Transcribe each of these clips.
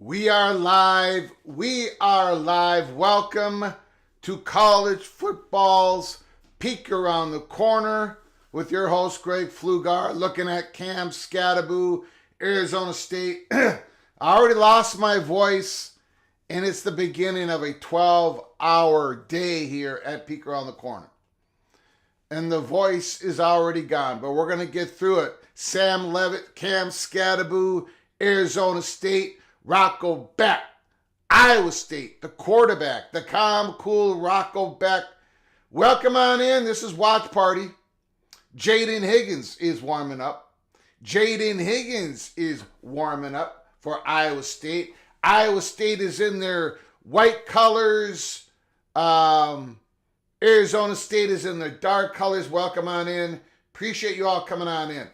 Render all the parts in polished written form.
We are live. We are live. Welcome to college football's peek around the corner with your host, Greg Pflugar, looking at Cam Scattaboo, Arizona State. I already lost my voice, and it's the beginning of a 12-hour day here at Peek Around the Corner. And the voice is already gone, but we're going to get through it. Sam Levitt, Cam Scattaboo, Arizona State, Rocco Beck, Iowa State, the quarterback, the calm, cool Rocco Beck. Welcome on in. This is Watch Party. Jaden Higgins is warming up. Jaden Higgins is warming up for Iowa State. Iowa State is in their white colors. Arizona State is in their dark colors. Welcome on in. Appreciate you all coming on in.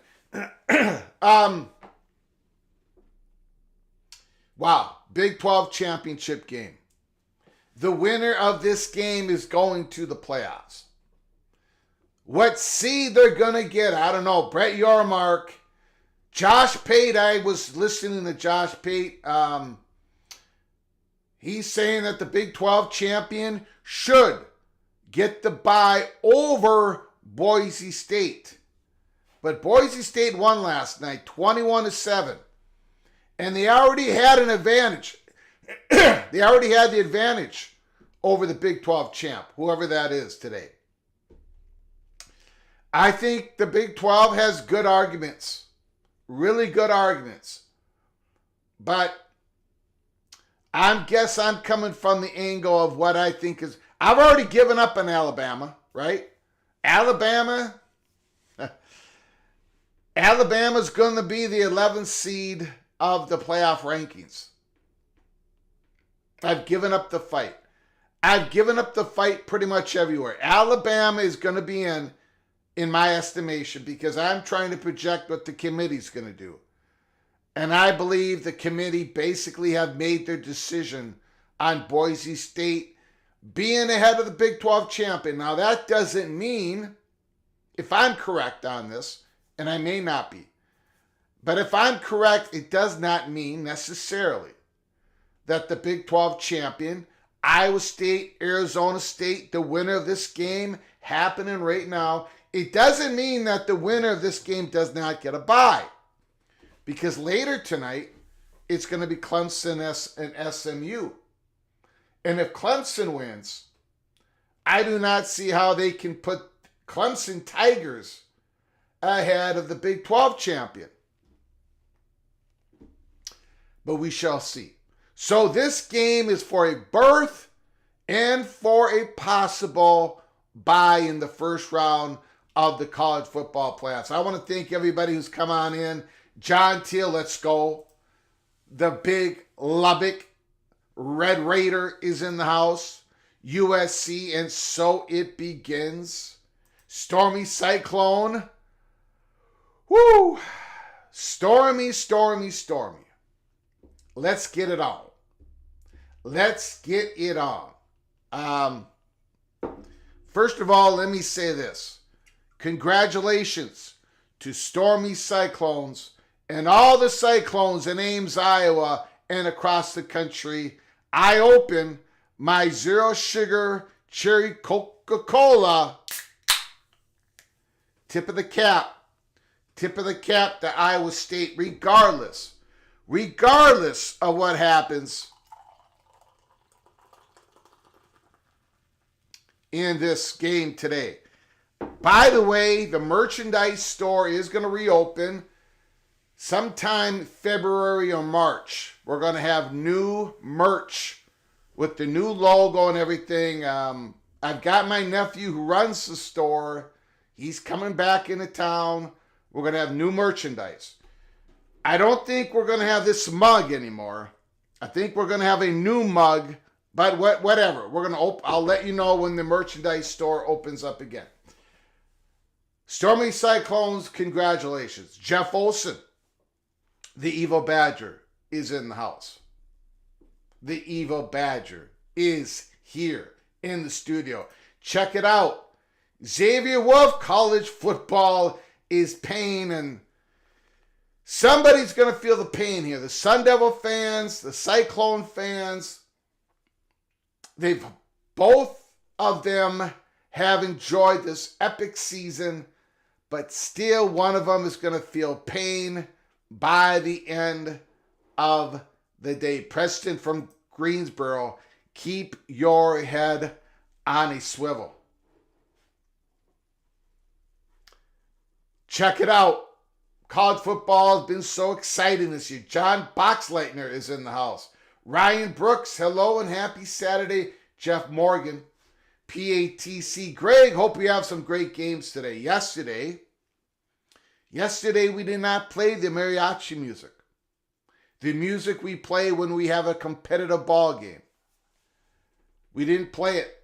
Wow, Big 12 championship game. The winner of this game is going to the playoffs. What seed they're going to get, I don't know. Brett Yormark, Josh Pate, I was listening to Josh Pate. He's saying that the Big 12 champion should get the bye over Boise State. But Boise State won last night, 21-7. And they already had an advantage. They already had the advantage over the Big 12 champ, whoever that is today. I think the Big 12 has good arguments, really good arguments. But I guess I'm coming from the angle of what I think is, I've already given up on Alabama, right? Alabama's going to be the 11th seed of the playoff rankings. I've given up the fight. I've given up the fight pretty much everywhere. Alabama is going to be in my estimation, because I'm trying to project what the committee's going to do. And I believe the committee basically have made their decision on Boise State being ahead of the Big 12 champion. Now, that doesn't mean, if I'm correct on this, and I may not be, but if I'm correct, it does not mean necessarily that the Big 12 champion, Iowa State, Arizona State, the winner of this game happening right now, it doesn't mean that the winner of this game does not get a bye. Because later tonight, it's going to be Clemson and SMU. And if Clemson wins, I do not see how they can put Clemson Tigers ahead of the Big 12 champion. But we shall see. So this game is for a berth and for a possible bye in the first round of the college football playoffs. I want to thank everybody who's come on in. John Teal, let's go. The big Lubbock Red Raider is in the house. USC, and so it begins. Stormy Cyclone. Woo! Stormy, stormy, stormy. Let's get it on. Let's get it on. First of all, let me say this. Congratulations to Stormy Cyclones and all the Cyclones in Ames, Iowa, and across the country. I open my zero sugar cherry Coca-Cola. Tip of the cap. Tip of the cap to Iowa State, regardless of what happens in this game today. By the way, the merchandise store is going to reopen sometime February or March. We're going to have new merch with the new logo and everything. I've got my nephew who runs the store. He's coming back into town. We're going to have new merchandise. I don't think we're going to have this mug anymore. I think we're going to have a new mug, but whatever. We're going to I'll let you know when the merchandise store opens up again. Stormy Cyclones, congratulations. Jeff Olson, the Evil Badger, is in the house. The Evil Badger is here in the studio. Check it out. Xavier Wolf, college football is pain, and Somebody's going to feel the pain here. The Sun Devil fans, the Cyclone fans, both of them have enjoyed this epic season, but still one of them is going to feel pain by the end of the day. Preston from Greensboro, keep your head on a swivel. Check it out. College football has been so exciting this year. John Boxleitner is in the house. Ryan Brooks, hello and happy Saturday. Jeff Morgan, PATC. Greg, hope we have some great games today. Yesterday we did not play the mariachi music. The music we play when we have a competitive ball game. We didn't play it.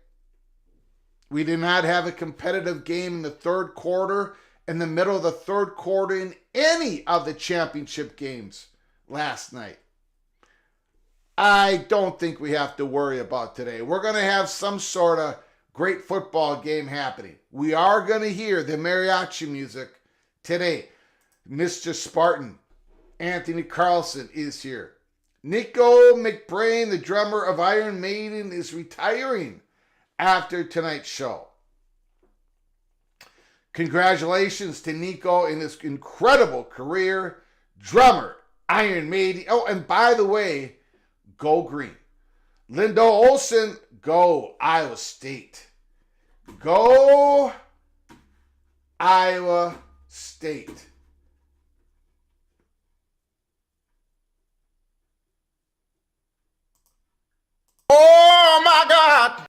We did not have a competitive game in the third quarter, in the middle of the third quarter in any of the championship games last night. I don't think we have to worry about today. We're going to have some sort of great football game happening. We are going to hear the mariachi music today. Mr. Spartan, Anthony Carlson is here. Nico McBrain, the drummer of Iron Maiden, is retiring after tonight's show. Congratulations to Nico in his incredible career. Drummer, Iron Maiden. Oh, and by the way, go green. Lindo Olsen, go Iowa State. Go Iowa State. Oh my God.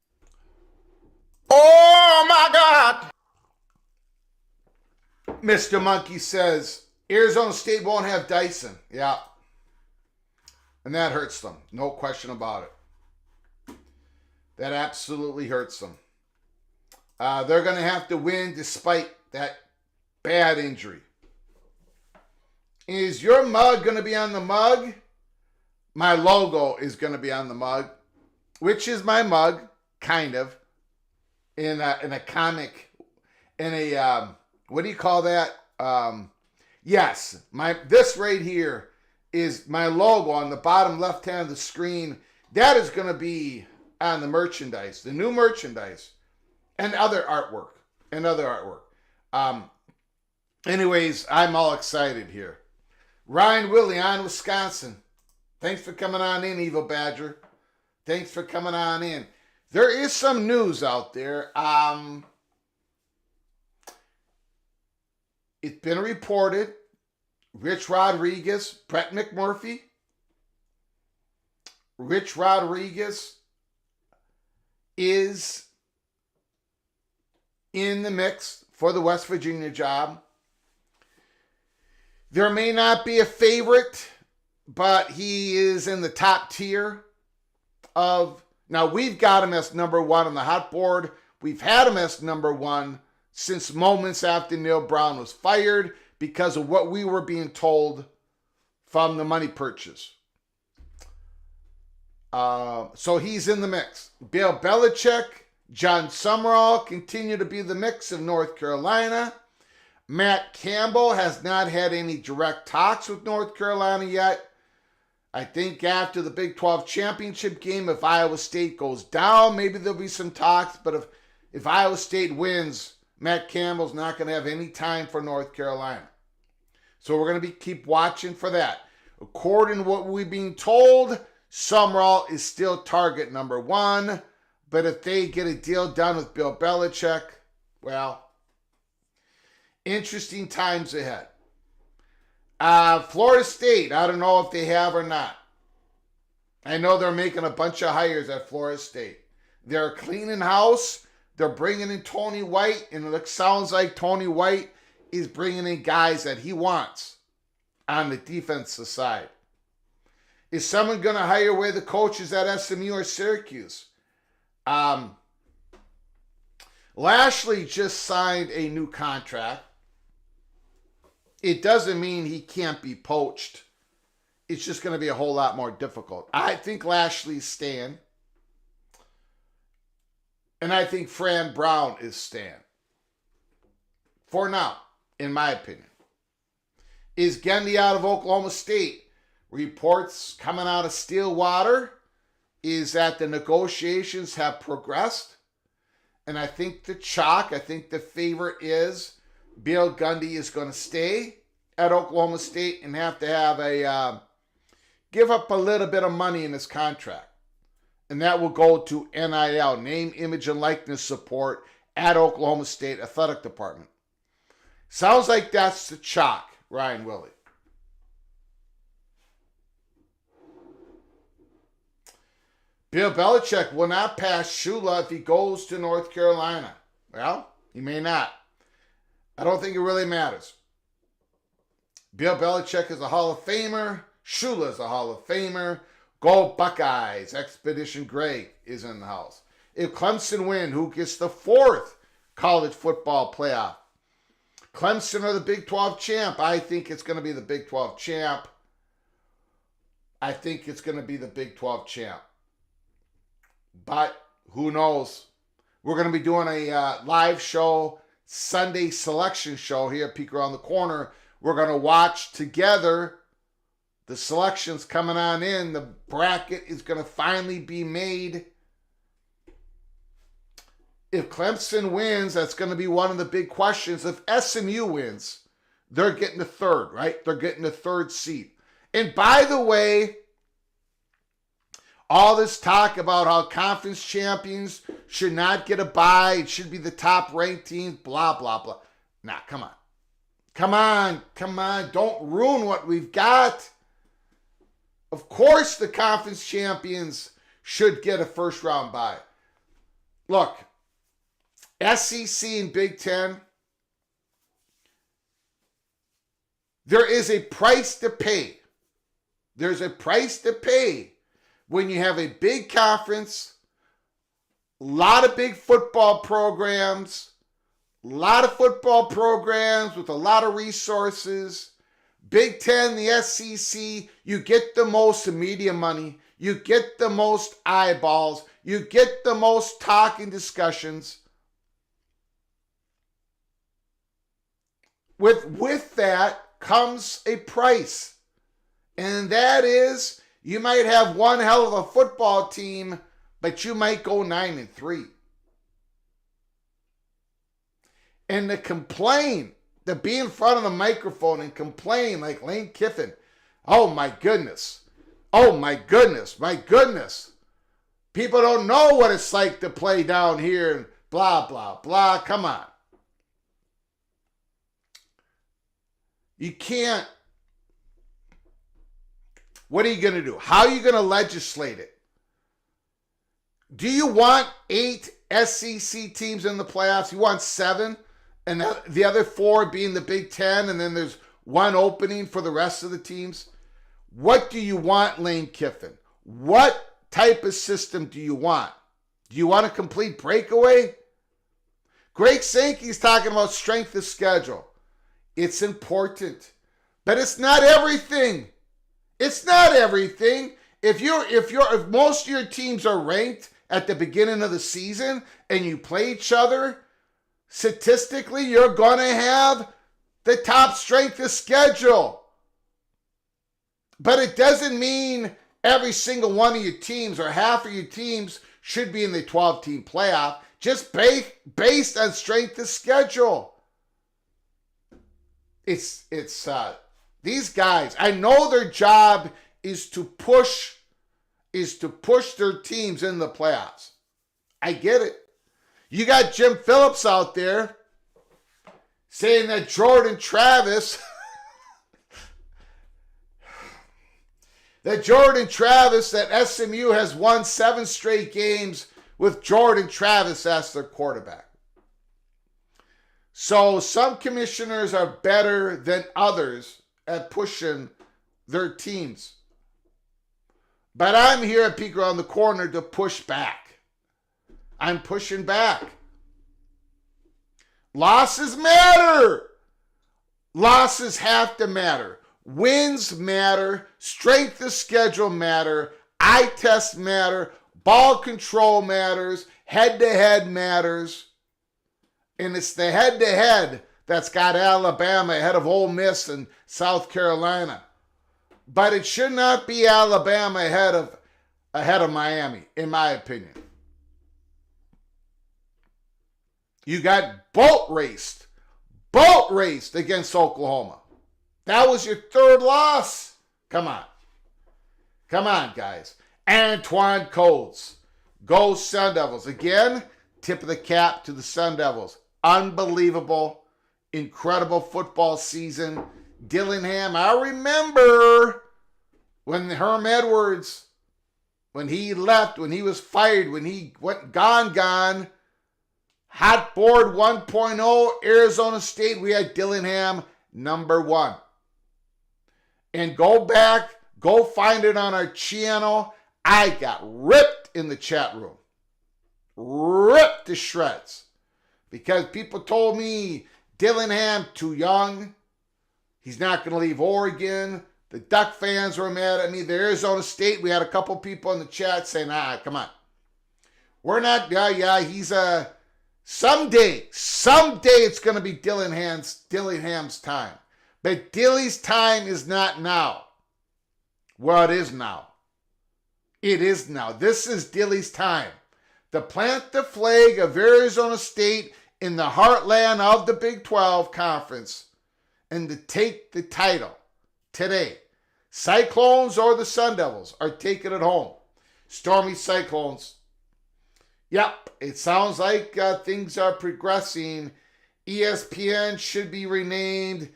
Oh my God. Mr. Monkey says, Arizona State won't have Dyson. Yeah. And that hurts them. No question about it. That absolutely hurts them. They're going to have to win despite that bad injury. Is your mug going to be on the mug? My logo is going to be on the mug, which is my mug, kind of, in a comic, in a... what do you call that? Yes, this right here is my logo on the bottom left hand of the screen. That is going to be on the merchandise, the new merchandise, and other artwork. Anyways, I'm all excited here. Ryan Willie on Wisconsin. Thanks for coming on in, Evil Badger. Thanks for coming on in. There is some news out there. It's been reported, Rich Rodriguez, Brett McMurphy. Rich Rodriguez is in the mix for the West Virginia job. There may not be a favorite, but he is in the top tier of... Now, we've got him as number one on the hot board. We've had him as number one since moments after Neil Brown was fired because of what we were being told from the money purchase. So he's in the mix. Bill Belichick, John Summerall continue to be the mix of North Carolina. Matt Campbell has not had any direct talks with North Carolina yet. I think after the Big 12 championship game, if Iowa State goes down, maybe there'll be some talks. But if Iowa State wins, Matt Campbell's not going to have any time for North Carolina. So we're going to keep watching for that. According to what we've been told, Summerall is still target number one. But if they get a deal done with Bill Belichick, well, interesting times ahead. Florida State, I don't know if they have or not. I know they're making a bunch of hires at Florida State. They're cleaning house. They're bringing in Tony White, and it sounds like Tony White is bringing in guys that he wants on the defensive side. Is someone going to hire away the coaches at SMU or Syracuse? Lashley just signed a new contract. It doesn't mean he can't be poached. It's just going to be a whole lot more difficult. I think Lashley's staying. And I think Fran Brown is staying. For now, in my opinion. Is Gundy out of Oklahoma State? Reports coming out of Stillwater is that the negotiations have progressed. And I think the favorite is Bill Gundy is going to stay at Oklahoma State and have to have give up a little bit of money in his contract. And that will go to NIL, name, image, and likeness support at Oklahoma State Athletic Department. Sounds like that's the chalk, Ryan Willie. Bill Belichick will not pass Shula if he goes to North Carolina. Well, he may not. I don't think it really matters. Bill Belichick is a Hall of Famer. Shula is a Hall of Famer. Go Buckeyes. Expedition Greg is in the house. If Clemson win, who gets the 4th college football playoff? Clemson or the Big 12 champ? I think it's going to be the Big 12 champ. But who knows? We're going to be doing a live show, Sunday selection show here at Peek Around the Corner. We're going to watch together the selections coming on in. The bracket is going to finally be made. If Clemson wins, that's going to be one of the big questions. If SMU wins, they're getting the 3rd, right? They're getting the 3rd seed. And by the way, all this talk about how conference champions should not get a bye, it should be the top ranked teams, blah, blah, blah. Nah, come on. Come on. Don't ruin what we've got. Of course the conference champions should get a first round bye. Look, SEC and Big Ten, there is a price to pay. There's a price to pay when you have a big conference, a lot of big football programs, with a lot of resources. Big Ten, the SEC, you get the most media money, you get the most eyeballs, you get the most talk and discussions. With that comes a price, and that is you might have one hell of a football team, but you might go 9-3. And to complain, to be in front of the microphone and complain like Lane Kiffin, oh my goodness, my goodness. People don't know what it's like to play down here and blah, blah, blah. Come on. You can't. What are you going to do? How are you going to legislate it? Do you want 8 SEC teams in the playoffs? You want 7? And the other 4 being the Big Ten, and then there's one opening for the rest of the teams? What do you want, Lane Kiffin? What type of system do you want? Do you want a complete breakaway? Greg Sankey's talking about strength of schedule. It's important, but it's not everything. It's not everything. If most of your teams are ranked at the beginning of the season and you play each other, statistically, you're going to have the top strength of schedule. But it doesn't mean every single one of your teams or half of your teams should be in the 12-team playoff just based on strength of schedule. It's these guys, I know their job is to push their teams in the playoffs. I get it. You got Jim Phillips out there saying that Jordan Travis that SMU has won 7 straight games with Jordan Travis as their quarterback. So some commissioners are better than others at pushing their teams. But I'm here at Peek Around the Corner to push back. I'm pushing back. Losses matter. Losses have to matter. Wins matter. Strength of schedule matter. Eye test matter. Ball control matters. Head-to-head matters. And it's the head-to-head that's got Alabama ahead of Ole Miss and South Carolina. But it should not be Alabama ahead of Miami, in my opinion. You got boat raced against Oklahoma. That was your third loss. Come on, guys. Antoine Coates, go Sun Devils. Again, tip of the cap to the Sun Devils. Unbelievable, incredible football season. Dillingham, I remember when Herm Edwards, when he left, when he was fired, when he went gone, hot board 1.0, Arizona State, we had Dillingham number 1. And go back, go find it on our channel. I got ripped in the chat room. Ripped to shreds. Because people told me Dillingham too young. He's not going to leave Oregon. The Duck fans were mad at me. The Arizona State, we had a couple people in the chat saying, come on. We're not, he's a, someday it's going to be Dillingham's time. But Dilly's time is not now. Well, it is now. It is now. This is Dilly's time. To plant the flag of Arizona State in the heartland of the Big 12 Conference and to take the title today. Cyclones or the Sun Devils are taking it home. Stormy Cyclones. Yep, it sounds like things are progressing. ESPN should be renamed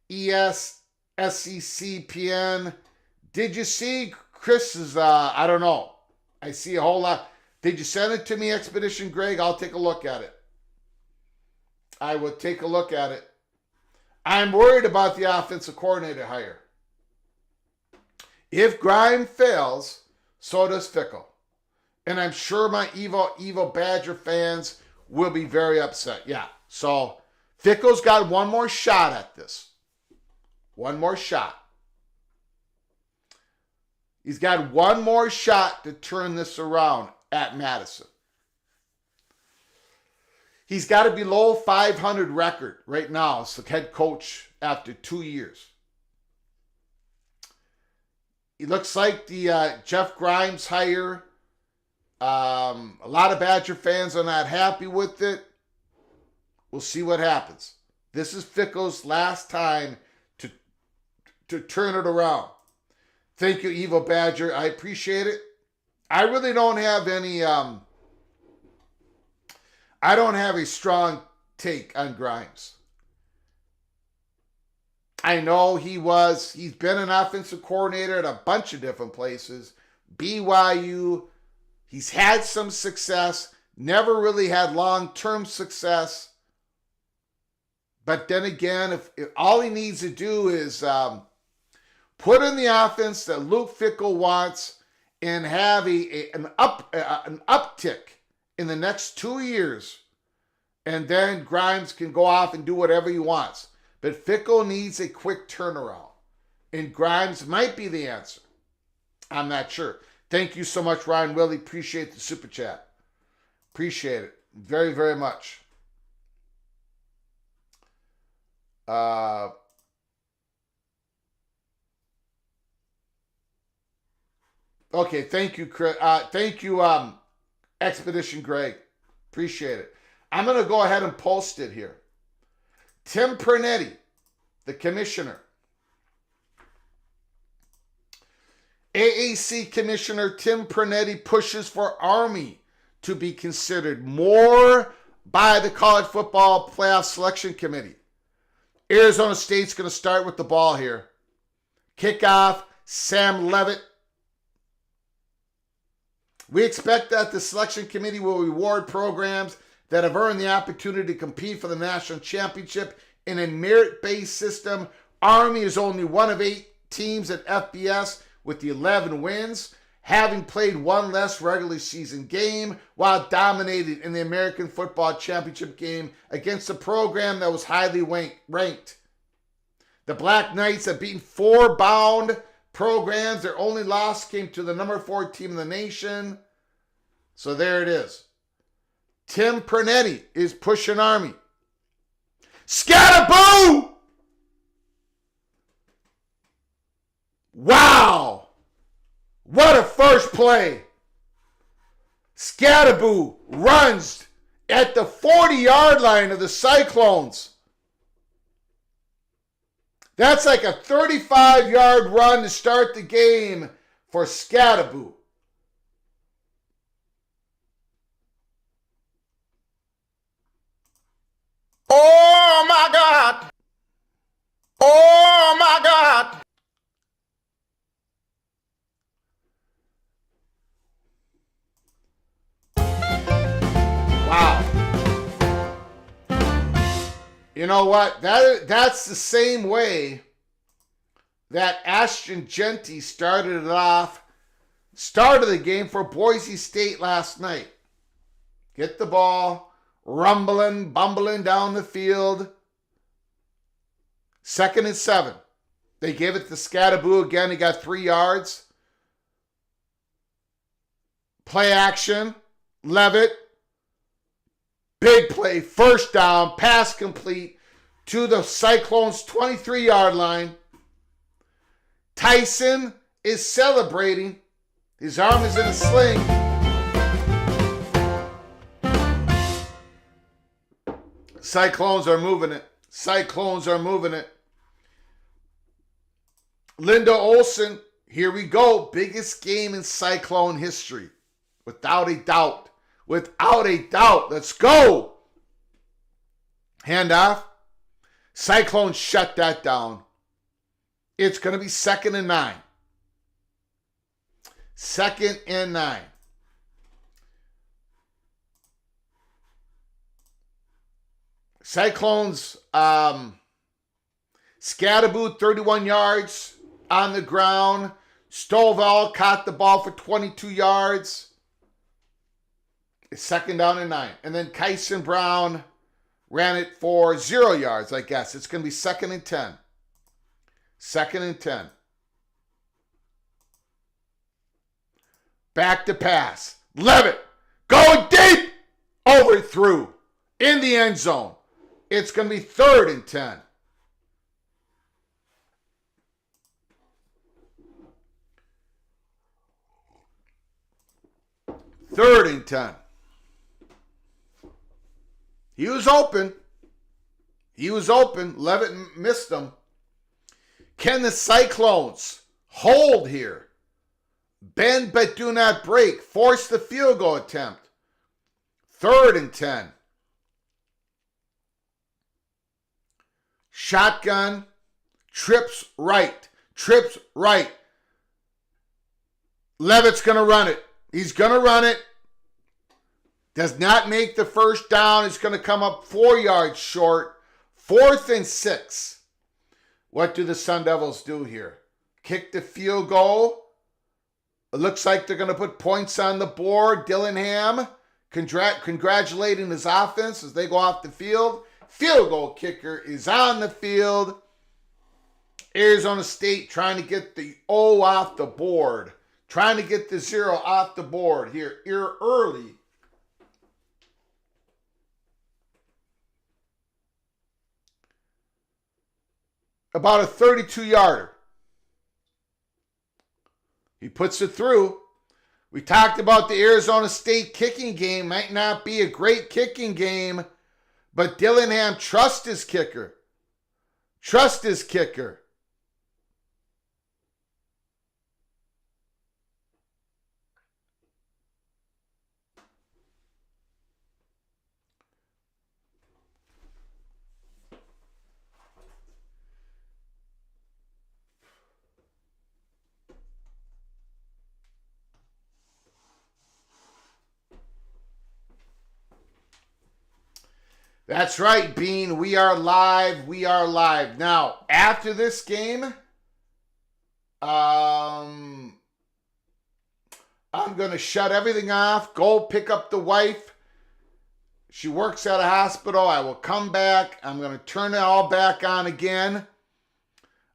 SECPN. Did you see Chris's, I don't know. I see a whole lot. Did you send it to me, Expedition Greg? I'll take a look at it. I will take a look at it. I'm worried about the offensive coordinator hire. If Grimes fails, so does Fickle. And I'm sure my evil Badger fans will be very upset. Yeah, so Fickle's got one more shot at this. One more shot. He's got one more shot to turn this around at Madison. He's got a below 500 record right now as the head coach after 2 years. It looks like the Jeff Grimes hire, a lot of Badger fans are not happy with it. We'll see what happens. This is Fickle's last time to turn it around. Thank you, Evil Badger. I appreciate it. I really don't have any, I don't have a strong take on Grimes. I know he's been an offensive coordinator at a bunch of different places. BYU, he's had some success, never really had long-term success. But then again, if all he needs to do is put in the offense that Luke Fickle wants and have an uptick in the next 2 years, and then Grimes can go off and do whatever he wants. But Fickle needs a quick turnaround, and Grimes might be the answer. I'm not sure. Thank you so much, Ryan Willie. Appreciate the super chat. Appreciate it very, very much. Okay, thank you, Chris. Thank you, Expedition Greg. Appreciate it. I'm going to go ahead and post it here. Tim Pernetti, the commissioner. AAC Commissioner Tim Pernetti pushes for Army to be considered more by the College Football Playoff Selection Committee. Arizona State's going to start with the ball here. Kickoff, Sam Levitt. We expect that the selection committee will reward programs that have earned the opportunity to compete for the national championship in a merit-based system. Army is only one of 8 teams at FBS with the 11 wins, having played one less regular season game while dominating in the American Football Championship game against a program that was highly ranked. The Black Knights have beaten 4 bound programs. Their only loss came to the number 4 team in the nation. So there it is. Tim Pernetti is pushing Army. Scataboo! Wow! What a first play. Scataboo runs at the 40-yard line of the Cyclones. That's like a 35-yard run to start the game for Scataboo. Oh my God! Oh my God! Wow. You know what? That's the same way that Ashton Genty started the game for Boise State last night. Get the ball, rumbling, bumbling down the field. 2nd and 7. They gave it to Scataboo again. He got 3 yards. Play action. Levitt. Big play. First down. Pass complete to the Cyclones' 23-yard line. Tyson is celebrating. His arm is in a sling. Cyclones are moving it. Cyclones are moving it. Linda Olson, here we go. Biggest game in Cyclone history. Without a doubt. Without a doubt. Let's go. Handoff. Cyclones shut that down. It's going to be 2nd and 9. 2nd and 9. Cyclones, Scataboo, 31 yards on the ground. Stovall caught the ball for 22 yards. It's 2nd down and 9. And then Kyson Brown ran it for 0 yards, I guess. It's going to be 2nd and 10. 2nd and 10. Back to pass. Levitt going deep. Overthrew in the end zone. It's going to be 3rd and 10. 3rd and 10. He was open. He was open. Levitt missed him. Can the Cyclones hold here? Bend but do not break. Force the field goal attempt. 3rd and 10. Shotgun. Trips right. Trips right. Levitt's going to run it. He's going to run it. Does not make the first down. It's going to come up 4 yards short. 4th and 6. What do the Sun Devils do here? Kick the field goal. It looks like they're going to put points on the board. Dillingham congratulating his offense as they go off the field. Field goal kicker is on the field. Arizona State trying to get the O off the board. Trying to get the 0 off the board here early. About a 32-yarder. He puts it through. We talked about the Arizona State kicking game. Might not be a great kicking game, but Dillingham trusts his kicker. Trust his kicker. That's right, Bean. We are live. We are live. Now, after this game, I'm going to shut everything off, go pick up the wife. She works at a hospital. I will come back. I'm going to turn it all back on again.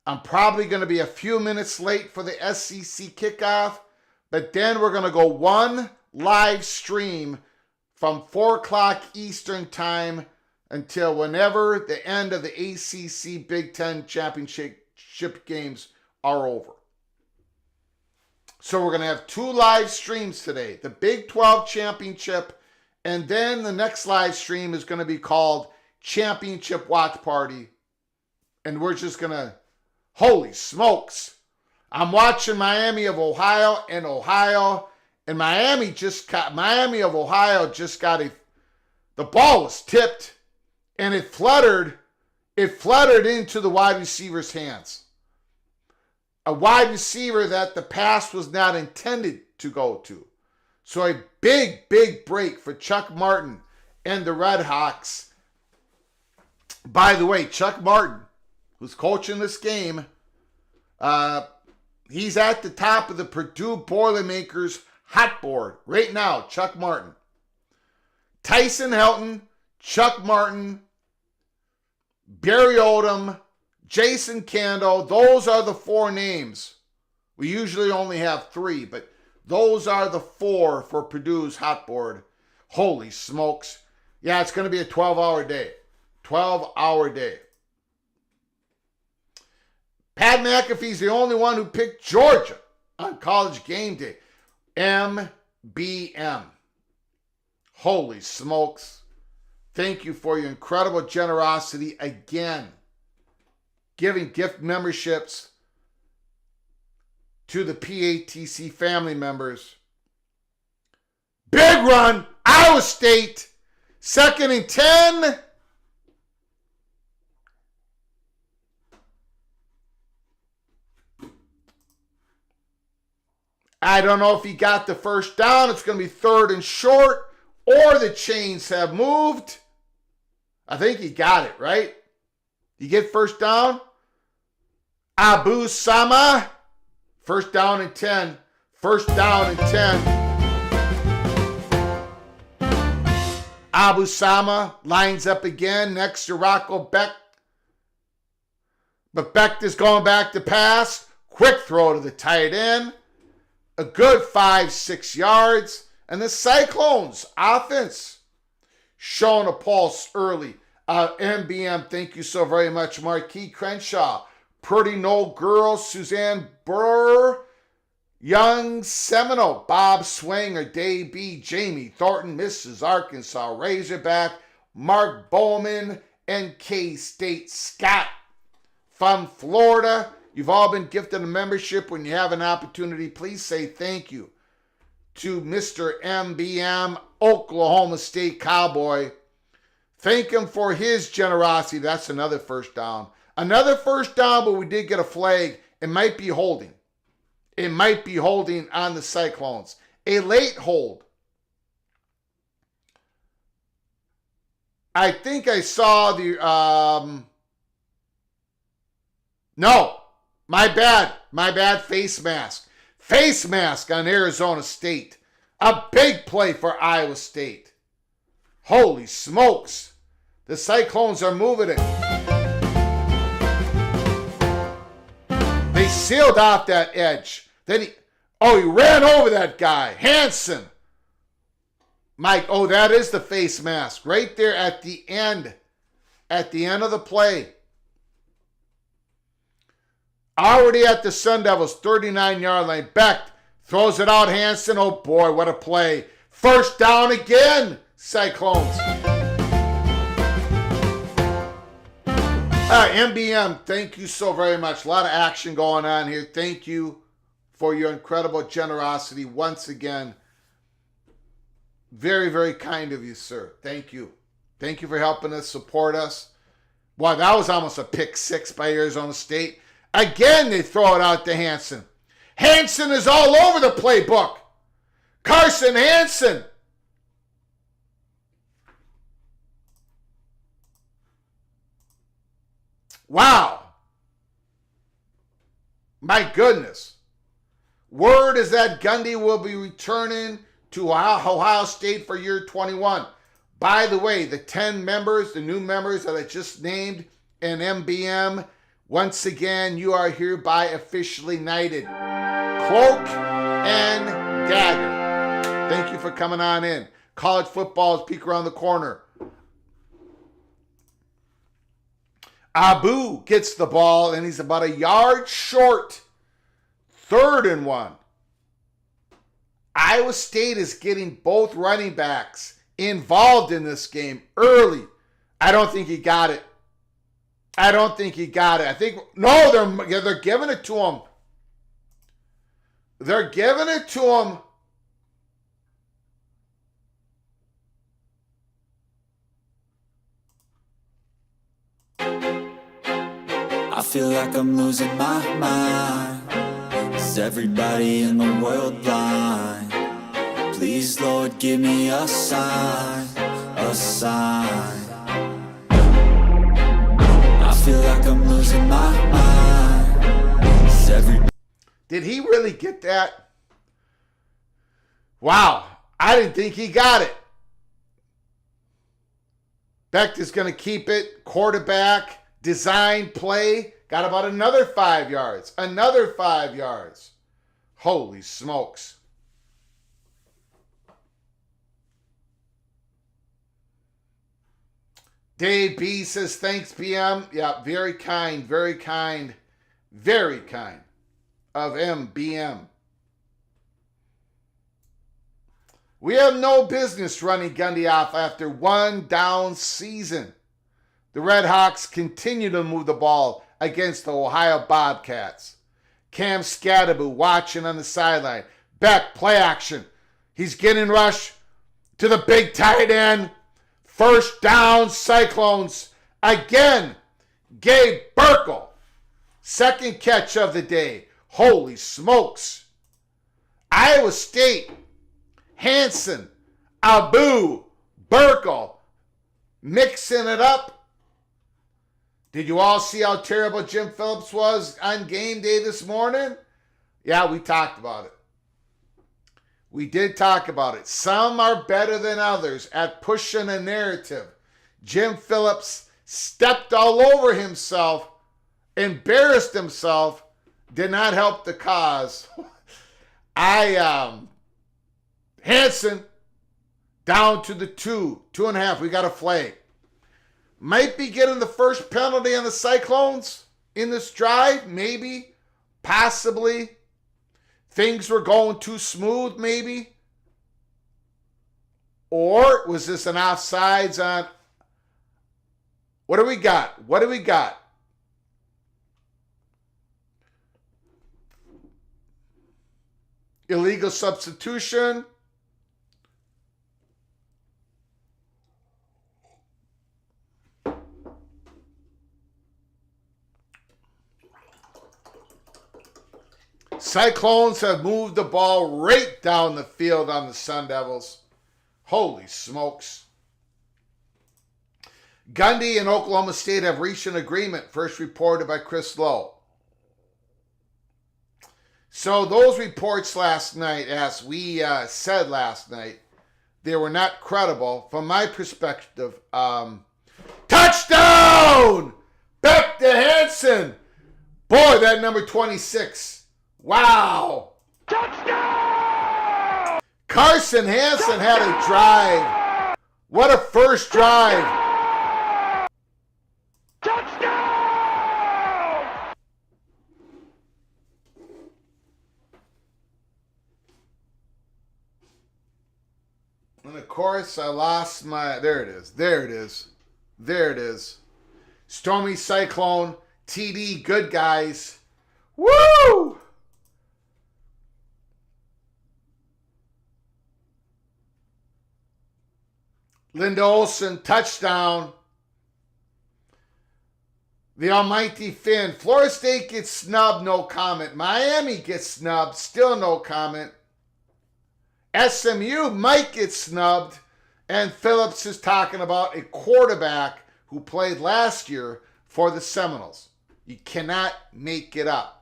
I'm probably going to be a few minutes late for the SEC kickoff, but then we're going to go one live stream from 4 o'clock Eastern time until whenever the end of the ACC Big Ten championship games are over. So we're going to have 2 live streams today. The Big 12 Championship, and then the next live stream is going to be called Championship Watch Party. And we're just going to, holy smokes. I'm watching Miami of Ohio, and Miami of Ohio just got the ball was tipped, and it fluttered into the wide receiver's hands. A wide receiver that the pass was not intended to go to. So a big, big break for Chuck Martin and the Red Hawks. By the way, Chuck Martin, who's coaching this game, he's at the top of the Purdue Boilermakers hot board right now, Chuck Martin. Tyson Helton, Chuck Martin, Barry Odom, Jason Cando, those are the 4 names. We usually only have 3, but those are the 4 for Purdue's hot board. Holy smokes. Yeah, it's going to be a 12-hour day. 12-hour day. Pat McAfee's the only one who picked Georgia on College Game Day. MBM. Holy smokes. Thank you for your incredible generosity again. Giving gift memberships to the PATC family members. Big run, Iowa State, 2nd and 10. I don't know if he got the first down. It's going to be 3rd and short, or the chains have moved. I think he got it, right? You get first down. Abu Sama. First down and 10. First down and 10. Abu Sama lines up again next to Rocco Beck. But Beck is going back to pass. Quick throw to the tight end. A good 5-6 yards. And the Cyclones offense showing a pulse early. MBM, thank you so very much. Marquis Crenshaw, Pretty No Girl, Suzanne Burr, Young Seminole, Bob Swanger, Dave B, Jamie Thornton, Mrs. Arkansas Razorback, Mark Bowman, and K-State Scott. From Florida, you've all been gifted a membership. When you have an opportunity, please say thank you to Mr. MBM, Oklahoma State Cowboy. Thank him for his generosity. That's another first down. Another first down, but we did get a flag. It might be holding. It might be holding on the Cyclones. A late hold. I think I saw the... No. My bad. Face mask. Face mask on Arizona State. A big play for Iowa State. Holy smokes. The Cyclones are moving it. They sealed off that edge. Then he ran over that guy. Hansen. Mike, that is the face mask. Right there at the end. At the end of the play. Already at the Sun Devils' 39-yard line. Beck throws it out. Hansen. Oh boy, what a play. First down again. Cyclones. MBM, thank you so very much. A lot of action going on here. Thank you for your incredible generosity once again. Very, very kind of you, sir. Thank you. Thank you for helping us, support us. Wow, that was almost a pick 6 by Arizona State. Again, they throw it out to Hansen. Hansen is all over the playbook. Carson Hansen. Wow. My goodness. Word is that Gundy will be returning to Ohio State for year 21. By the way, the 10 members, the new members that I just named in MBM, once again, you are hereby officially knighted. Cloak and dagger. Thank you for coming on in. College football is peek around the corner. Abu gets the ball, and he's about a yard short. 3rd and 1. Iowa State is getting both running backs involved in this game early. I don't think he got it. I think, no, they're giving it to him. They're giving it to him. I feel like I'm losing my mind. Is everybody in the world blind? Please, Lord, give me a sign, a sign. I feel like I'm losing my mind. Is everybody... Did he really get that? Wow, I didn't think he got it. Becht is going to keep it. Quarterback, design play. Got about another 5 yards. Another 5 yards. Holy smokes. Dave B says, thanks, PM. Yeah, very kind of MBM. We have no business running Gundy off after one down season. The Red Hawks continue to move the ball against the Ohio Bobcats. Cam Scadaboo watching on the sideline. Becht, play action. He's getting rushed to the big tight end. 1st down, Cyclones. Again, Gabe Burkle. 2nd catch of the day. Holy smokes. Iowa State, Hansen, Abu, Burkle, mixing it up. Did you all see how terrible Jim Phillips was on game day this morning? Yeah, we talked about it. We did talk about it. Some are better than others at pushing a narrative. Jim Phillips stepped all over himself, embarrassed himself, did not help the cause. Hansen down to the 2.5. We got a flag. Might be getting the first penalty on the Cyclones in this drive. Maybe. Possibly. Things were going too smooth, maybe. Or was this an offsides on... What do we got? Illegal substitution. Cyclones have moved the ball right down the field on the Sun Devils. Holy smokes. Gundy and Oklahoma State have reached an agreement, first reported by Chris Lowe. So those reports last night, as we said last night, they were not credible. From my perspective, touchdown! Becht to Hansen. Boy, that number 26. Wow. Touchdown! Carson Hansen had a drive. What a first drive. Touchdown! And of course, I lost my... There it is. Stormy Cyclone, TD, good guys. Woo! Linda Olson, touchdown. The almighty Finn. Florida State gets snubbed, no comment. Miami gets snubbed, still no comment. SMU might get snubbed. And Phillips is talking about a quarterback who played last year for the Seminoles. You cannot make it up.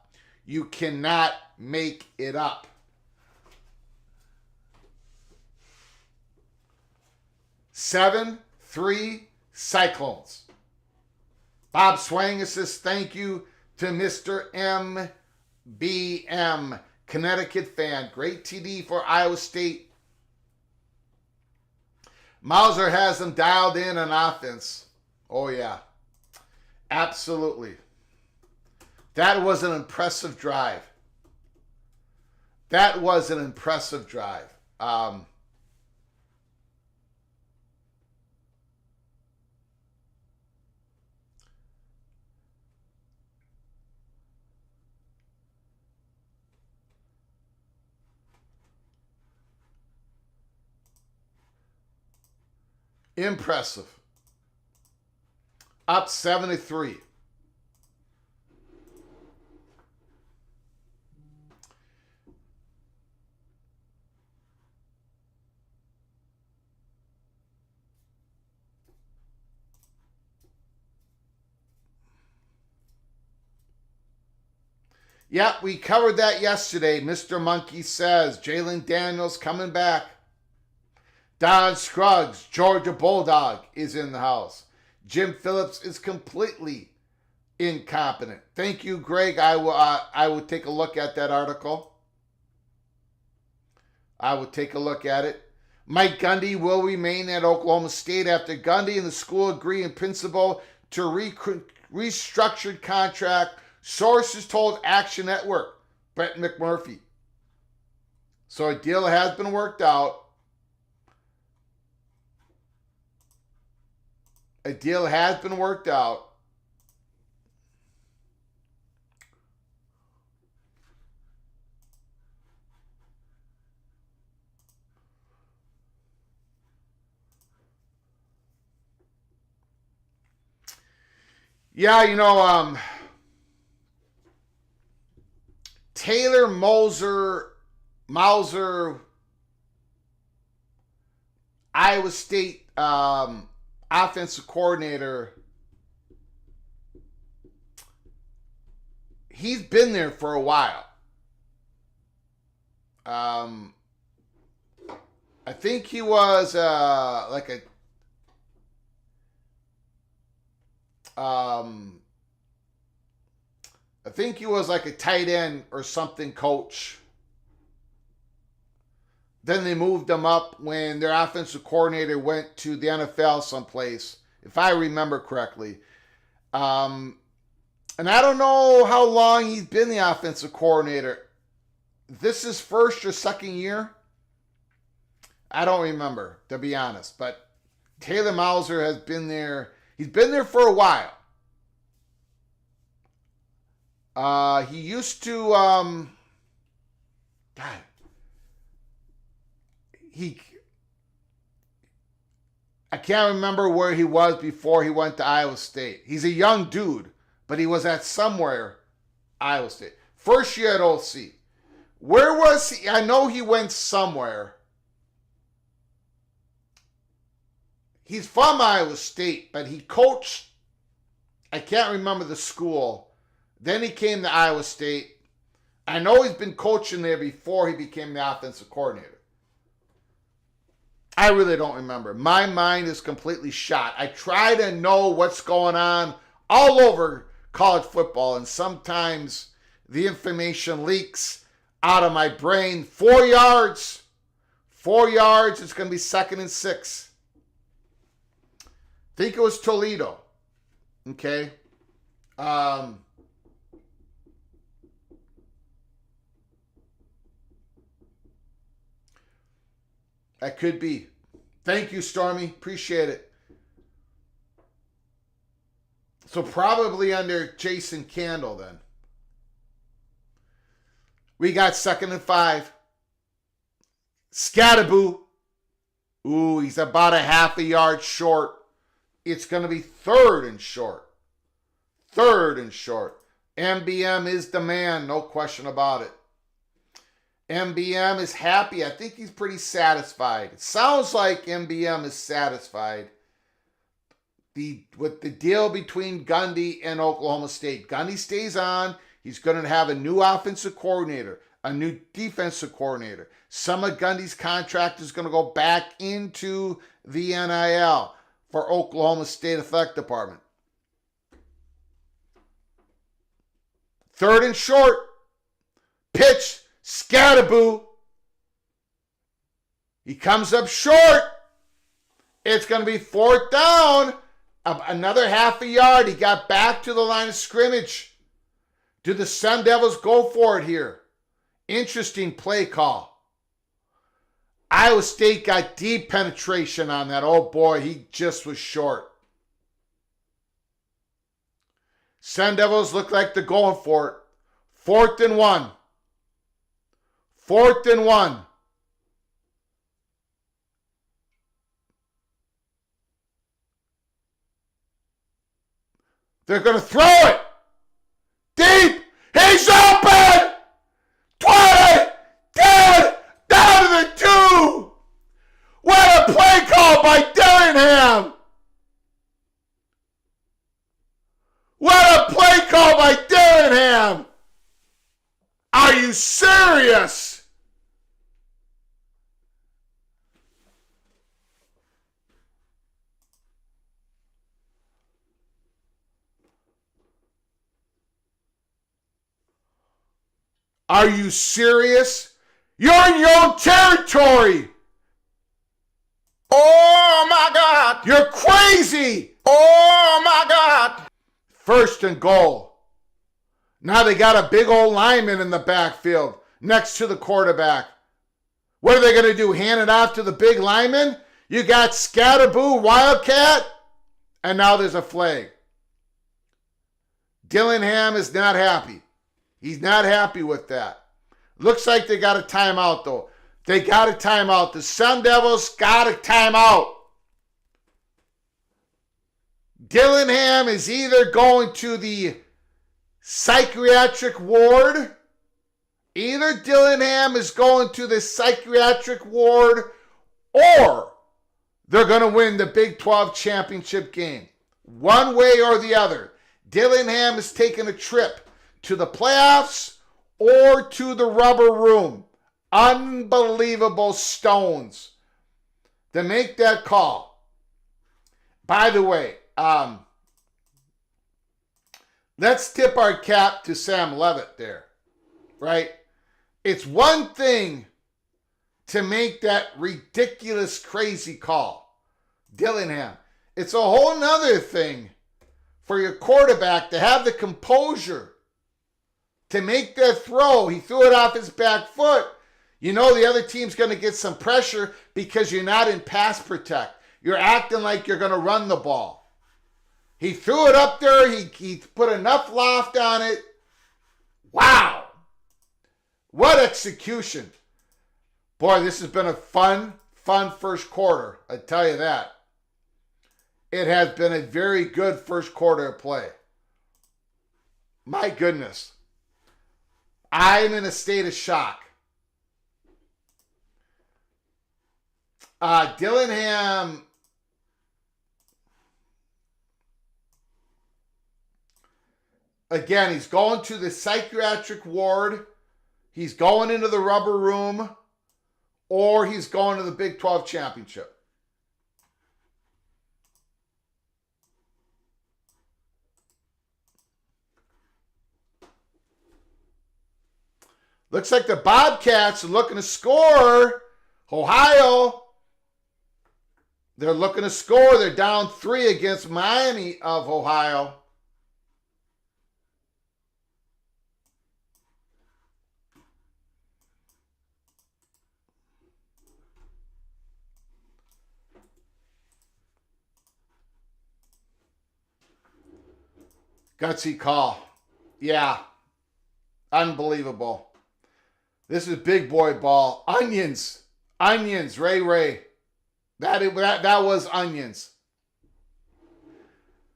7-3 Cyclones. Bob Swanga says thank you to Mr. MBM, Connecticut fan. Great TD for Iowa State. Mauser has them dialed in on offense. Oh, yeah. Absolutely. That was an impressive drive. That was an impressive drive. Impressive. Up 73. Yep, we covered that yesterday. Mr. Monkey says Jalen Daniels coming back. Don Scruggs, Georgia Bulldog, is in the house. Jim Phillips is completely incompetent. Thank you, Greg. I will take a look at that article. I will take a look at it. Mike Gundy will remain at Oklahoma State after Gundy and the school agree in principle to restructured contract. Sources told Action Network, Brett McMurphy. So a deal has been worked out. A deal has been worked out. Yeah, Taylor Mauser, Iowa State offensive coordinator, he's been there for a while. I think he was I think he was like a tight end or something coach. Then they moved him up when their offensive coordinator went to the NFL someplace, if I remember correctly. And I don't know how long he's been the offensive coordinator. This is first or second year? I don't remember, to be honest. But Taylor Mauser has been there. He's been there for a while. He used to, God, I can't remember where he was before he went to Iowa State. He's a young dude, but he was at somewhere, Iowa State. First year at OC. Where was he? I know he went somewhere. He's from Iowa State, but he coached, I can't remember the school. Then he came to Iowa State. I know he's been coaching there before he became the offensive coordinator. I really don't remember. My mind is completely shot. I try to know what's going on all over college football, and sometimes the information leaks out of my brain. 4 yards. 4 yards. It's going to be 2nd and 6. I think it was Toledo. Okay. That could be. Thank you, Stormy. Appreciate it. So probably under Jason Candle then. We got 2nd and 5. Scattaboo. Ooh, he's about a half a yard short. It's going to be 3rd and short. 3rd and short. MBM is the man. No question about it. MBM is happy. I think he's pretty satisfied. It sounds like MBM is satisfied with the deal between Gundy and Oklahoma State. Gundy stays on. He's going to have a new offensive coordinator, a new defensive coordinator. Some of Gundy's contract is going to go back into the NIL for Oklahoma State Athletic Department. 3rd and short. Pitch. Scattaboo. He comes up short. It's going to be 4th down. Another half a yard. He got back to the line of scrimmage. Do the Sun Devils go for it here? Interesting play call. Iowa State got deep penetration on that. Oh boy, he just was short. Sun Devils look like they're going for it. 4th and 1. 4th and 1. They're going to throw it. Deep. He's open. 20. Down to the 2. What a play call by Dillingham. What a play call by Dillingham. Are you serious? Are you serious? You're in your own territory. Oh my God. You're crazy. Oh my God. 1st and goal. Now they got a big old lineman in the backfield next to the quarterback. What are they going to do? Hand it off to the big lineman? You got Scatterboo, Wildcat, and now there's a flag. Dillingham is not happy. He's not happy with that. Looks like they got a timeout, though. They got a timeout. The Sun Devils got a timeout. Dillingham is either going to the psychiatric ward. Either Dillingham is going to the psychiatric ward, or they're going to win the Big 12 championship game. One way or the other. Dillingham is taking a trip to the playoffs or to the rubber room. Unbelievable stones to make that call. By the way, let's tip our cap to Sam Levitt there, right? It's one thing to make that ridiculous, crazy call, Dillingham. It's a whole nother thing for your quarterback to have the composure to make that throw. He threw it off his back foot. You know the other team's going to get some pressure because you're not in pass protect. You're acting like you're going to run the ball. He threw it up there. He put enough loft on it. Wow. What execution. Boy, this has been a fun first quarter. I tell you that. It has been a very good first quarter of play. My goodness. I'm in a state of shock. Dillingham, again, he's going to the psychiatric ward, he's going into the rubber room, or he's going to the Big 12 championship. Looks like the Bobcats are looking to score. Ohio, they're looking to score. They're down 3 against Miami of Ohio. Gutsy call. Yeah. Unbelievable. This is big boy ball. Onions. Onions, Ray. That was onions.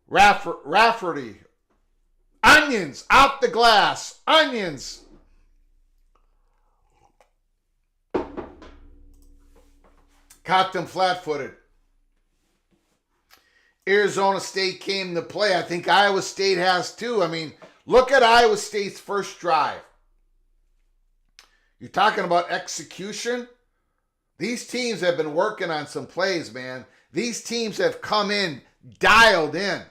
Rafferty. Onions out the glass. Onions. Caught them flat-footed. Arizona State came to play. I think Iowa State has too. I mean, look at Iowa State's first drive. You're talking about execution? These teams have been working on some plays, man. These teams have come in, dialed in.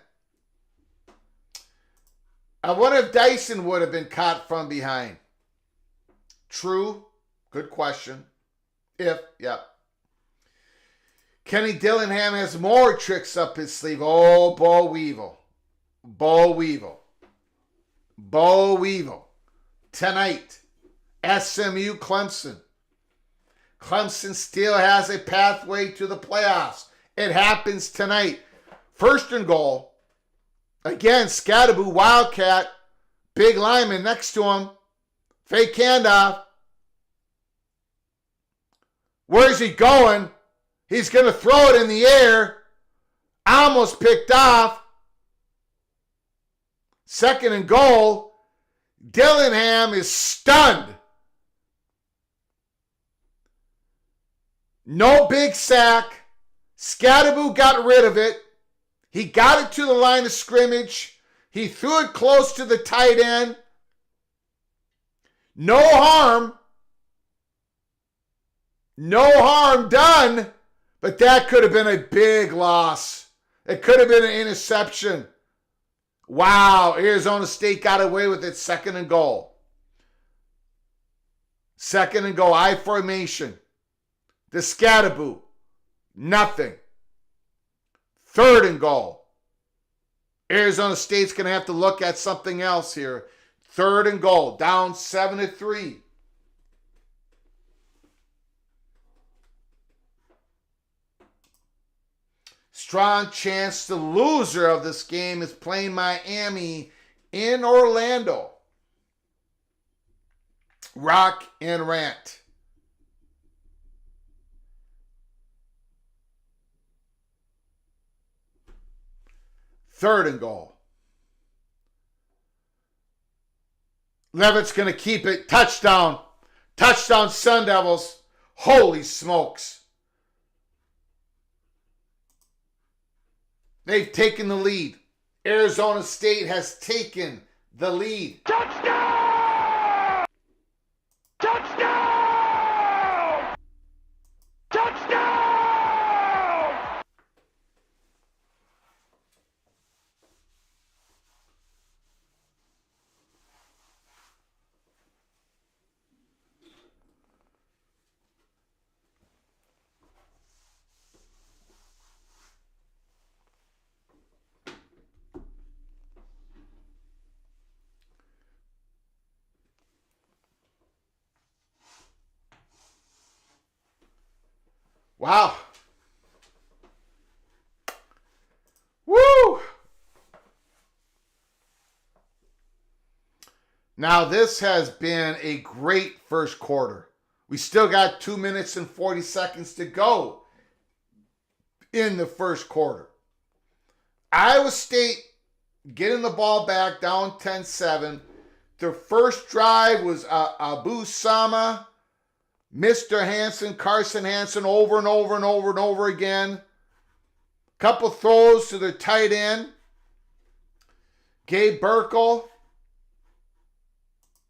I wonder if Dyson would have been caught from behind. True. Good question. If, yep. Kenny Dillingham has more tricks up his sleeve. Oh, Bo Weevil. Bo Weevil. Bo Weevil. Tonight, SMU Clemson. Clemson still has a pathway to the playoffs. It happens tonight. First and goal. Again, Scattaboo, Wildcat. Big lineman next to him. Fake handoff. Where's he going? He's going to throw it in the air. Almost picked off. Second and goal. Dillingham is stunned. No big sack. Scattaboo got rid of it. He got it to the line of scrimmage. He threw it close to the tight end. No harm. No harm done. But that could have been a big loss. It could have been an interception. Wow, Arizona State got away with it. Second and goal. Second and goal. I formation. The Scattaboo. Nothing. Third and goal. Arizona State's going to have to look at something else here. Third and goal. Down 7-3. Strong chance the loser of this game is playing Miami in Orlando. Rock and rant. Third and goal. Levitt's going to keep it. Touchdown. Touchdown, Sun Devils. Holy smokes. They've taken the lead. Arizona State has taken the lead. Touchdown! Touchdown! Touchdown! Wow. Woo! Now, this has been a great first quarter. We still got 2 minutes and 40 seconds to go in the first quarter. Iowa State getting the ball back down 10-7. Their first drive was Abu Sama, Mr. Hansen, Carson Hansen, over and over and over and over again. Couple throws to their tight end, Gabe Burkle.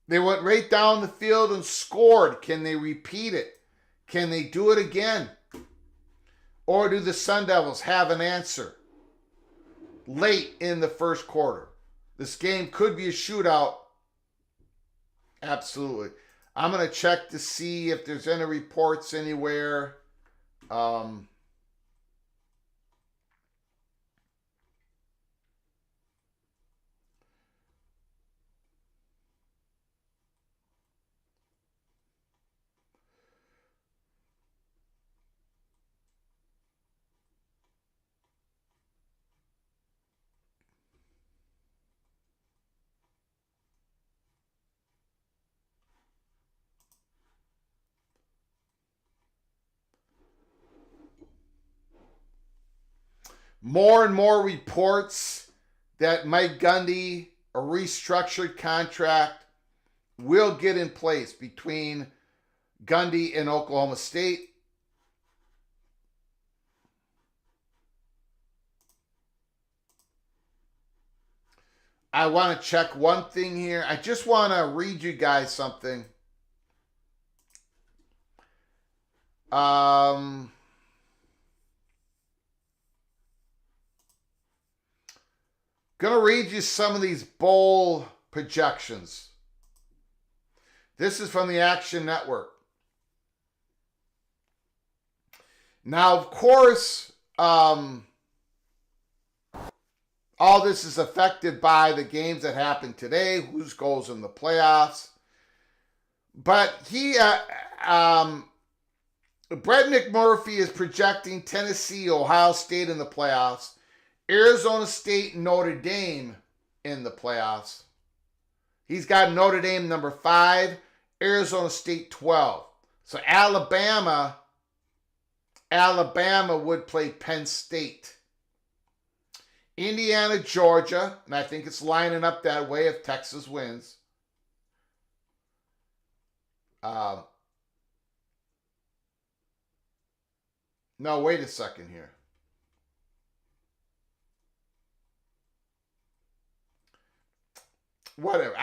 They went right down the field and scored. Can they repeat it? Can they do it again? Or do the Sun Devils have an answer? Late in the first quarter. This game could be a shootout. Absolutely. I'm going to check to see if there's any reports anywhere. More and more reports that Mike Gundy, a restructured contract, will get in place between Gundy and Oklahoma State. I want to check one thing here. I just want to read you guys something. Gonna read you some of these bowl projections. This is from the Action Network. Now, of course, all this is affected by the games that happened today, who goes in the playoffs. But Brett McMurphy is projecting Tennessee, Ohio State in the playoffs, Arizona State, Notre Dame in the playoffs. He's got Notre Dame number 5, Arizona State 12. So Alabama would play Penn State. Indiana, Georgia, and I think it's lining up that way if Texas wins. No, wait a second here. Whatever.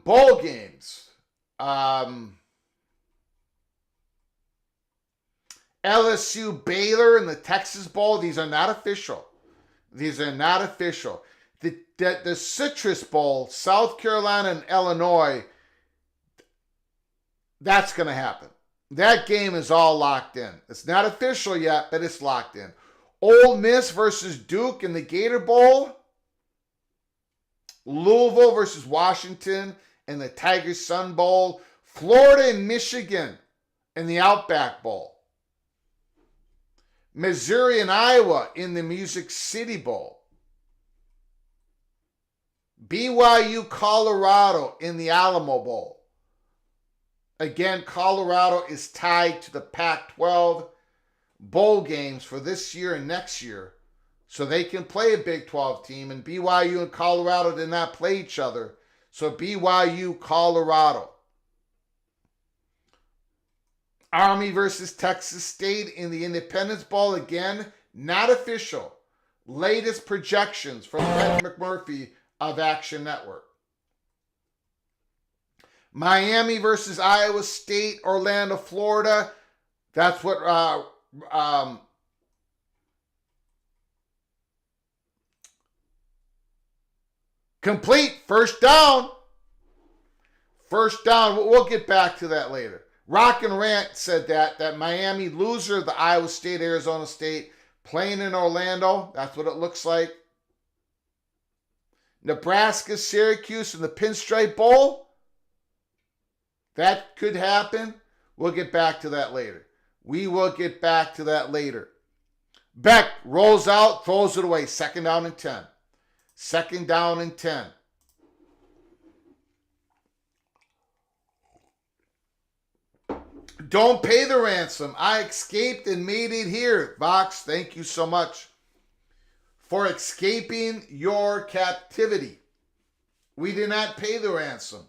Bowl games. LSU, Baylor, and the Texas Bowl. These are not official. The Citrus Bowl, South Carolina and Illinois, that's going to happen. That game is all locked in. It's not official yet, but it's locked in. Ole Miss versus Duke in the Gator Bowl. Louisville versus Washington in the Tiger Sun Bowl. Florida and Michigan in the Outback Bowl. Missouri and Iowa in the Music City Bowl. BYU, Colorado in the Alamo Bowl. Again, Colorado is tied to the Pac-12 bowl games for this year and next year, so they can play a Big 12 team, and BYU and Colorado did not play each other, so BYU, Colorado. Army versus Texas State in the Independence Bowl, again, not official. Latest projections from Brett McMurphy of Action Network. Miami versus Iowa State, Orlando, Florida. That's what complete. First down. We'll get back to that later. Rock and Rant said that Miami loser, the Iowa State, Arizona State, playing in Orlando. That's what it looks like. Nebraska, Syracuse in the Pinstripe Bowl. That could happen. We'll get back to that later. Beck rolls out, throws it away. Second down and 10. Don't pay the ransom. I escaped and made it here. Vox, thank you so much for escaping your captivity. We did not pay the ransom.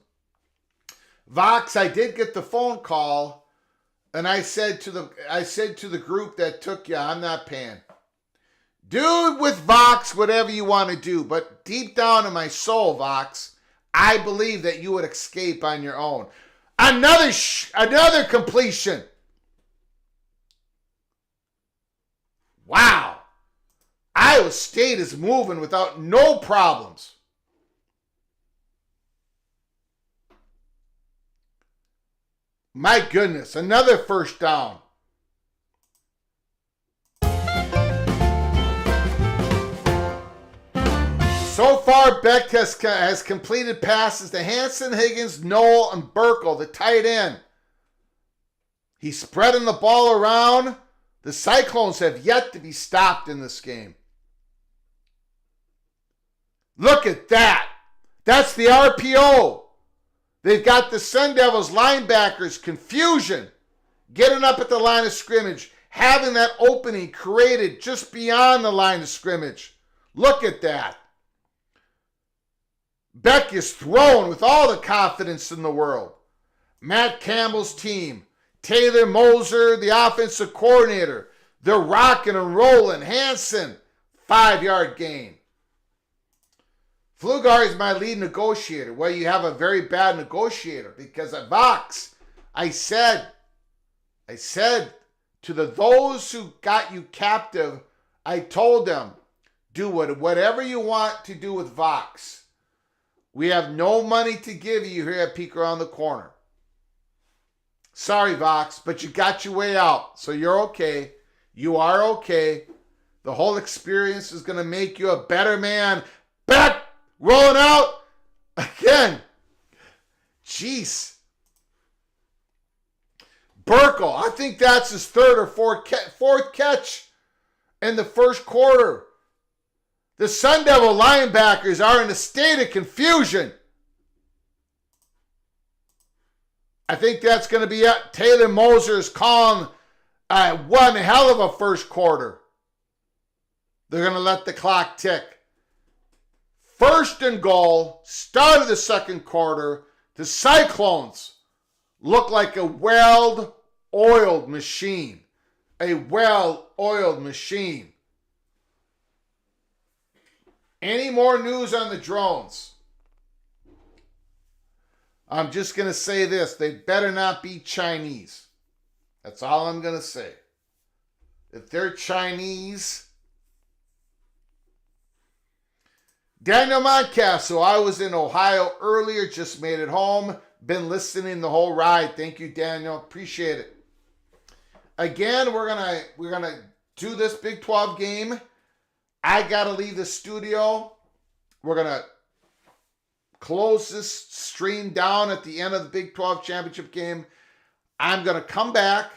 Vox, I did get the phone call, and I said to the group that took you, I'm not paying. Do with Vox whatever you want to do, but deep down in my soul, Vox, I believe that you would escape on your own. Another completion. Wow. Iowa State is moving without no problems. My goodness, another first down. So far, Beck has completed passes to Hanson, Higgins, Knoll, and Burkle, the tight end. He's spreading the ball around. The Cyclones have yet to be stopped in this game. Look at that. That's the RPO. They've got the Sun Devils linebackers, confusion, getting up at the line of scrimmage, having that opening created just beyond the line of scrimmage. Look at that. Beck is throwing with all the confidence in the world. Matt Campbell's team, Taylor Moser, the offensive coordinator, they're rocking and rolling. Hanson, 5-yard gain. Flugar is my lead negotiator. Well, you have a very bad negotiator because at Vox, I said to those who got you captive, I told them, do whatever you want to do with Vox. We have no money to give you here at Peek Around the Corner. Sorry, Vox, but you got your way out. So you're okay. You are okay. The whole experience is going to make you a better man. Back, rolling out again. Jeez. Burkle, I think that's his third or fourth catch in the first quarter. The Sun Devil linebackers are in a state of confusion. I think that's going to be it. Taylor Moser's calling one hell of a first quarter. They're going to let the clock tick. First and goal, start of the second quarter. The Cyclones look like a well-oiled machine. A well-oiled machine. Any more news on the drones? I'm just going to say this. They better not be Chinese. That's all I'm going to say. If they're Chinese... Daniel Montcastle, I was in Ohio earlier, just made it home. Been listening the whole ride. Thank you, Daniel. Appreciate it. Again, we're gonna do this Big 12 game. I gotta leave the studio. We're gonna close this stream down at the end of the Big 12 championship game. I'm gonna come back.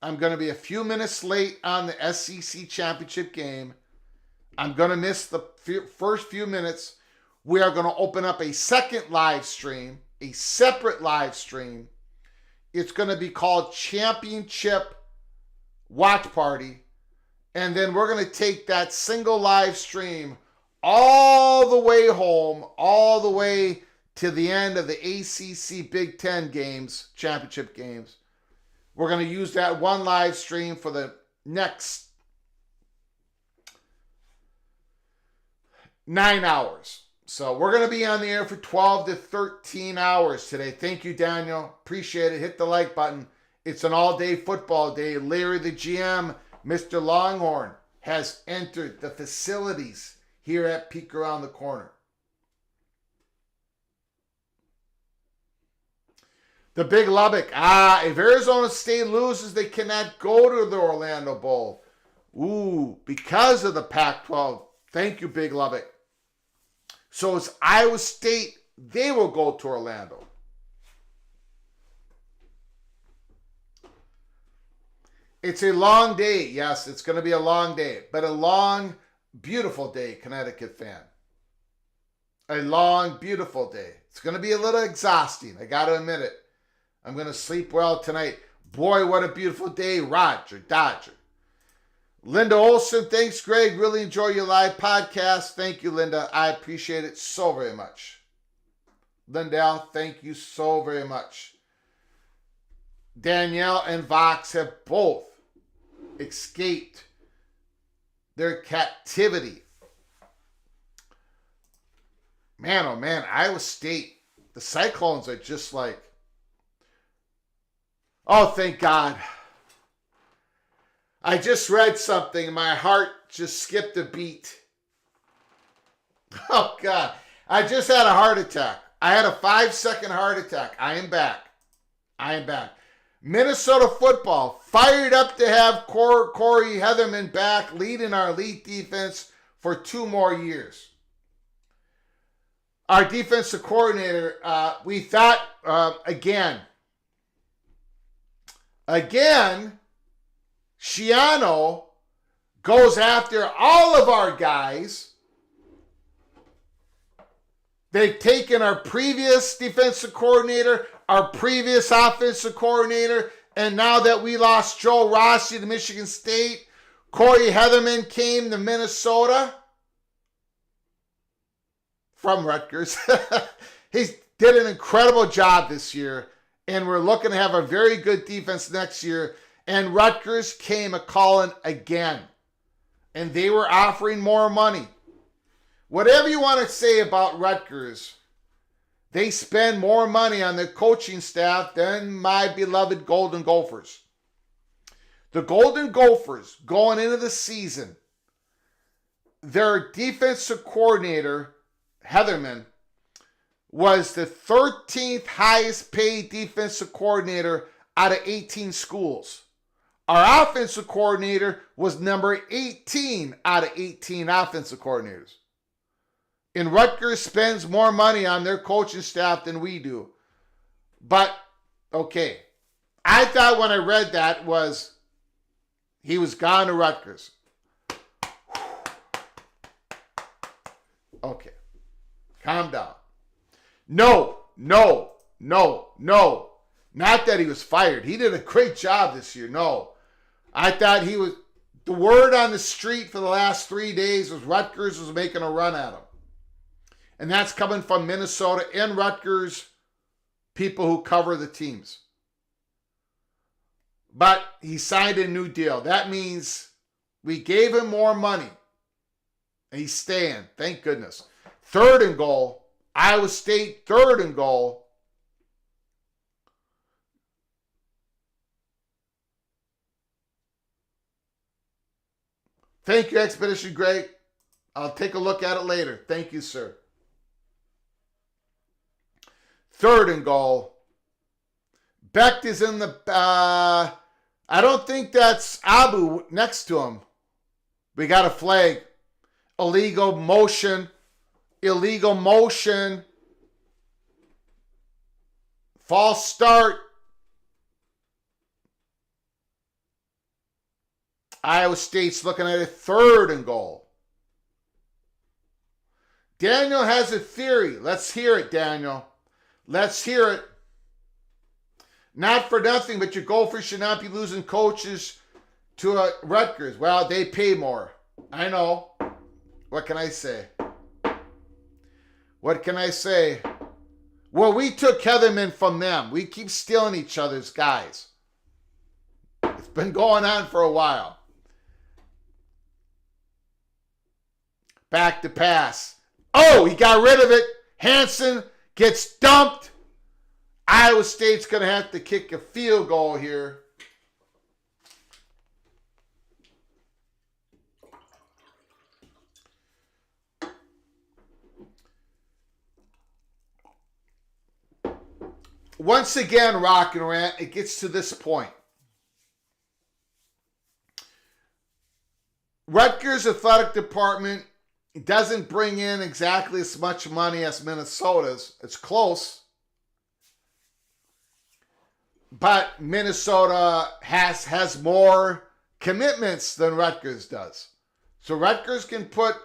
I'm gonna be a few minutes late on the SEC championship game. I'm going to miss the first few minutes. We are going to open up a second live stream, a separate live stream. It's going to be called Championship Watch Party. And then we're going to take that single live stream all the way home, all the way to the end of the ACC Big Ten games, championship games. We're going to use that one live stream for the next 9 hours. So we're going to be on the air for 12 to 13 hours today. Thank you, Daniel. Appreciate it. Hit the like button. It's an all-day football day. Larry, the GM, Mr. Longhorn, has entered the facilities here at Peek Around the Corner. The Big Lubbock. If Arizona State loses, they cannot go to the Orlando Bowl. Ooh, because of the Pac-12. Thank you, Big Lubbock. So it's Iowa State. They will go to Orlando. It's a long day. Yes, it's going to be a long day. But a long, beautiful day, Connecticut fan. A long, beautiful day. It's going to be a little exhausting. I got to admit it. I'm going to sleep well tonight. Boy, what a beautiful day. Roger, Dodger. Linda Olson, thanks, Greg. Really enjoy your live podcast. Thank you, Linda. I appreciate it so very much. Lindell, thank you so very much. Danielle and Vox have both escaped their captivity. Man, oh man, Iowa State, the Cyclones are just like, oh, thank God. I just read something and my heart just skipped a beat. Oh, God. I just had a heart attack. I had a 5-second heart attack. I am back. Minnesota football fired up to have Corey Heatherman back leading our elite defense for 2 more years. Our defensive coordinator, we thought, again, Schiano goes after all of our guys. They've taken our previous defensive coordinator, our previous offensive coordinator, and now that we lost Joe Rossi to Michigan State, Corey Heatherman came to Minnesota from Rutgers. He did an incredible job this year, and we're looking to have a very good defense next year. And Rutgers came a-calling again. And they were offering more money. Whatever you want to say about Rutgers, they spend more money on their coaching staff than my beloved Golden Gophers. The Golden Gophers, going into the season, their defensive coordinator, Heatherman, was the 13th highest paid defensive coordinator out of 18 schools. Our offensive coordinator was number 18 out of 18 offensive coordinators. And Rutgers spends more money on their coaching staff than we do. But, okay. I thought when I read that was he was gone to Rutgers. Okay. Calm down. No. Not that he was fired. He did a great job this year. No. I thought he was... The word on the street for the last 3 days was Rutgers was making a run at him. And that's coming from Minnesota and Rutgers people who cover the teams. But he signed a new deal. That means we gave him more money. And he's staying. Thank goodness. 3rd and goal. Iowa State, 3rd and goal. Thank you, Expedition Greg. I'll take a look at it later. Thank you, sir. 3rd and goal. Becht is in the... I don't think that's Abu next to him. We got a flag. Illegal motion. False start. Iowa State's looking at a 3rd and goal. Daniel has a theory. Let's hear it, Daniel. Let's hear it. Not for nothing, but your Gophers should not be losing coaches to Rutgers. Well, they pay more. I know. What can I say? Well, we took Heatherman from them. We keep stealing each other's guys. It's been going on for a while. Back to pass. Oh, he got rid of it. Hansen gets dumped. Iowa State's going to have to kick a field goal here. Once again, Rock and Rant, it gets to this point. Rutgers Athletic Department doesn't bring in exactly as much money as Minnesota's. It's close. But Minnesota has more commitments than Rutgers does. So Rutgers can put,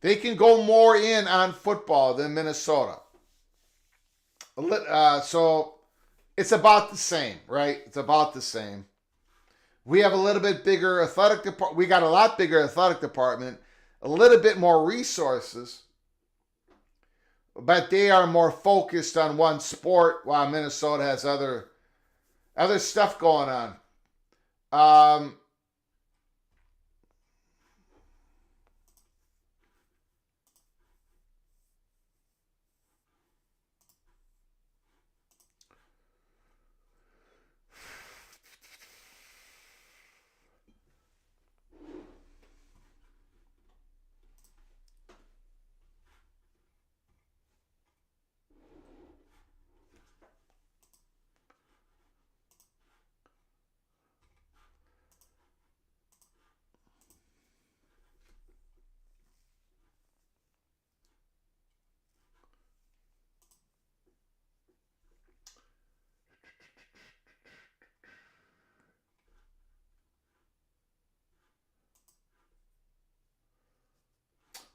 they can go more in on football than Minnesota. So it's about the same, right? It's about the same. We have a little bit bigger athletic department. We got a lot bigger athletic department, a little bit more resources, but they are more focused on one sport while Minnesota has other stuff going on.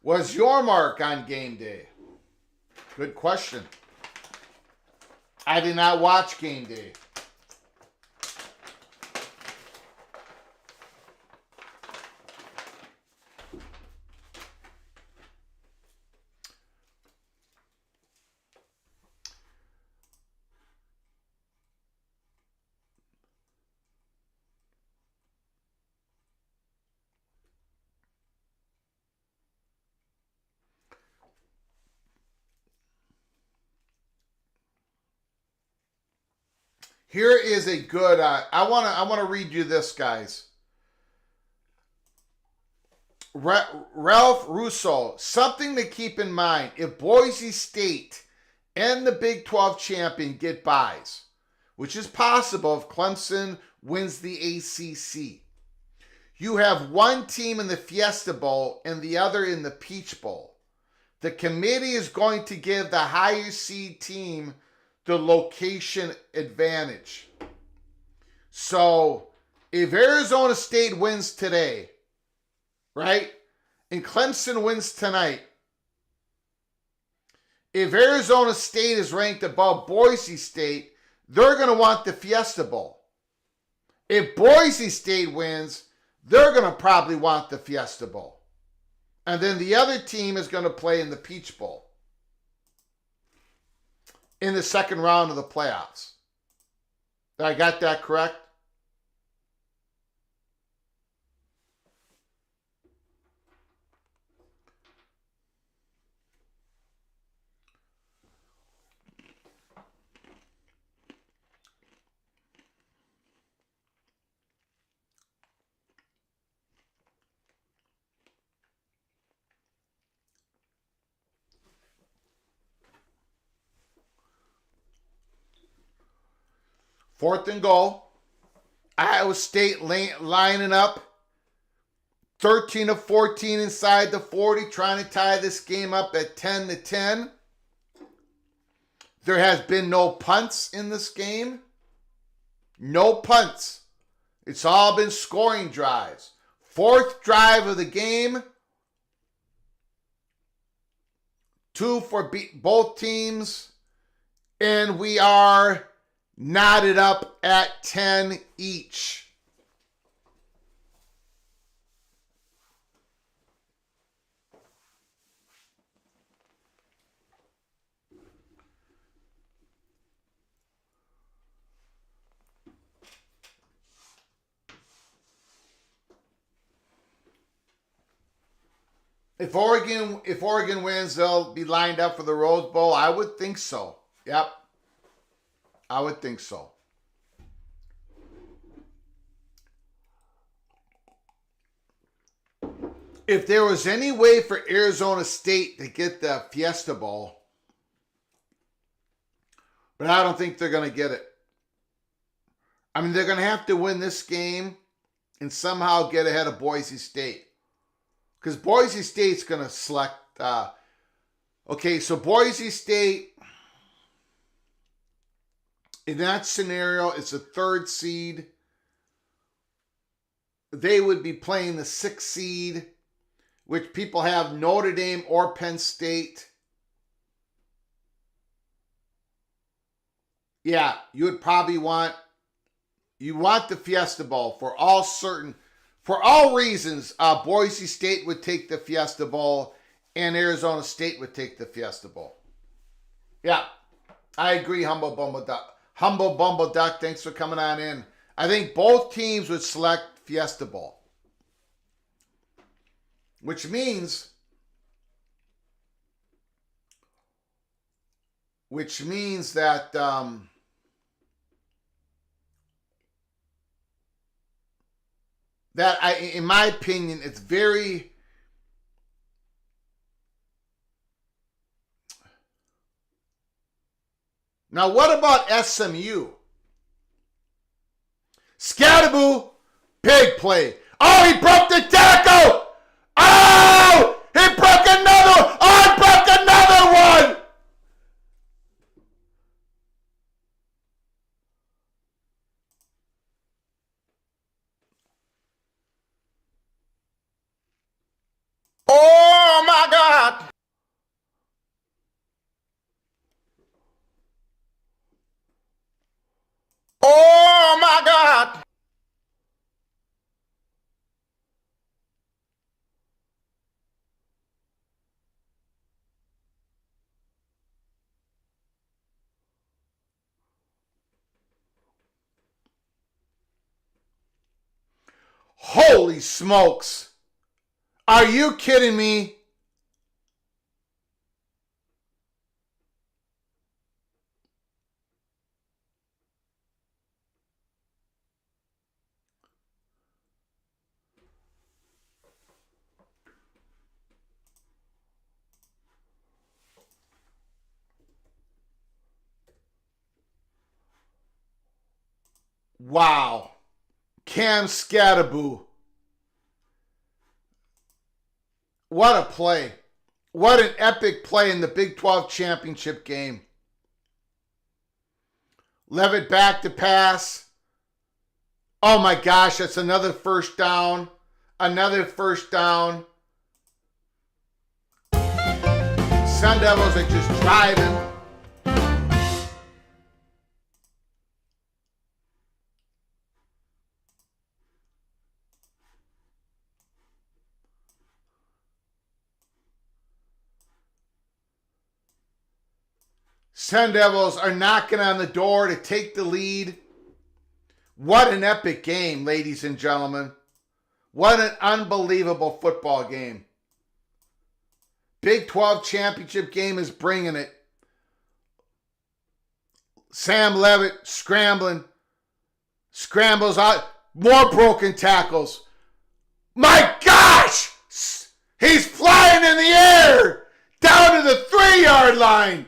Was your mark on game day? Good question. I did not watch game day. Here is a good. I want to read you this, guys. Ralph Russo, something to keep in mind. If Boise State and the Big 12 champion get byes, which is possible if Clemson wins the ACC, you have one team in the Fiesta Bowl and the other in the Peach Bowl. The committee is going to give the higher seed team the location advantage. So if Arizona State wins today, right, and Clemson wins tonight, if Arizona State is ranked above Boise State, they're going to want the Fiesta Bowl. If Boise State wins, they're going to probably want the Fiesta Bowl. And then the other team is going to play in the Peach Bowl in the second round of the playoffs. Did I got that correct? Fourth and goal. Iowa State lining up. 13 of 14 inside the 40, trying to tie this game up at 10-10. There has been no punts in this game. No punts. It's all been scoring drives. Fourth drive of the game. 2 for both teams. And we are knotted up at 10 each. If Oregon wins, they'll be lined up for the Rose Bowl. I would think so. Yep. I would think so. If there was any way for Arizona State to get the Fiesta Bowl, but I don't think they're going to get it. I mean, they're going to have to win this game and somehow get ahead of Boise State. Because Boise State's going to select... okay, so Boise State... in that scenario, it's a third seed. They would be playing the 6th seed, which people have Notre Dame or Penn State. Yeah, you would probably want the Fiesta Bowl for all reasons. Boise State would take the Fiesta Bowl and Arizona State would take the Fiesta Bowl. Yeah, I agree, Humble Bumble Duck, thanks for coming on in. I think both teams would select Fiesta Bowl. Which means that in my opinion, it's very... Now, what about SMU? Scatterboo, big play. Oh, he broke the tackle! Oh, he broke another! Oh, he broke another one! Oh, my God! Oh, my God! Holy smokes! Are you kidding me? Wow. Cam Scattaboo. What a play. What an epic play in the Big 12 championship game. Levitt back to pass. Oh my gosh, that's another first down. Another first down. Sun Devils are just driving. Sun Devils are knocking on the door to take the lead. What an epic game, ladies and gentlemen. What an unbelievable football game. Big 12 championship game is bringing it. Sam Levitt scrambling. Scrambles out. More broken tackles. My gosh! He's flying in the air! Down to the 3-yard line!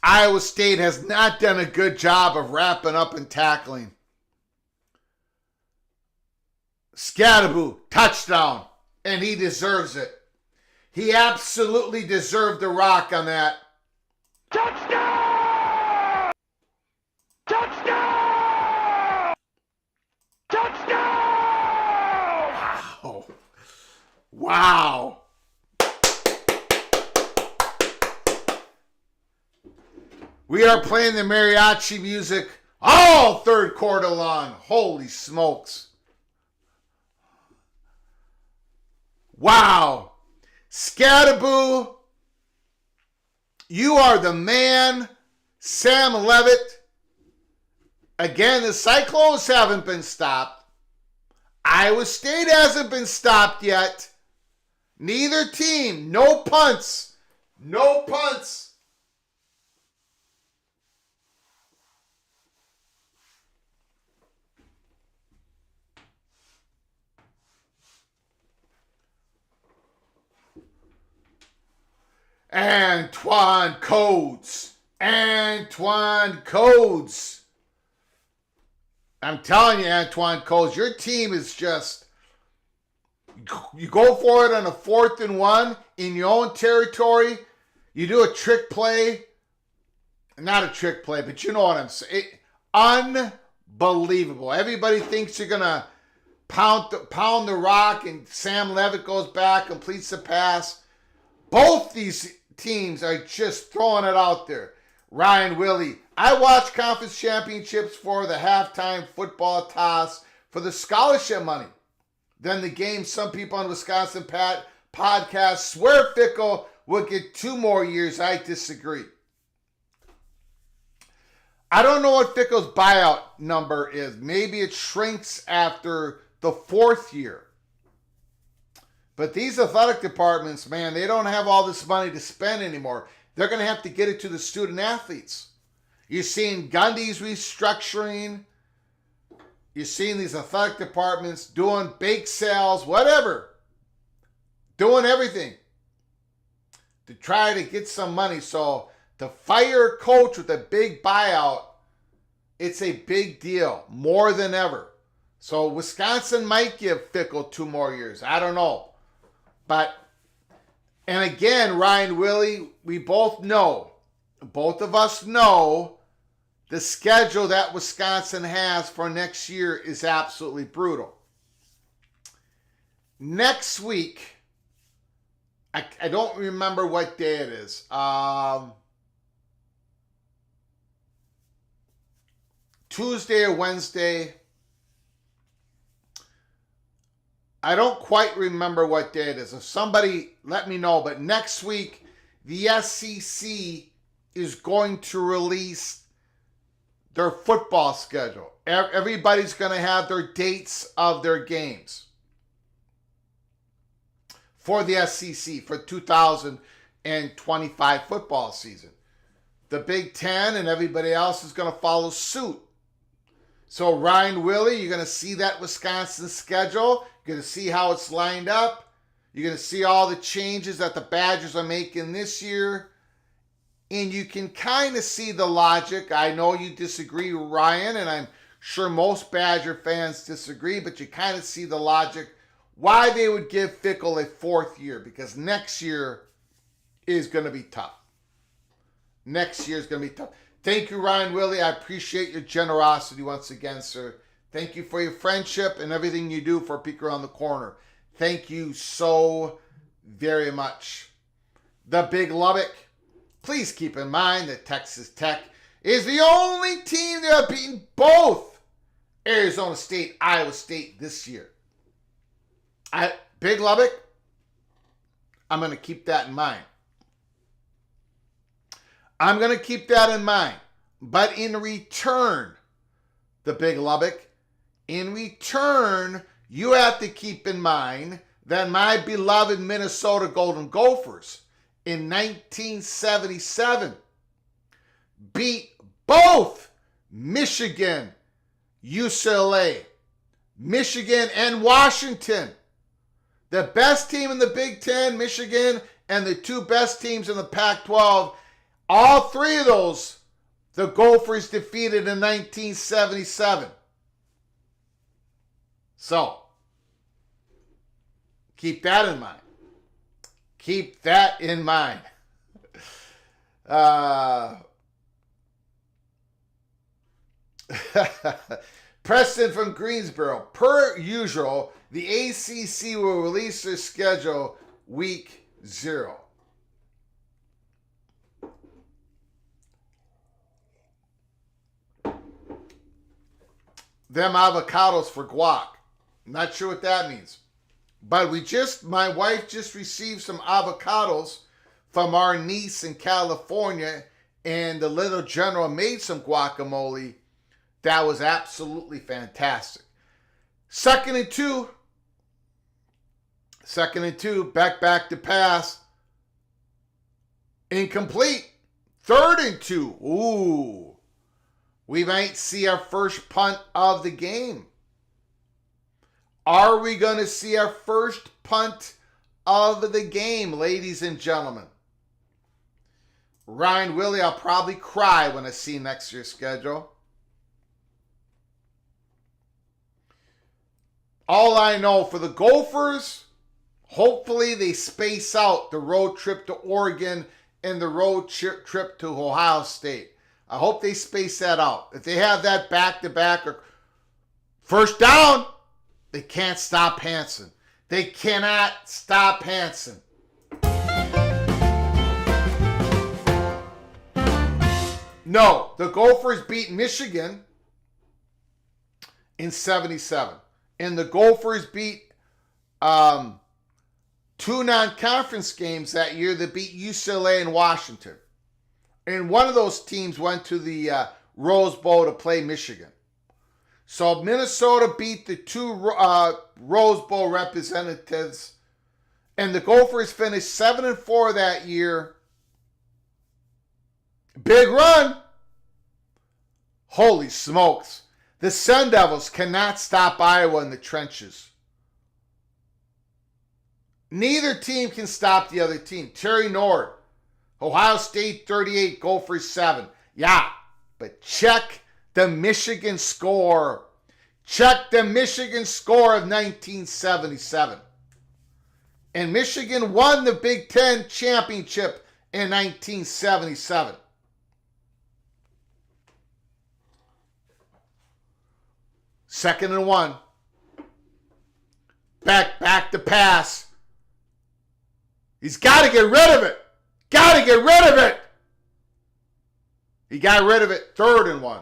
Iowa State has not done a good job of wrapping up and tackling. Scattaboo, touchdown, and he deserves it. He absolutely deserved the rock on that. Touchdown! Touchdown! Touchdown! Wow. Wow. We are playing the mariachi music all third quarter long. Holy smokes. Wow. Scattaboo, you are the man. Sam Levitt. Again, the Cyclones haven't been stopped. Iowa State hasn't been stopped yet. Neither team. No punts. No punts. Antoine Codes. Antoine Codes. I'm telling you, Antoine Codes, your team is just, you go for it on a 4th and 1 in your own territory. You do a trick play. Not a trick play, but you know what I'm saying. Unbelievable. Everybody thinks you're going to pound the rock, and Sam Levitt goes back, completes the pass. Both these teams are just throwing it out there. Ryan Willie. I watch conference championships for the halftime football toss for the scholarship money. Then the game, some people on Wisconsin podcast swear Fickle will get 2 more years. I disagree. I don't know what Fickle's buyout number is. Maybe it shrinks after the 4th year. But these athletic departments, man, they don't have all this money to spend anymore. They're going to have to get it to the student athletes. You're seeing Gundy's restructuring. You're seeing these athletic departments doing bake sales, whatever. Doing everything to try to get some money. So to fire a coach with a big buyout, it's a big deal, more than ever. So Wisconsin might give Fickle 2 more years. I don't know. But, and again, Ryan Willie, we both know, both of us know, the schedule that Wisconsin has for next year is absolutely brutal. Next week, I don't remember what day it is. Tuesday or Wednesday. I don't quite remember what day it is. If somebody let me know. But next week, the SEC is going to release their football schedule. Everybody's going to have their dates of their games. for the SEC for 2025 football season. The Big Ten and everybody else is going to follow suit. So Ryan Willie, you're going to see that Wisconsin schedule. You're going to see how it's lined up. You're going to see all the changes that the Badgers are making this year. And you can kind of see the logic. I know you disagree, Ryan, and I'm sure most Badger fans disagree, but you kind of see the logic why they would give Fickle a fourth year, because next year is going to be tough. Next year is going to be tough. Thank you, Ryan Willie. I appreciate your generosity once again, sir. Thank you for your friendship and everything you do for Peek Around the Corner. Thank you so very much. The Big Lubbock. Please keep in mind that Texas Tech is the only team that have beaten both Arizona State, Iowa State this year. Big Lubbock, I'm going to keep that in mind. I'm going to keep that in mind. But in return, the Big Lubbock, in return, you have to keep in mind that my beloved Minnesota Golden Gophers in 1977 beat both Michigan, UCLA, Michigan, and Washington. The best team in the Big Ten, Michigan, and the two best teams in the Pac-12, all three of those, the Gophers defeated in 1977. So, keep that in mind. Keep that in mind. Preston from Greensboro. Per usual, the ACC will release their schedule week 0. Them avocados for guac. Not sure what that means. But my wife just received some avocados from our niece in California, and the little general made some guacamole. That was absolutely fantastic. Second and two, back to pass. Incomplete. Third and 2. Ooh. We might see our first punt of the game. Are we going to see our first punt of the game, ladies and gentlemen? Ryan Willie, I'll probably cry when I see next year's schedule. All I know for the Gophers, hopefully they space out the road trip to Oregon and the road trip to Ohio State. I hope they space that out. If they have that back-to-back or first down, they can't stop Hansen. They cannot stop Hansen. No, the Gophers beat Michigan in 77. And the Gophers beat 2 non-conference games that year that beat UCLA and Washington. And one of those teams went to the Rose Bowl to play Michigan. So Minnesota beat the 2 Rose Bowl representatives. And the Gophers finished 7-4 that year. Big run. Holy smokes. The Sun Devils cannot stop Iowa in the trenches. Neither team can stop the other team. Terry Nord, Ohio State 38, Gophers 7. Yeah, but check the Michigan score. Check the Michigan score of 1977. And Michigan won the Big Ten championship in 1977. Second and 1. Back to pass. He's got to get rid of it. Got to get rid of it. He got rid of it. Third and 1.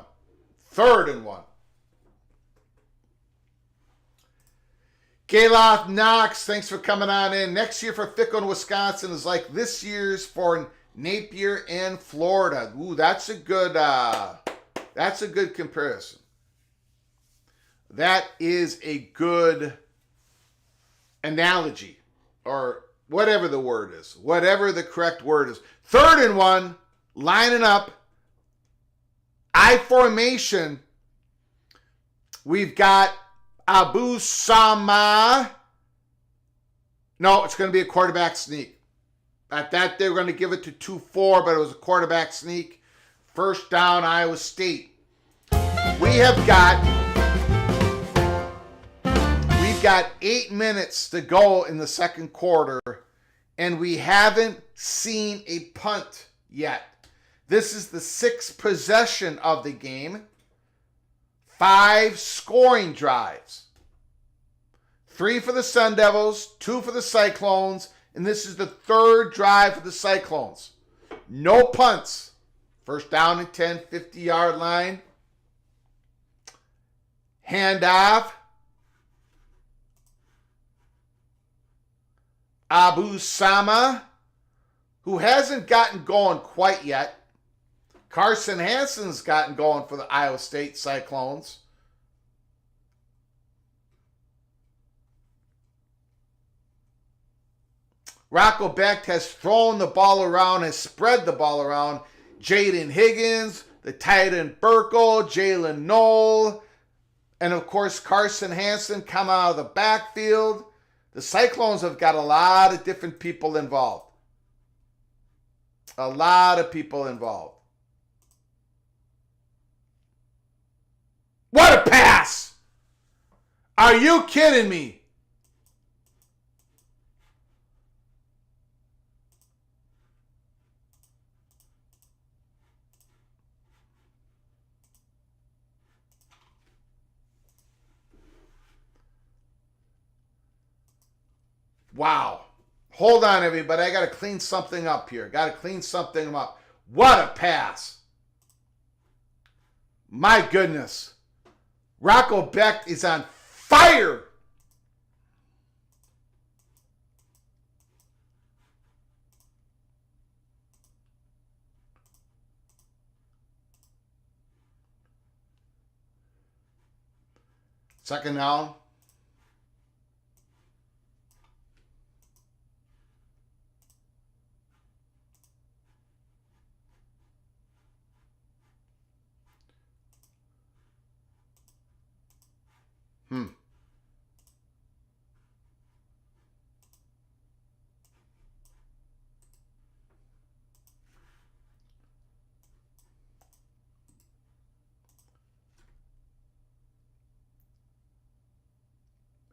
Galoth Knox, thanks for coming on in. Next year for Fickle in Wisconsin is like this year's for Napier and Florida. Ooh, that's a good comparison. That is a good analogy or whatever the word is, whatever the correct word is. 3rd and 1, lining up. I formation. We've got Abu Sama. No, it's going to be a quarterback sneak. At that, they were going to give it to 2-4, but it was a quarterback sneak. First down, Iowa State. We've got 8 minutes to go in the second quarter, and we haven't seen a punt yet. This is the 6th possession of the game. 5 scoring drives. 3 for the Sun Devils, 2 for the Cyclones, and this is the 3rd drive for the Cyclones. No punts. First down and 10, 50-yard line. Handoff. Abu Sama, who hasn't gotten going quite yet. Carson Hansen's gotten going for the Iowa State Cyclones. Rocco Becht has thrown the ball around, has spread the ball around. Jaden Higgins, the tight end Burkle, Jalen Knoll, and of course Carson Hansen come out of the backfield. The Cyclones have got a lot of different people involved. A lot of people involved. What a pass! Are you kidding me? Wow. Hold on, everybody. I got to clean something up here. Got to clean something up. What a pass. My goodness. Rocco Becht is on fire. Second down.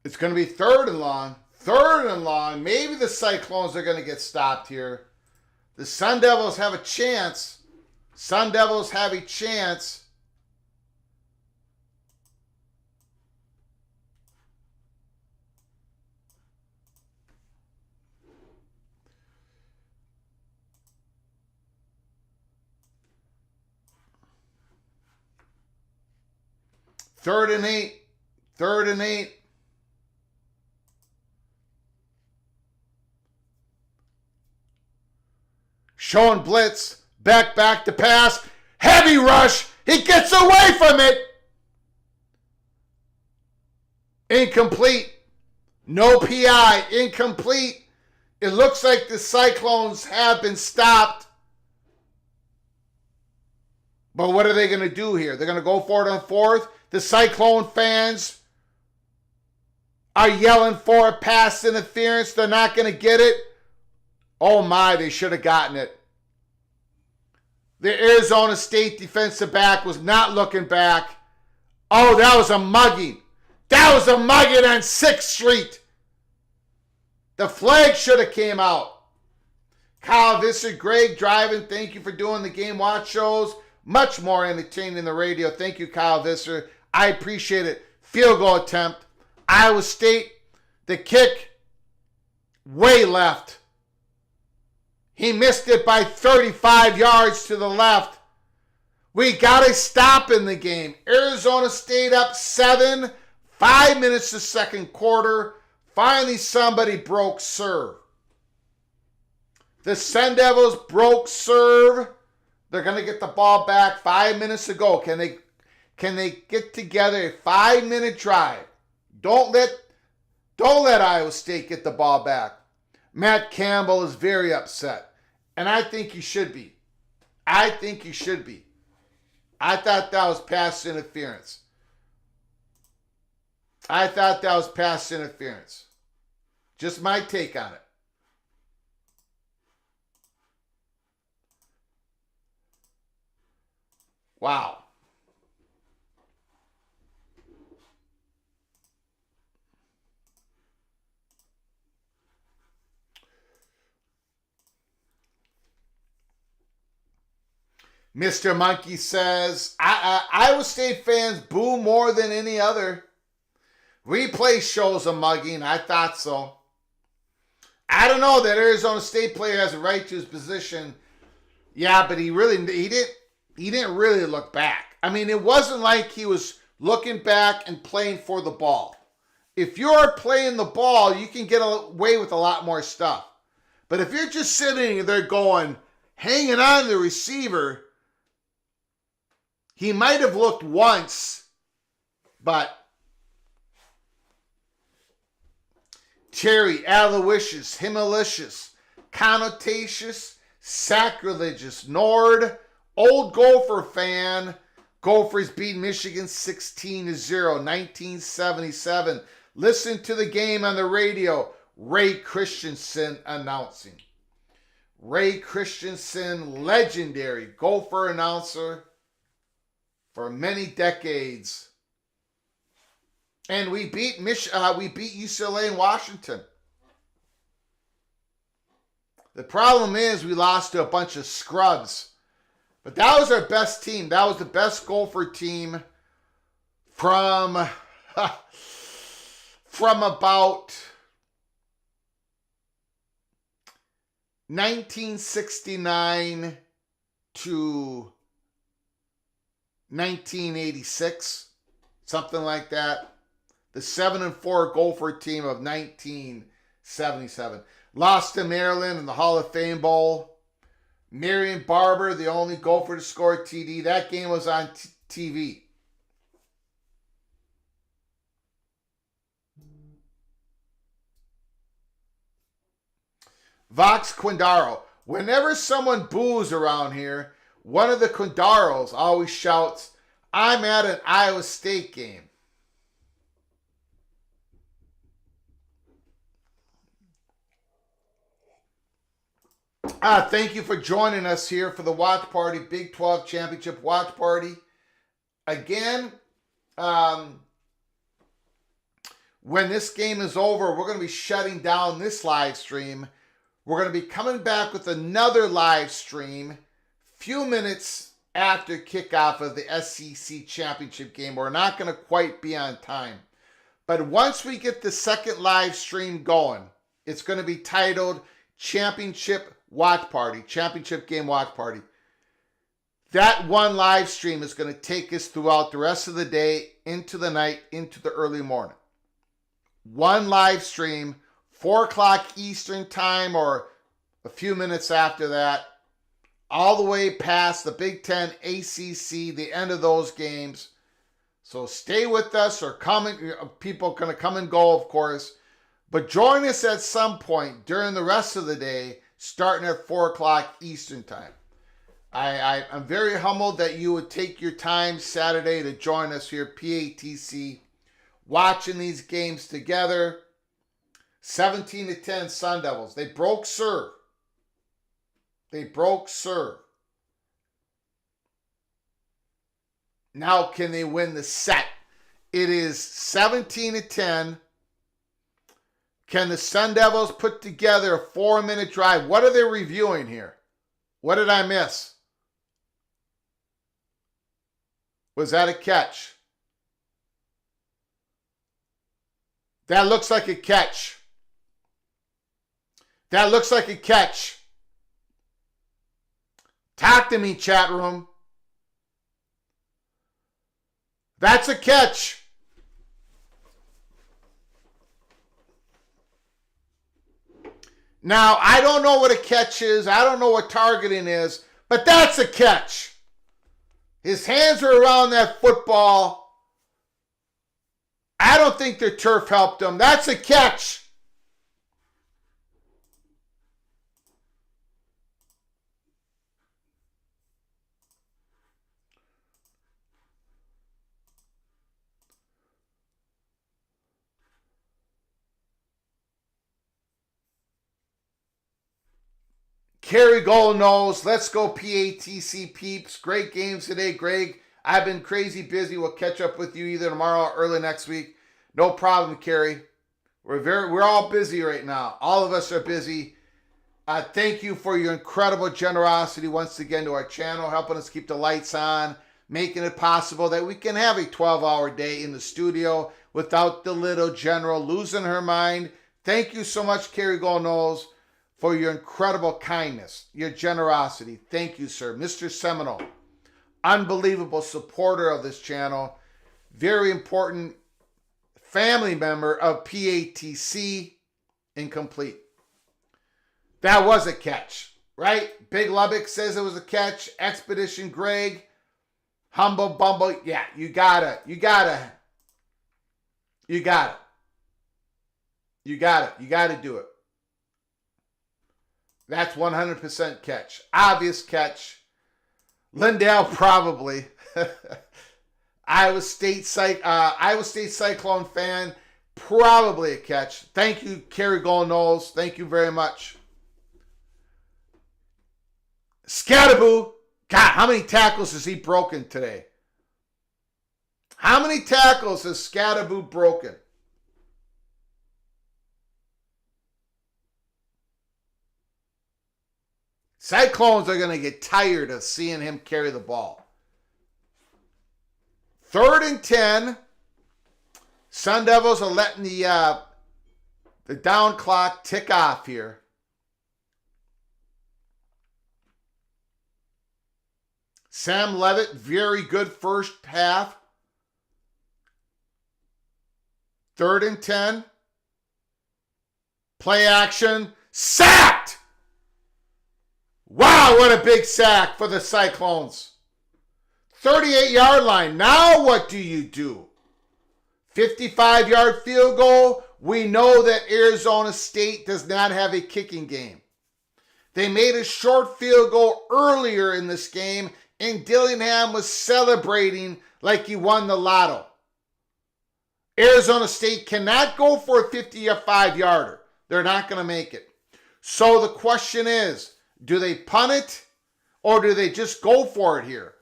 It's going to be 3rd and long. 3rd and long. Maybe the Cyclones are going to get stopped here. The Sun Devils have a chance. Sun Devils have a chance. Third and 8. 3rd and 8. Showing blitz. Back to pass. Heavy rush. He gets away from it. Incomplete. No PI. Incomplete. It looks like the Cyclones have been stopped. But what are they going to do here? They're going to go for it on 4th. The Cyclone fans are yelling for a pass interference. They're not going to get it. Oh my, they should have gotten it. The Arizona State defensive back was not looking back. Oh, that was a mugging. That was a mugging on 6th Street. The flag should have came out. Kyle Visser, Greg driving, thank you for doing the Game Watch shows. Much more entertaining than the radio. Thank you, Kyle Visser. I appreciate it. Field goal attempt. Iowa State, the kick, way left. He missed it by 35 yards to the left. We got to stop in the game. Arizona State up 7. 5 minutes to second quarter. Finally, somebody broke serve. The Sun Devils broke serve. They're going to get the ball back 5 minutes to go. Can they get together a 5-minute drive? Don't let Iowa State get the ball back. Matt Campbell is very upset. And I think he should be. I think he should be. I thought that was pass interference. I thought that was pass interference. Just my take on it. Wow. Mr. Monkey says, Iowa State fans boo more than any other. Replay shows a mugging. I thought so. I don't know. That Arizona State player has a right to his position. Yeah, but he didn't really look back. I mean, it wasn't like he was looking back and playing for the ball. If you're playing the ball, you can get away with a lot more stuff. But if you're just sitting there going, hanging on to the receiver, he might have looked once, but Terry, Aloysius, Himalicious, Connotatious, Sacrilegious, Nord, Old Gopher fan. Gophers beat Michigan 16-0, 1977. Listen to the game on the radio. Ray Christensen announcing. Ray Christensen, legendary Gopher announcer for many decades. And we beat UCLA in Washington. The problem is we lost to a bunch of scrubs. But that was our best team. That was the best Gopher team from about 1969 to 1986, something like that. The 7-4 Gopher team of 1977. Lost to Maryland in the Hall of Fame Bowl. Marion Barber, the only Gopher to score a TD. That game was on TV. Vox Quindaro. Whenever someone boos around here, one of the Quindaros always shouts, I'm at an Iowa State game. Thank you for joining us here for the watch party, Big 12 Championship watch party. Again, when this game is over, we're going to be shutting down this live stream. We're going to be coming back with another live stream few minutes after kickoff of the SEC Championship game. We're not going to quite be on time. But once we get the second live stream going, it's going to be titled Championship Watch Party, Championship Game Watch Party. That one live stream is going to take us throughout the rest of the day, into the night, into the early morning. One live stream, 4 o'clock Eastern time or a few minutes after that, all the way past the Big Ten, ACC, the end of those games. So stay with us, or people are going to come and go, of course. But join us at some point during the rest of the day, starting at 4 o'clock Eastern time. I'm very humbled that you would take your time Saturday to join us here, PATC, watching these games together. 17-10 Sun Devils. They broke serve. Now can they win the set? It is 17-10. Can the Sun Devils put together a 4-minute drive? What are they reviewing here? What did I miss? Was that a catch? That looks like a catch. That looks like a catch. Talk to me, chat room. That's a catch. Now, I don't know what a catch is. I don't know what targeting is, but that's a catch. His hands are around that football. I don't think the turf helped him. That's a catch. Kerry Gold knows. Let's go PATC peeps. Great games today, Greg. I've been crazy busy. We'll catch up with you either tomorrow or early next week. No problem, Kerry. We're all busy right now. All of us are busy. Thank you for your incredible generosity once again to our channel, helping us keep the lights on, making it possible that we can have a 12-hour day in the studio without the little general losing her mind. Thank you so much, Kerry Gold knows, for your incredible kindness, your generosity. Thank you, sir. Mr. Seminole, unbelievable supporter of this channel, very important family member of PATC, incomplete. That was a catch, right? Big Lubbock says it was a catch. Expedition Greg, Humble Bumble, yeah, you gotta do it. That's 100% catch. Obvious catch. Lindell probably. Iowa State Cyclone fan, probably a catch. Thank you, Kerry Gold Knowles. Thank you very much. Scatterboo. God, how many tackles has he broken today? How many tackles has Scatterboo broken? Cyclones are going to get tired of seeing him carry the ball. 3rd and 10. Sun Devils are letting the down clock tick off here. Sam Levitt, very good first half. 3rd and 10. Play action. Sacked! Wow, what a big sack for the Cyclones. 38-yard line. Now what do you do? 55-yard field goal. We know that Arizona State does not have a kicking game. They made a short field goal earlier in this game, and Dillingham was celebrating like he won the lotto. Arizona State cannot go for a 55-yarder. They're not going to make it. So the question is, do they punt it or do they just go for it here?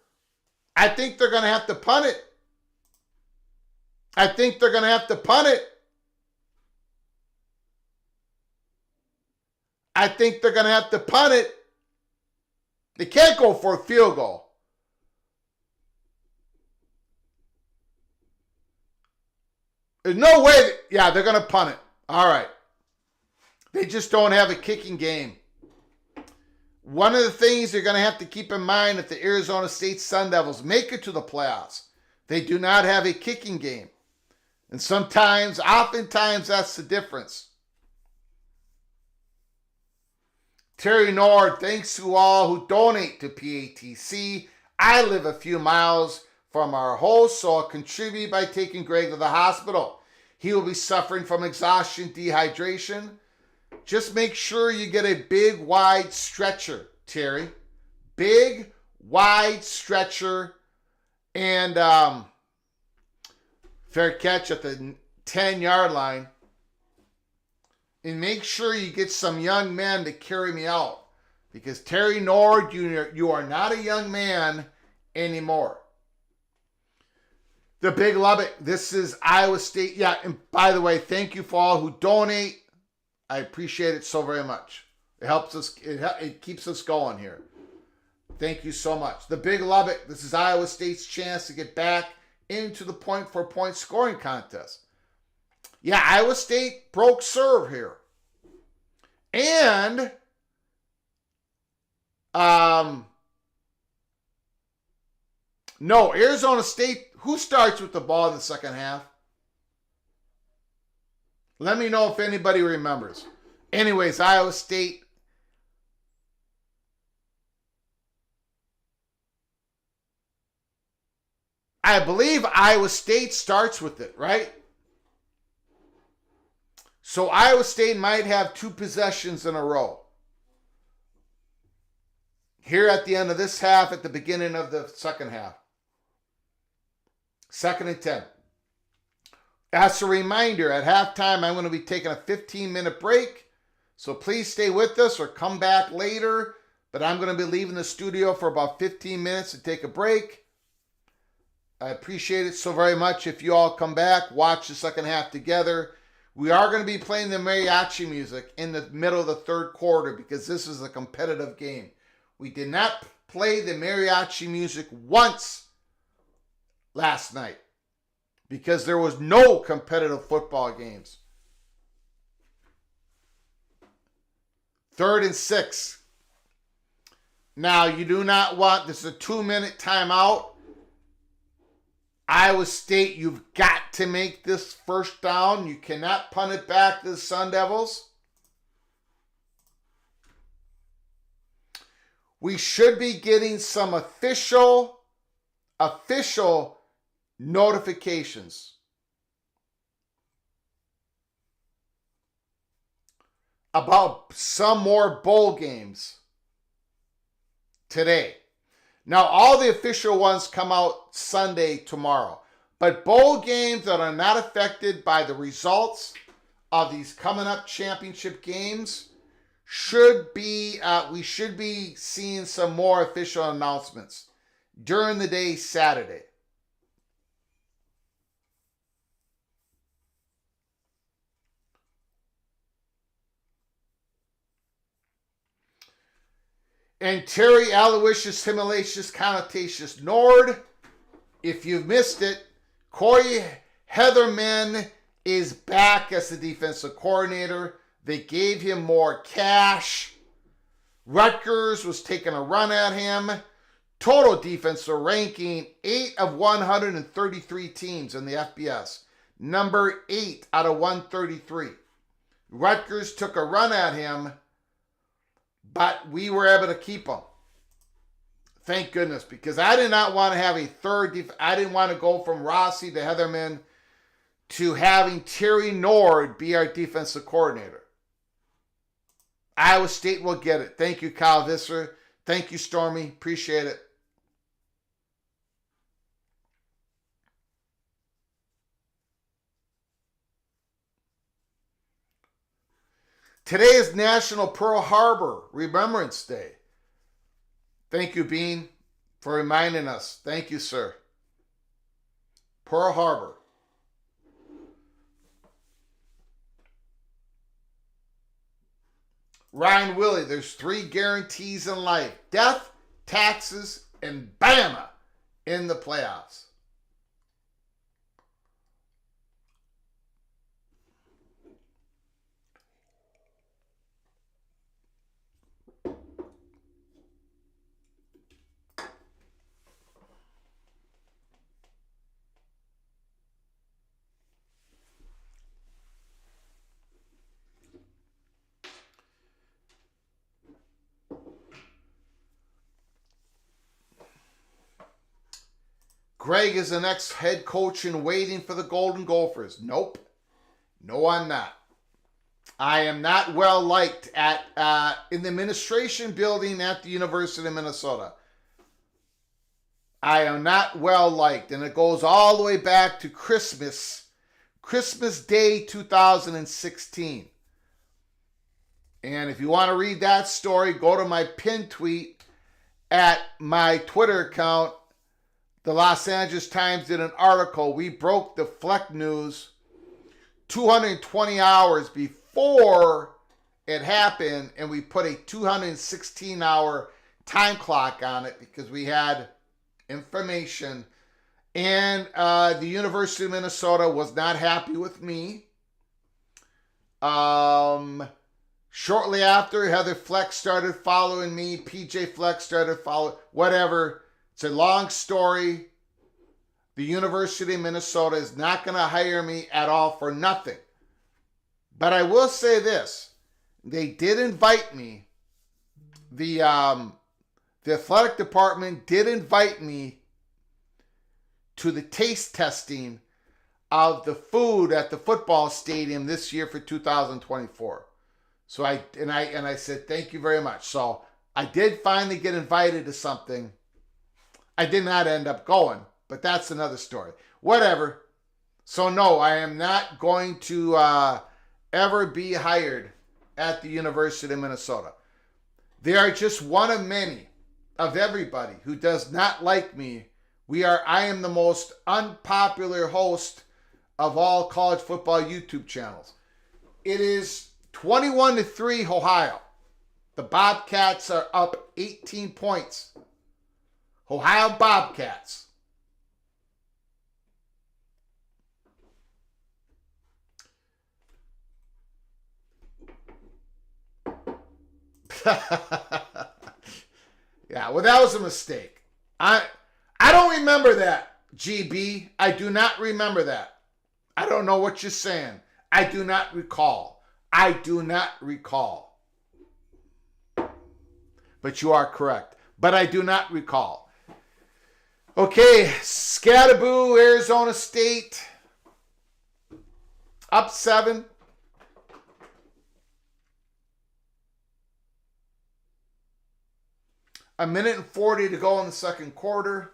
I think they're going to have to punt it. I think they're going to have to punt it. I think they're going to have to punt it. They can't go for a field goal. There's no way. Yeah, they're going to punt it. All right. They just don't have a kicking game. One of the things you're going to have to keep in mind if the Arizona State Sun Devils make it to the playoffs, they do not have a kicking game. And oftentimes, that's the difference. Terry Nord, thanks to all who donate to PATC. I live a few miles from our host, so I'll contribute by taking Greg to the hospital. He will be suffering from exhaustion, dehydration. Just make sure you get a big, wide stretcher, Terry. Big, wide stretcher. And fair catch at the 10-yard line. And make sure you get some young men to carry me out. Because Terry Nord, you are not a young man anymore. The Big Lubbock, this is Iowa State. Yeah, and by the way, thank you for all who donate. I appreciate it so very much. It helps us. It keeps us going here. Thank you so much. The Big Lubbock. This is Iowa State's chance to get back into the point-for-point scoring contest. Yeah, Iowa State broke serve here. And no, Arizona State, who starts with the ball in the second half? Let me know if anybody remembers. Anyways, Iowa State. I believe Iowa State starts with it, right? So Iowa State might have 2 possessions in a row. Here at the end of this half, at the beginning of the second half. 2nd and 10. As a reminder, at halftime, I'm going to be taking a 15-minute break. So please stay with us or come back later. But I'm going to be leaving the studio for about 15 minutes to take a break. I appreciate it so very much if you all come back, watch the second half together. We are going to be playing the mariachi music in the middle of the third quarter because this is a competitive game. We did not play the mariachi music once last night because there was no competitive football games. 3rd and 6. Now, you do not want, this is a 2-minute timeout. Iowa State, you've got to make this first down. You cannot punt it back to the Sun Devils. We should be getting some official notifications about some more bowl games today. Now, all the official ones come out Sunday tomorrow. But bowl games that are not affected by the results of these coming up championship games we should be seeing some more official announcements during the day Saturday. And Terry Aloysius Himmelacious Connotacious Nord. If you've missed it, Corey Heatherman is back as the defensive coordinator. They gave him more cash. Rutgers was taking a run at him. Total defensive ranking, 8 of 133 teams in the FBS. Number 8 out of 133. Rutgers took a run at him, but we were able to keep him. Thank goodness, because I did not want to have a third. I didn't want to go from Rossi to Heatherman to having Terry Nord be our defensive coordinator. Iowa State will get it. Thank you, Kyle Visser. Thank you, Stormy. Appreciate it. Today is National Pearl Harbor Remembrance Day. Thank you, Bean, for reminding us. Thank you, sir. Pearl Harbor. Ryan Willie, there's 3 guarantees in life. Death, taxes, and Bama in the playoffs. Greg is the next head coach in waiting for the Golden Gophers. Nope. No, I'm not. I am not well liked in the administration building at the University of Minnesota. I am not well liked, and it goes all the way back to Christmas Day 2016. And if you want to read that story, go to my pinned tweet at my Twitter account. The Los Angeles Times did an article. We broke the Fleck news 220 hours before it happened, and we put a 216-hour time clock on it because we had information. And the University of Minnesota was not happy with me. Shortly after, Heather Fleck started following me. PJ Fleck started following, whatever. It's a long story. The University of Minnesota is not going to hire me at all for nothing. But I will say this. They did invite me. The athletic department did invite me to the taste testing of the food at the football stadium this year for 2024. So I said, thank you very much. So I did finally get invited to something. I did not end up going, but that's another story. Whatever. So no, I am not going to ever be hired at the University of Minnesota. They are just one of many, of everybody who does not like me. I am the most unpopular host of all college football YouTube channels. It is 21-3 Ohio. The Bobcats are up 18 points. Ohio Bobcats. Yeah, well, that was a mistake. I don't remember that, GB. I do not remember that. I don't know what you're saying. I do not recall. I do not recall. But you are correct. But I do not recall. Okay, Scatterboo, Arizona State. Up 7. A minute and 40 to go in the second quarter.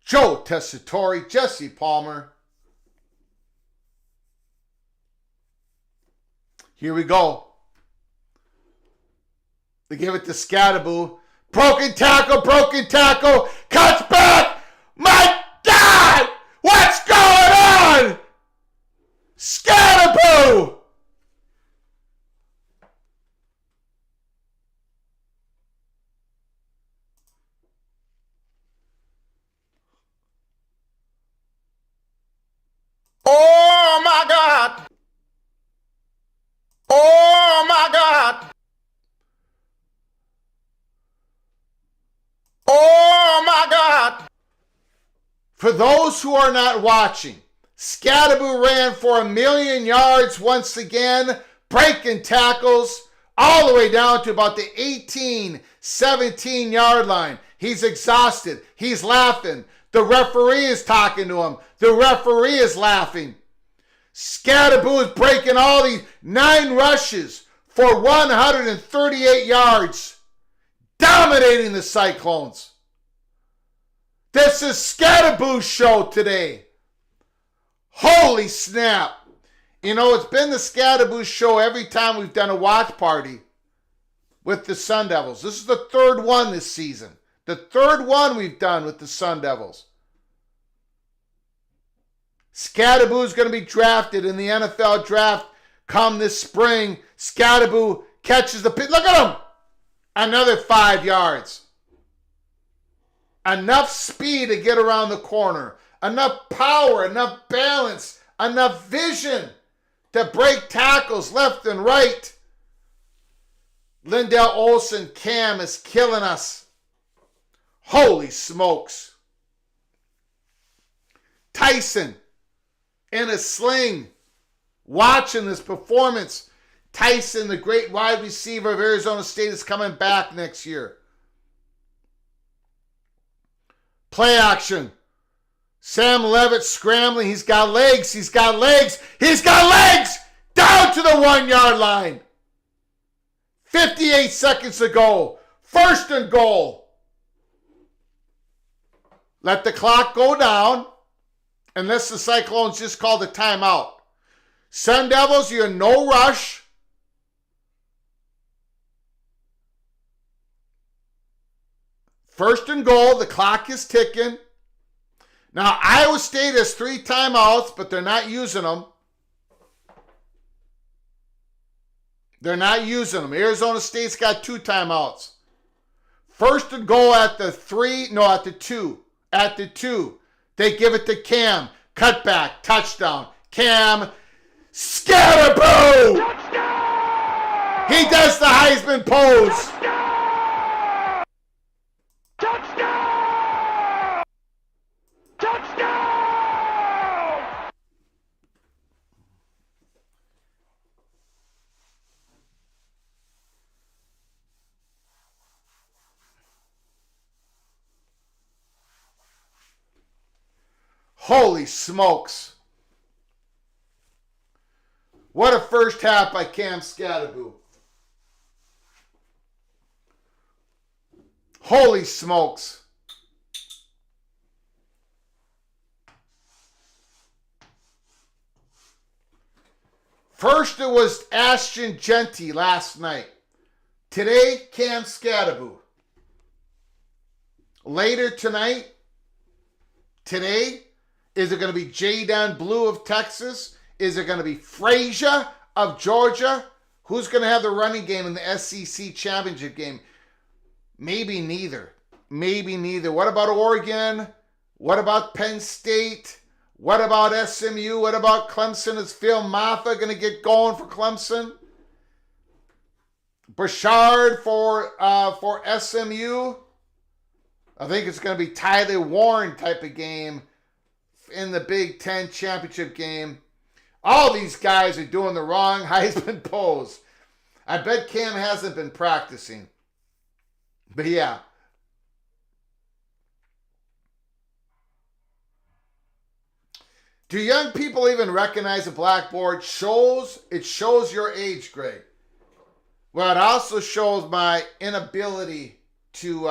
Joe Tessitore, Jesse Palmer. Here we go. They give it to Scatterboo. Broken tackle, cuts back. My God! What's going on? Scatterboo! Oh my God! Oh my God! Oh my God! For those who are not watching, Scatterboo ran for 1,000,000 yards once again, breaking tackles all the way down to about the 18, 17-yard line. He's exhausted. He's laughing. The referee is talking to him. The referee is laughing. Scatterboo is breaking all these 9 rushes for 138 yards, dominating the Cyclones. This is Scatterboo's show today. Holy snap. You know, it's been the Scatterboo show every time we've done a watch party with the Sun Devils. This is the 3rd one this season. The 3rd one we've done with the Sun Devils. Scatterboo is going to be drafted in the NFL draft come this spring. Scatterboo catches the pitch. Look at him. Another 5 yards. Enough speed to get around the corner. Enough power, enough balance, enough vision to break tackles left and right. Lindell Olsen, Cam is killing us. Holy smokes. Tyson in a sling, watching this performance. Tyson, the great wide receiver of Arizona State, is coming back next year. Play action. Sam Levitt scrambling. He's got legs. He's got legs. He's got legs! Down to the 1-yard line. 58 seconds to go. 1st and goal. Let the clock go down. Unless the Cyclones just called a timeout. Sun Devils, you're in no rush. First and goal. The clock is ticking. Now, Iowa State has 3 timeouts, but they're not using them. They're not using them. Arizona State's got 2 timeouts. First and goal at the 2. At the 2. They give it to Cam. Cutback. Touchdown. Cam. Scatterboo! Touchdown! He does the Heisman pose. Touchdown! Touchdown! Touchdown! Holy smokes. What a first half by Cam Scatterboo. Holy smokes. First it was Ashton Genty last night. Today, Cam Scadaboo. Later tonight, today, is it going to be Jadon Blue of Texas? Is it going to be Frazier of Georgia? Who's going to have the running game in the SEC championship game? Maybe neither. Maybe neither. What about Oregon? What about Penn State? What about SMU? What about Clemson? Is Phil Maffa going to get going for Clemson? Burchard for SMU? I think it's going to be Tyler Warren type of game in the Big Ten championship game. All these guys are doing the wrong Heisman pose. I bet Cam hasn't been practicing. But yeah. Do young people even recognize a blackboard? It shows your age, Greg. Well, it also shows my inability to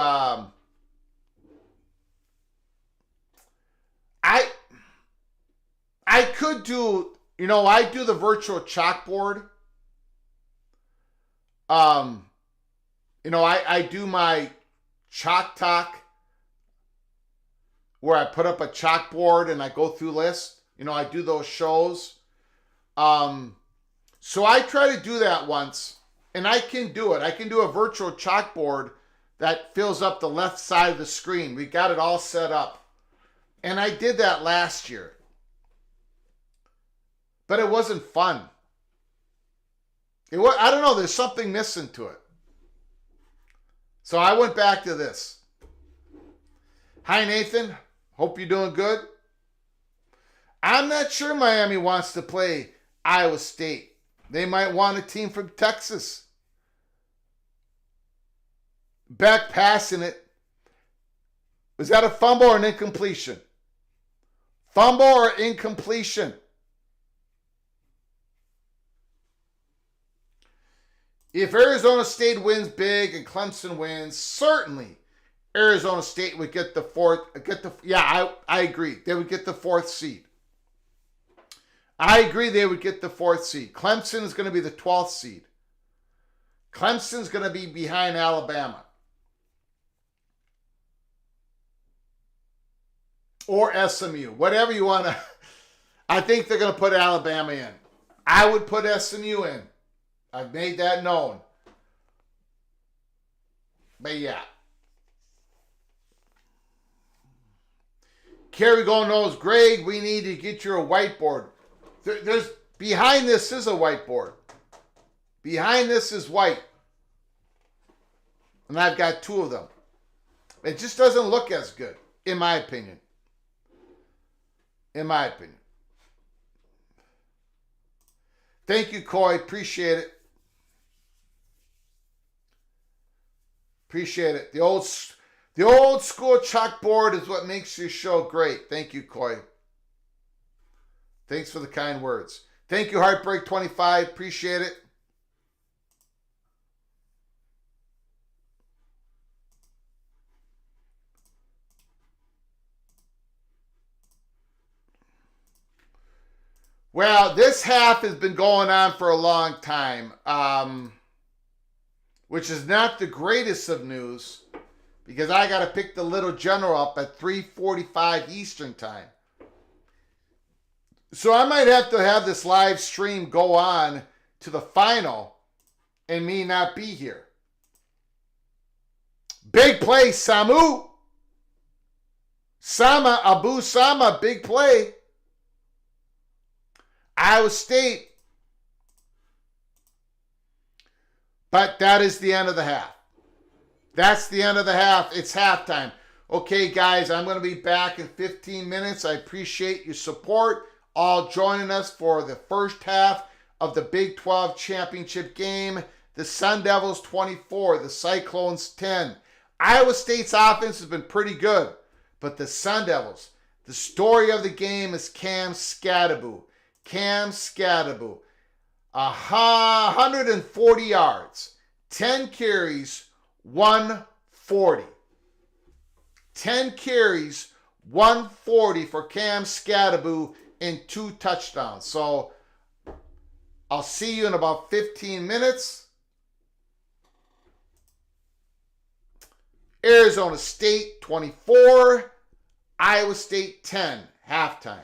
I could do, I do the virtual chalkboard. I do my chalk talk where I put up a chalkboard and I go through lists. I do those shows. So I try to do that once, and I can do it. I can do a virtual chalkboard that fills up the left side of the screen. We got it all set up. And I did that last year. But it wasn't fun. I don't know, there's something missing to it. So I went back to this. Hi, Nathan. Hope you're doing good. I'm not sure Miami wants to play Iowa State. They might want a team from Texas. Beck passing it. Was that a fumble or an incompletion? Fumble or incompletion? If Arizona State wins big and Clemson wins, certainly Arizona State would get the fourth. I agree. They would get the fourth seed. I agree they would get the fourth seed. Clemson is going to be the 12th seed. Clemson's going to be behind Alabama. Or SMU. Whatever you want to. I think they're going to put Alabama in. I would put SMU in. I've made that known. But yeah. Carrigo knows, Greg, we need to get you a whiteboard. There's behind this is a whiteboard. Behind this is white. And I've got two of them. It just doesn't look as good, in my opinion. In my opinion. Thank you, Coy. Appreciate it. Appreciate it. The old school chalkboard is what makes your show great. Thank you, Coy. Thanks for the kind words. Thank you, Heartbreak 25. Appreciate it. Well, this half has been going on for a long time, which is not the greatest of news because I got to pick the little general up at 3:45 Eastern time. So I might have to have this live stream go on to the final and me not be here. Big play, Samu. Abu Sama, big play. Iowa State. But that is the end of the half. That's the end of the half. It's halftime. Okay, guys, I'm going to be back in 15 minutes. I appreciate your support. All joining us for the first half of the Big 12 championship game. The Sun Devils 24, the Cyclones 10. Iowa State's offense has been pretty good, but the Sun Devils, the story of the game is Cam Scadaboo. Cam Scadaboo, 140 yards, 10 carries, 140. 10 carries, 140 for Cam Scadaboo and 2 touchdowns. So I'll see you in about 15 minutes. Arizona State 24, Iowa State 10, halftime.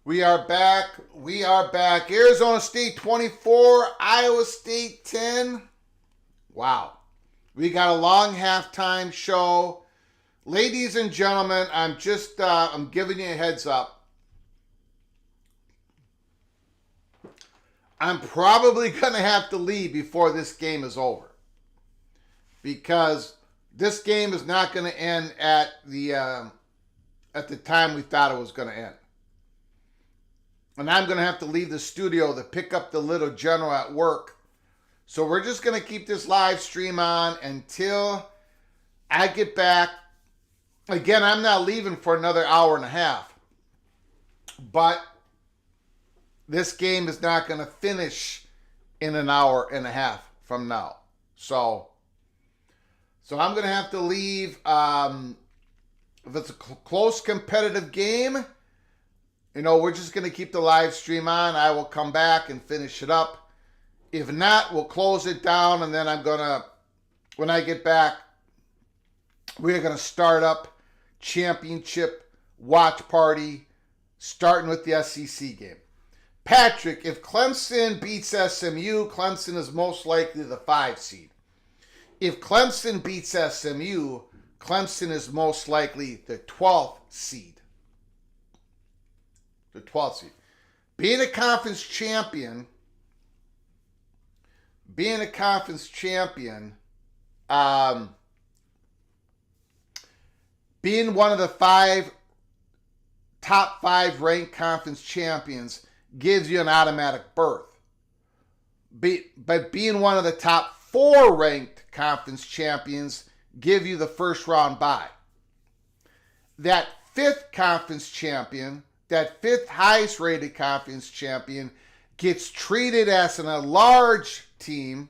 We are back. We are back. Arizona State 24, Iowa State 10. Wow. We got a long halftime show. Ladies and gentlemen, I'm giving you a heads up. I'm probably going to have to leave before this game is over. Because this game is not going to end at the time we thought it was going to end. And I'm going to have to leave the studio to pick up the little general at work. So we're just going to keep this live stream on until I get back. Again, I'm not leaving for another hour and a half. But this game is not going to finish in an hour and a half from now. So I'm going to have to leave. If it's a close competitive game, we're just going to keep the live stream on. I will come back and finish it up. If not, we'll close it down, and then when I get back, we're going to start up championship watch party, starting with the SEC game. Patrick, if Clemson beats SMU, Clemson is most likely the 5 seed. If Clemson beats SMU, Clemson is most likely the 12th seed. The 12th seed. Being a conference champion, being one of the top 5 ranked conference champions gives you an automatic berth. But being one of the top 4 ranked conference champions give you the first round bye. That 5th conference champion, that 5th highest rated conference champion, gets treated as a large team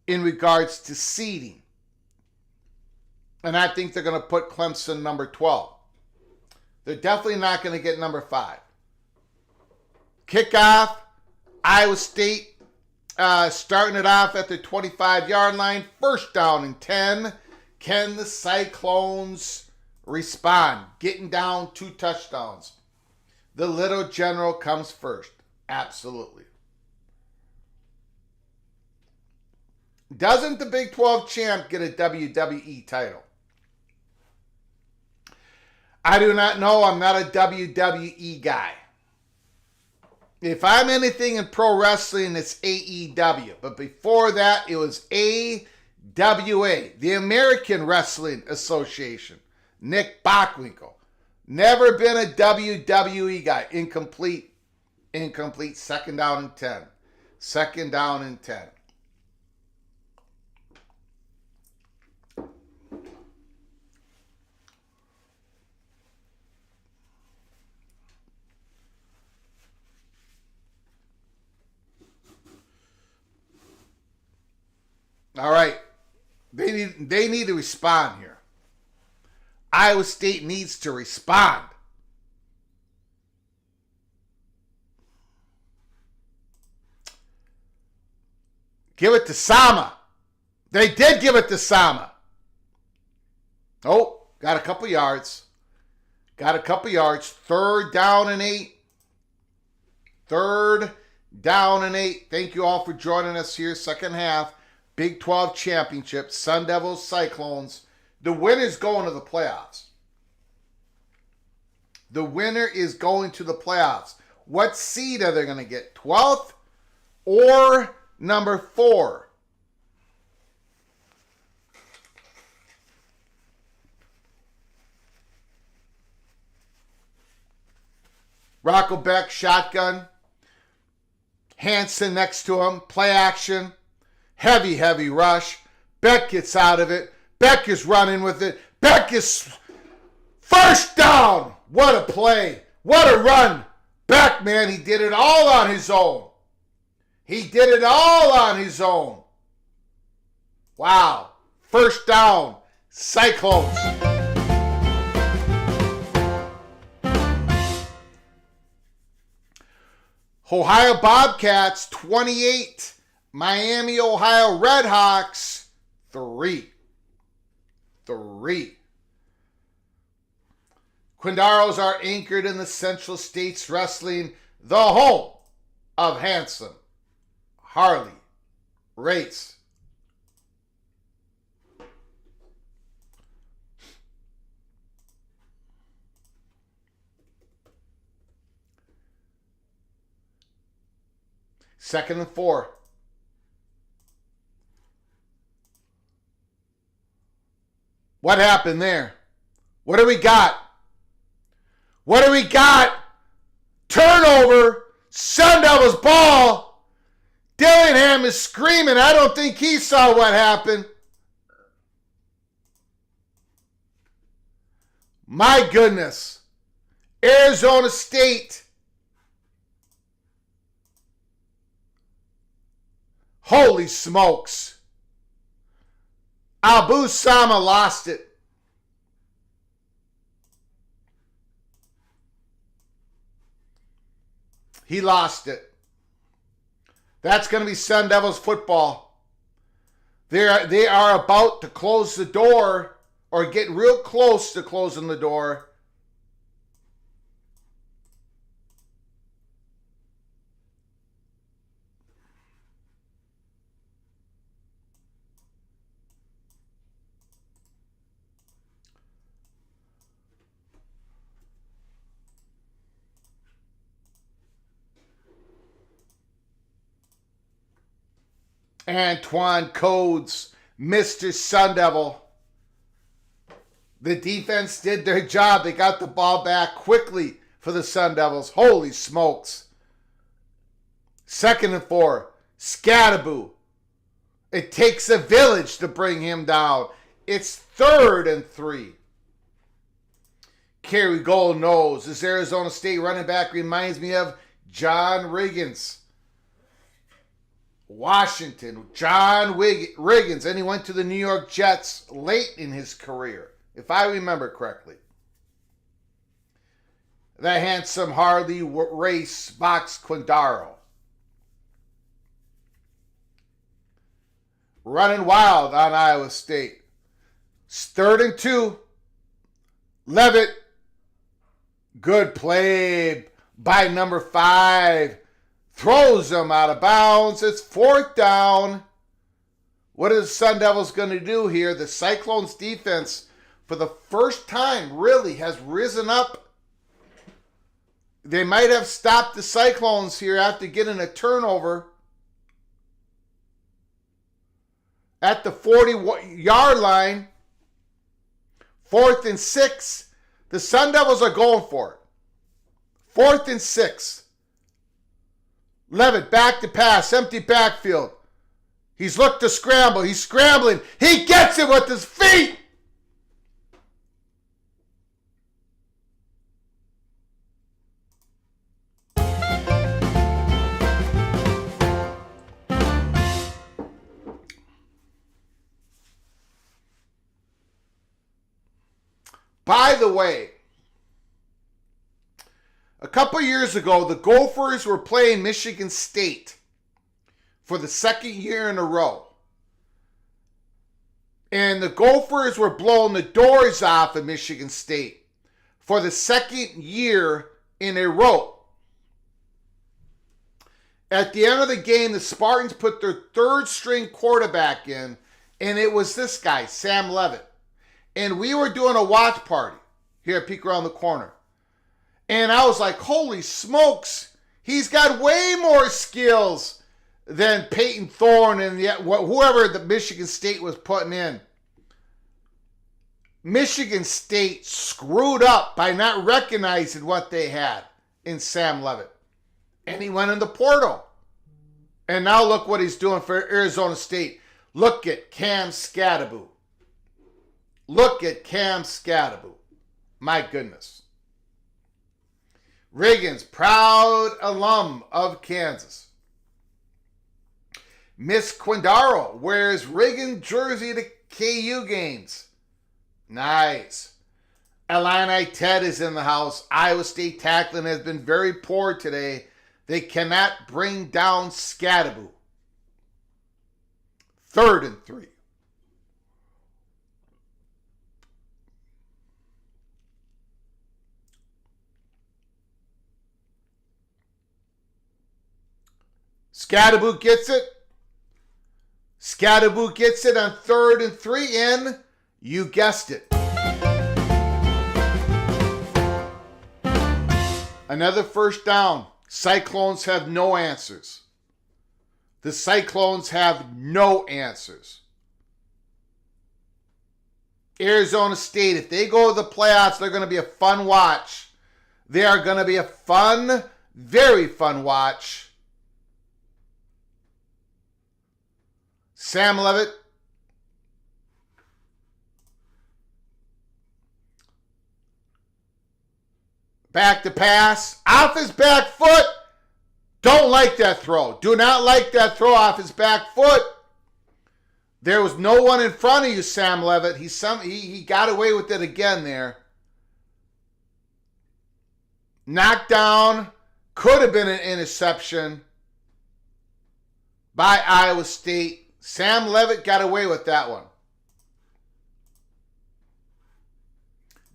in regards to seeding. And I think they're going to put Clemson number 12. They're definitely not going to get number 5. Kickoff, Iowa State starting it off at the 25-yard line. First down and 10. Can the Cyclones respond? Getting down 2 touchdowns. The little general comes first. Absolutely. Doesn't the Big 12 champ get a WWE title? I do not know. I'm not a WWE guy. If I'm anything in pro wrestling, it's AEW. But before that, it was AWA, the American Wrestling Association. Nick Bockwinkel. Never been a WWE guy. Incomplete. Second down and 10. Second down and 10. All right. They need to respond here. Iowa State needs to respond. Give it to Sama. They did give it to Sama. Oh, got a couple yards. Third down and 8. Thank you all for joining us here. Second half. Big 12 championship. Sun Devils, Cyclones. The winner's going to the playoffs. What seed are they going to get? 12th or number 4? Rocco Beck, shotgun. Hansen next to him. Play action. Heavy rush. Beck gets out of it. Beck is running with it. Beck is first down. What a play. What a run. Beck, man, he did it all on his own. Wow. First down. Cyclones. Ohio Bobcats 28. Miami, Ohio Redhawks 3. Quick Quindaros are anchored in the Central States Wrestling, the home of handsome Harley Race. Second and 4. What happened there? What do we got? What do we got? Turnover. Sun Devils ball. Dillingham is screaming. I don't think he saw what happened. My goodness. Arizona State. Holy smokes. Abu Sama lost it. He lost it. That's going to be Sun Devils football. They are about to close the door or get real close to closing the door. Antoine Codes, Mr. Sun Devil. The defense did their job. They got the ball back quickly for the Sun Devils. Holy smokes. Second and 4. Scattaboo. It takes a village to bring him down. It's third and 3. Kerry Gold knows this Arizona State running back reminds me of John Riggins. Washington, John Riggins, and he went to the New York Jets late in his career, if I remember correctly. The handsome Harley Race Box Quindaro. Running wild on Iowa State. Third and 2. Levitt. Good play by number 5. Throws them out of bounds. It's fourth down. What are the Sun Devils going to do here? The Cyclones defense, for the first time, really has risen up. They might have stopped the Cyclones here after getting a turnover at the 40-yard line. Fourth and 6. The Sun Devils are going for it. Fourth and 6. Levitt back to pass, empty backfield. He's looked to scramble. He's scrambling. He gets it with his feet. By the way, a couple years ago, the Gophers were playing Michigan State for the second year in a row. And the Gophers were blowing the doors off of Michigan State for the second year in a row. At the end of the game, the Spartans put their third string quarterback in, and it was this guy, Sam Levitt. And we were doing a watch party here at Peek Around the Corner. And I was like, holy smokes, he's got way more skills than Peyton Thorne and whoever the Michigan State was putting in. Michigan State screwed up by not recognizing what they had in Sam Levitt. And he went in the portal. And now look what he's doing for Arizona State. Look at Cam Scattaboo. Look at Cam Scattaboo. My goodness. Riggins, proud alum of Kansas. Miss Quindaro wears Riggins jersey to KU games. Nice. Illini Ted is in the house. Iowa State tackling has been very poor today. They cannot bring down Scattaboo. Third and 3. Scatterboot gets it. Scatterboot gets it on 3rd and 3 in. You guessed it. Another first down. Cyclones have no answers. The Cyclones have no answers. Arizona State, if they go to the playoffs, they're going to be a fun watch. They are going to be a fun, very fun watch. Sam Levitt. Back to pass. Off his back foot. Don't like that throw. Do not like that throw off his back foot. There was no one in front of you, Sam Levitt. He got away with it again there. Knocked down. Could have been an interception by Iowa State. Sam Levitt got away with that one.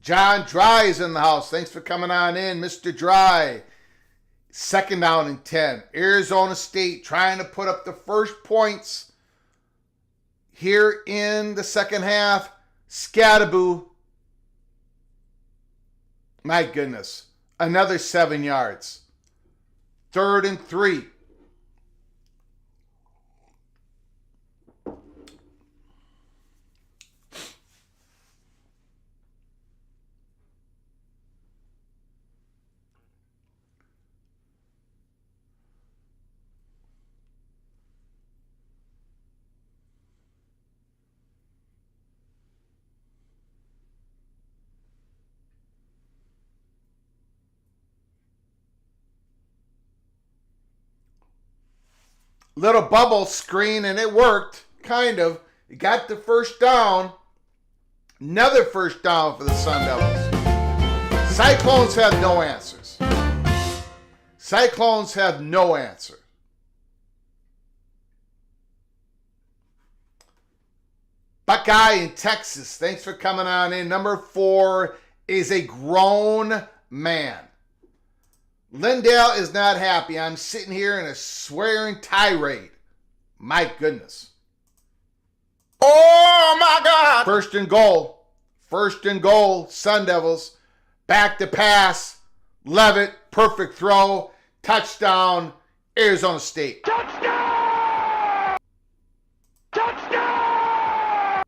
John Dry is in the house. Thanks for coming on in, Mr. Dry. 2nd down and 10. Arizona State trying to put up the first points here in the second half. Scatterboo. My goodness. Another 7 yards. 3rd and 3. Little bubble screen, and it worked, kind of. You got the first down. Another first down for the Sun Devils. Cyclones have no answers. Cyclones have no answer. Buckeye in Texas, thanks for coming on in. Number 4 is a grown man. Lindell is not happy. I'm sitting here in a swearing tirade. My goodness. Oh, my God. 1st and goal. 1st and goal. Sun Devils. Back to pass. Levitt. Perfect throw. Touchdown. Arizona State. Touchdown! Touchdown!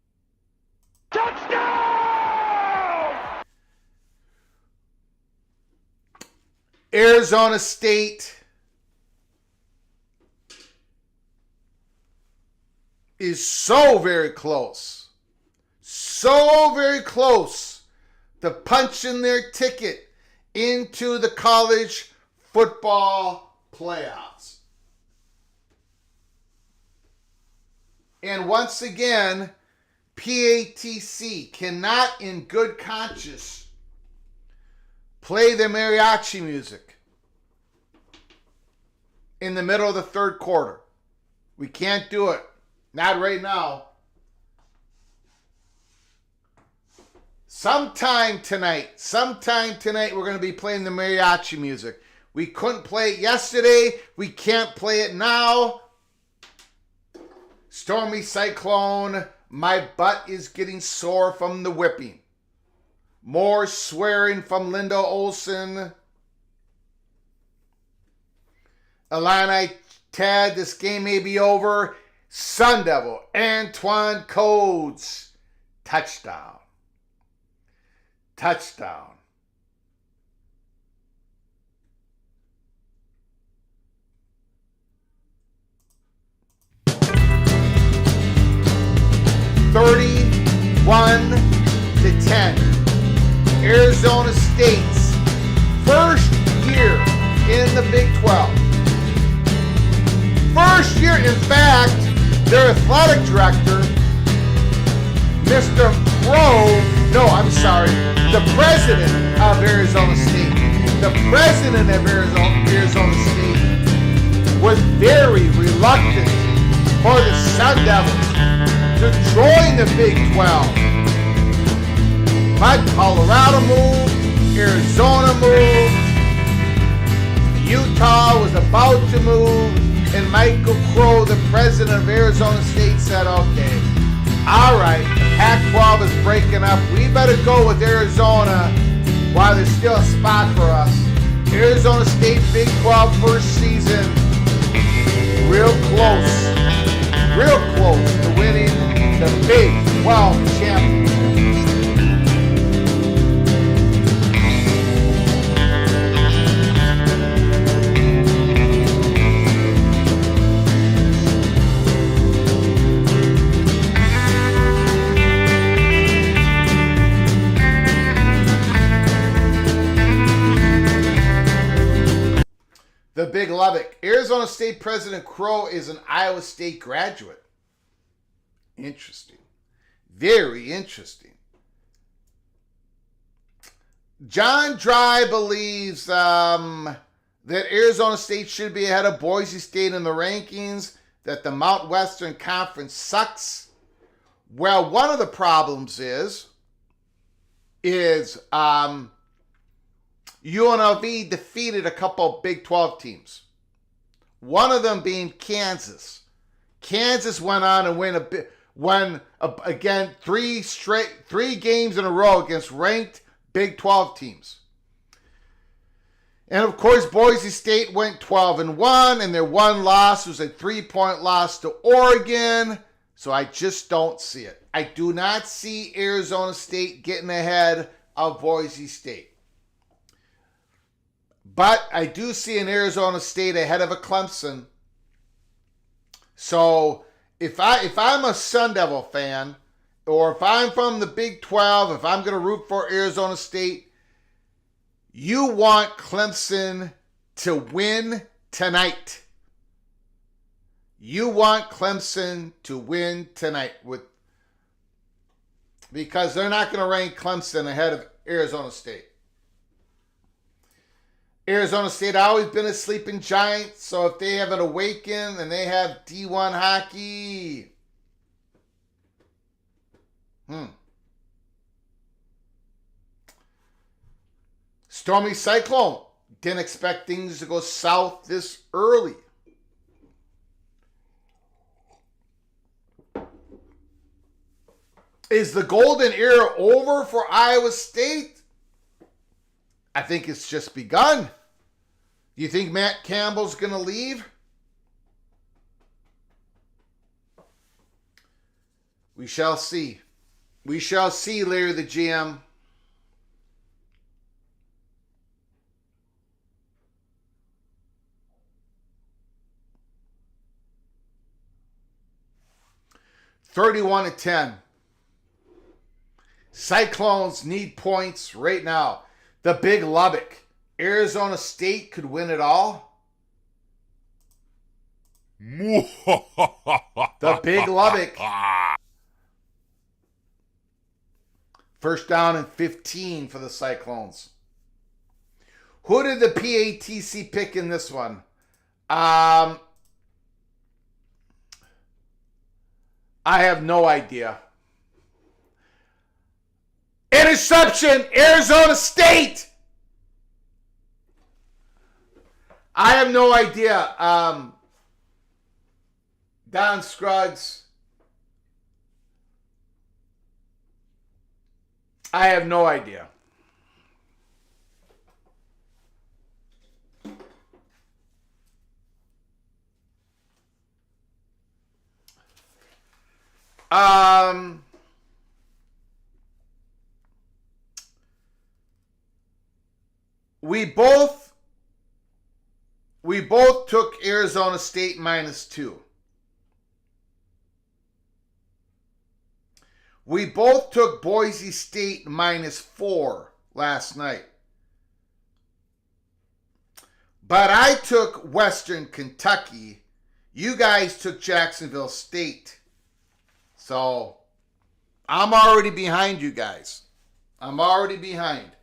Touchdown! Arizona State is so very close. So very close to punching their ticket into the college football playoffs. And once again, PATC cannot in good conscience play the mariachi music in the middle of the 3rd quarter. We can't do it. Not right now. Sometime tonight, we're going to be playing the mariachi music. We couldn't play it yesterday. We can't play it now. Stormy Cyclone, my butt is getting sore from the whipping. More swearing from Linda Olson. Illini Ted, this game may be over. Sun Devil, Antoine Codes. Touchdown. Touchdown. $31-10. Arizona State's first year in the Big 12. First year, in fact, their athletic director, the president of Arizona State, Arizona State was very reluctant for the Sun Devils to join the Big 12. But Colorado moved, Arizona moved, Utah was about to move, And Michael Crow, the president of Arizona State, said, okay, all right, Pac-12 is breaking up. We better go with Arizona while there's still a spot for us. Arizona State Big 12 first season, real close to winning the Big 12 championship. The Big Lubbock. Arizona State President Crow is an Iowa State graduate. Interesting. Very interesting. John Dry believes that Arizona State should be ahead of Boise State in the rankings, that the Mount Western Conference sucks. Well, one of the problems is UNLV defeated a couple of Big 12 teams. One of them being Kansas. Kansas went on and won again 3 games in a row against ranked Big 12 teams. And of course, Boise State went 12-1, and their one loss was a 3-point loss to Oregon. So I just don't see it. I do not see Arizona State getting ahead of Boise State. But I do see an Arizona State ahead of a Clemson. So if I'm a Sun Devil fan, or if I'm from the Big 12, if I'm going to root for Arizona State, you want Clemson to win tonight. You want Clemson to win tonight because they're not going to rank Clemson ahead of Arizona State. Arizona State always been a sleeping giant, so if they haven't awakened and they have D1 hockey, Stormy Cyclone. Didn't expect things to go south this early. Is the golden era over for Iowa State? I think it's just begun. You think Matt Campbell's going to leave? We shall see. We shall see, Larry the GM. (31-10). Cyclones need points right now. The Big Lubbock. Arizona State could win it all. The Big Lubbock. First down and 15 for the Cyclones. Who did the PATC pick in this one? I have no idea. Interception, Arizona State. I have no idea. Don Scruggs. I have no idea. We both took Arizona State -2. We both took Boise State -4 last night. But I took Western Kentucky. You guys took Jacksonville State. So I'm already behind you guys. I'm already behind.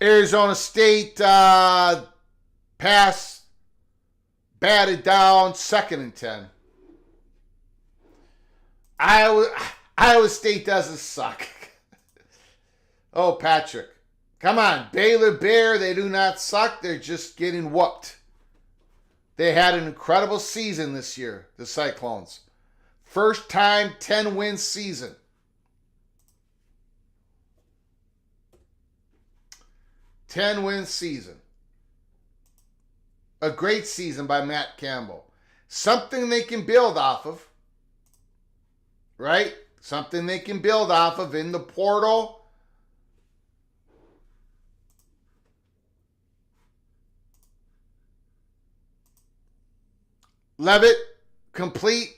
Arizona State pass batted down, 2nd and 10. Iowa State doesn't suck. Oh, Patrick. Come on, Baylor Bear, they do not suck. They're just getting whooped. They had an incredible season this year, the Cyclones. First time 10-win season. A great season by Matt Campbell. Something they can build off of. Right? Something they can build off of in the portal. Levitt, complete.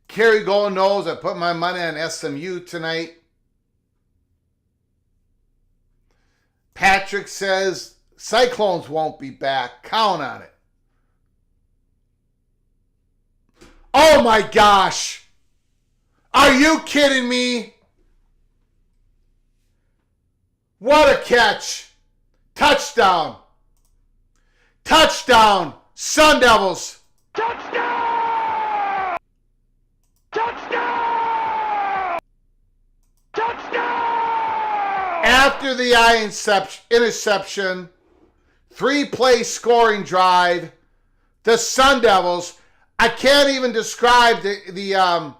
Kerry Gold knows I put my money on SMU tonight. Patrick says Cyclones won't be back. Count on it. Oh my gosh. Are you kidding me? What a catch. Touchdown. Touchdown. Sun Devils. Touchdown! Touchdown! Touchdown! After the interception, 3-play scoring drive, the Sun Devils, I can't even describe the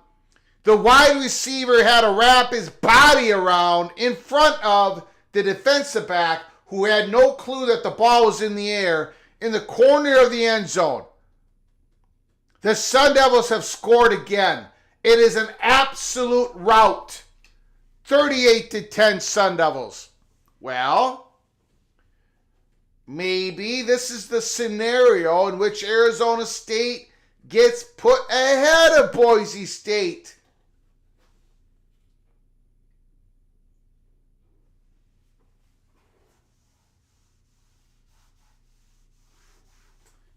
wide receiver had to wrap his body around in front of the defensive back who had no clue that the ball was in the air in the corner of the end zone. The Sun Devils have scored again. It is an absolute rout. 38-10 Sun Devils. Well, maybe this is the scenario in which Arizona State gets put ahead of Boise State.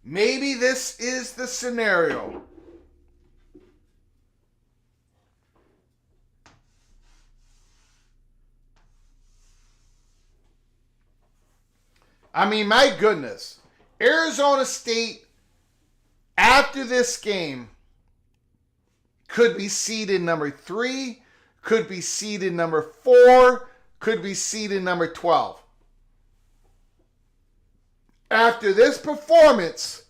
Maybe this is the scenario. I mean, my goodness. Arizona State, after this game, could be seeded number 3, could be seeded number 4, could be seeded number 12. After this performance,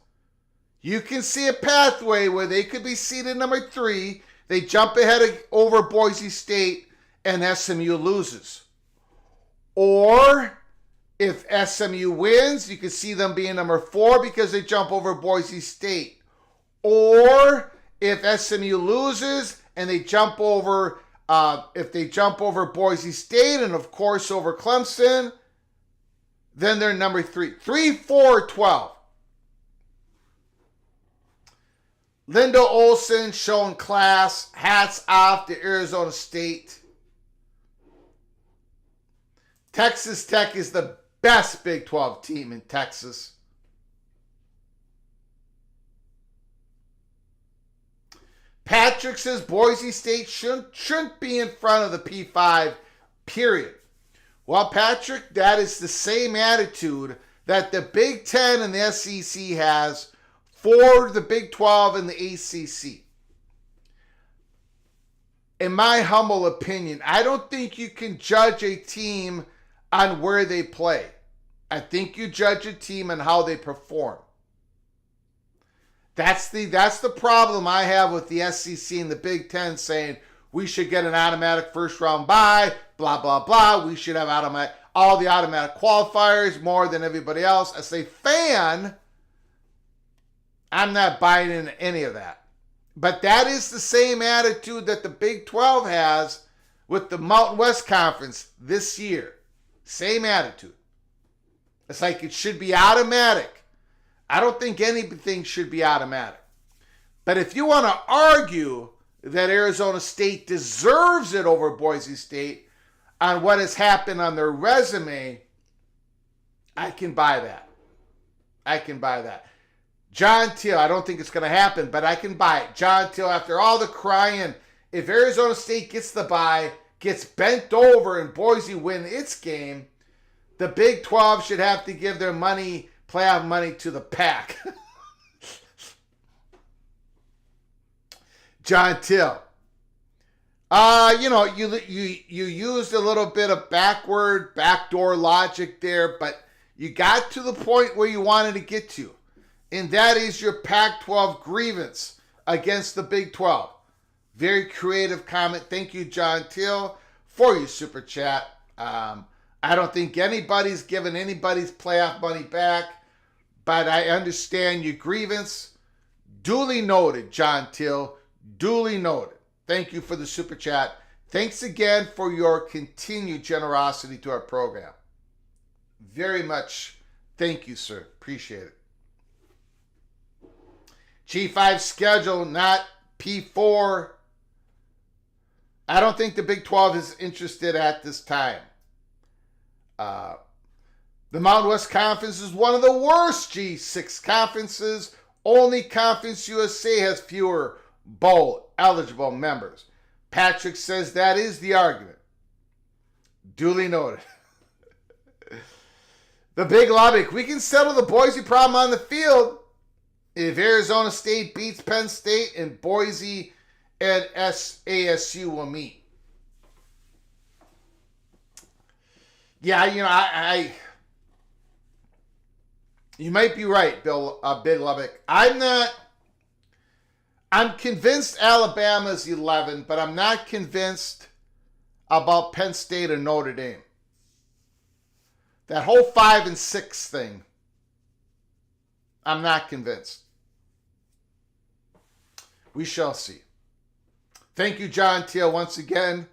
you can see a pathway where they could be seeded number 3. They jump ahead over Boise State and SMU loses. Or if SMU wins, you can see them being number 4 because they jump over Boise State. Or if SMU loses and they jump over, if they jump over Boise State and of course over Clemson, then they're number 3. 3, 4, 12. Linda Olson showing class. Hats off to Arizona State. Texas Tech is the best Big 12 team in Texas. Patrick says Boise State shouldn't be in front of the P5, period. Well, Patrick, that is the same attitude that the Big 10 and the SEC has for the Big 12 and the ACC. In my humble opinion, I don't think you can judge a team on where they play. I think you judge a team on how they perform. That's the problem I have with the SEC and the Big 10 saying we should get an automatic first round bye, blah, blah, blah. We should have all the automatic qualifiers more than everybody else. As a fan, I'm not buying into any of that. But that is the same attitude that the Big 12 has with the Mountain West Conference this year. Same attitude. It's like it should be automatic. I don't think anything should be automatic. But if you want to argue that Arizona State deserves it over Boise State on what has happened on their resume, I can buy that. I can buy that. John Teal, I don't think it's going to happen, but I can buy it. John Teal, after all the crying, if Arizona State gets the bye, gets bent over, and Boise win its game, the Big 12 should have to give their money, playoff money, to the PAC. John Teal. You used a little bit of backdoor logic there, but you got to the point where you wanted to get to, and that is your Pac-12 grievance against the Big 12. Very creative comment. Thank you, John Teal, for your super chat. I don't think anybody's given anybody's playoff money back, but I understand your grievance. Duly noted, John Teal. Duly noted. Thank you for the super chat. Thanks again for your continued generosity to our program. Very much. Thank you, sir. Appreciate it. G5 schedule, not P4. I don't think the Big 12 is interested at this time. The Mountain West Conference is one of the worst G6 conferences. Only Conference USA has fewer bowl eligible members. Patrick says that is the argument. Duly noted. The Big Lubbock. We can settle the Boise problem on the field if Arizona State beats Penn State and Boise and ASU will meet. Yeah, you might be right, Bill. Big Lubbock. I'm convinced Alabama's 11, but I'm not convinced about Penn State or Notre Dame. That whole 5 and 6 thing, I'm not convinced. We shall see. Thank you, John Teal, once again.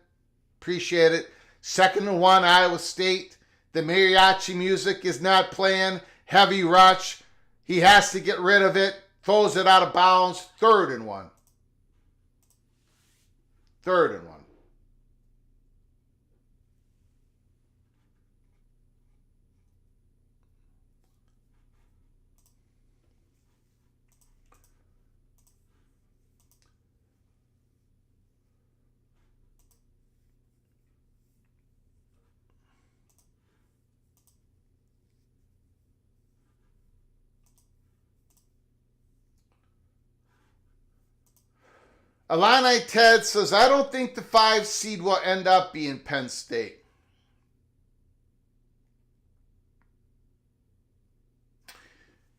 Appreciate it. 2nd and 1, Iowa State. The mariachi music is not playing. Heavy rush. He has to get rid of it. Throws it out of bounds. 3rd and 1. 3rd and 1. Illini Ted says, I don't think the 5 seed will end up being Penn State.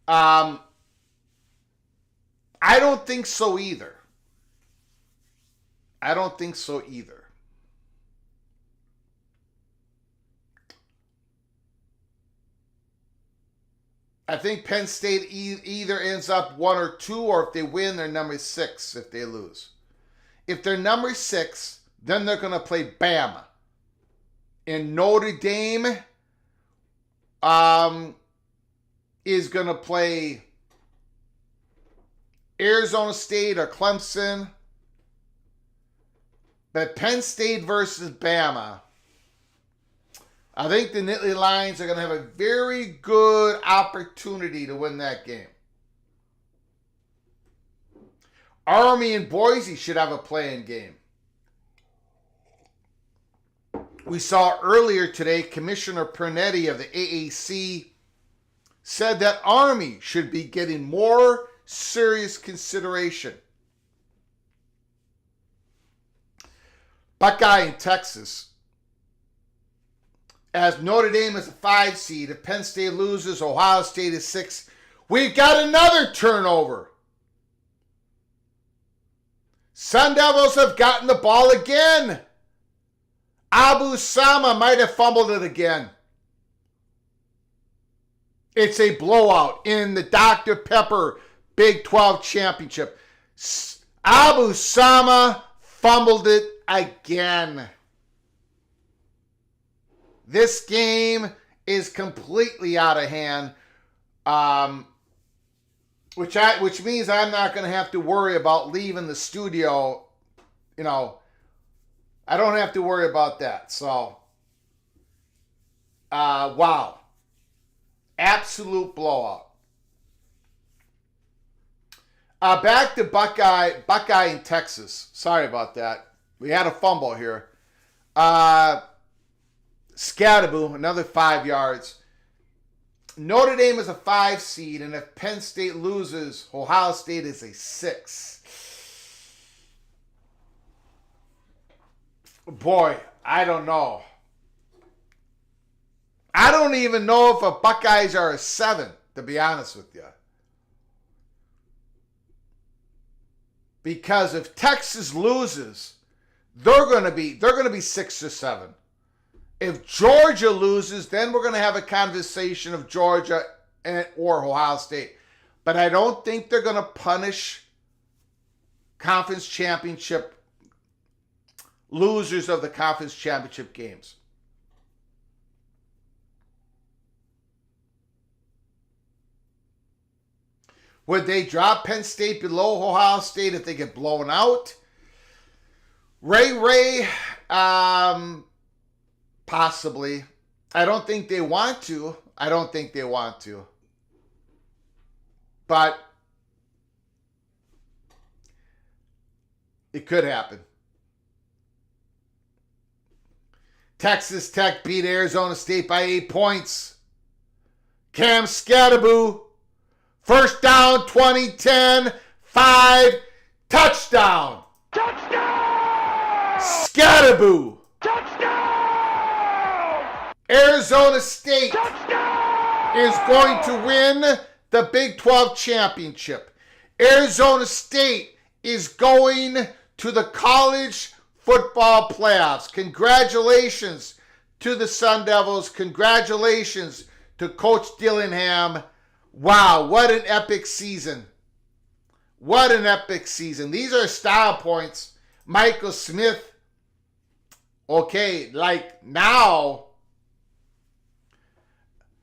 I don't think so either. I don't think so either. I think Penn State either ends up 1 or 2, or if they win, they're number 6 if they lose. If they're number 6, then they're going to play Bama. And Notre Dame is going to play Arizona State or Clemson. But Penn State versus Bama, I think the Nittany Lions are going to have a very good opportunity to win that game. Army and Boise should have a playing game. We saw earlier today, Commissioner Pernetti of the AAC said that Army should be getting more serious consideration. Buckeye in Texas. As Notre Dame is a 5 seed, if Penn State loses, Ohio State is 6. We've got another turnover. Sun Devils have gotten the ball again. Abu Sama might have fumbled it again. It's a blowout in the Dr. Pepper Big 12 Championship. Abu Sama fumbled it again. This game is completely out of hand, which means I'm not going to have to worry about leaving the studio. You know, I don't have to worry about that. So, wow. Absolute blowout. Back to Buckeye in Texas. Sorry about that. We had a fumble here. Scattaboo, another 5 yards. Notre Dame is a 5 seed, and if Penn State loses, Ohio State is a 6. Boy, I don't know. I don't even know if the Buckeyes are a 7, to be honest with you. Because if Texas loses, they're going to be 6 or 7. If Georgia loses, then we're going to have a conversation of Georgia or Ohio State. But I don't think they're going to punish conference championship losers of the conference championship games. Would they drop Penn State below Ohio State if they get blown out? Ray, possibly. I don't think they want to. But it could happen. Texas Tech beat Arizona State by 8 points. Cam Scattaboo, first down, 2010, 5, touchdown. Touchdown! Scattaboo. Touchdown! Arizona State Touchdown! is going to win the Big 12 championship. Arizona State is going to the college football playoffs. Congratulations to the Sun Devils. Congratulations to Coach Dillingham. Wow, what an epic season. What an epic season. These are style points. Michael Smith. Okay, like now,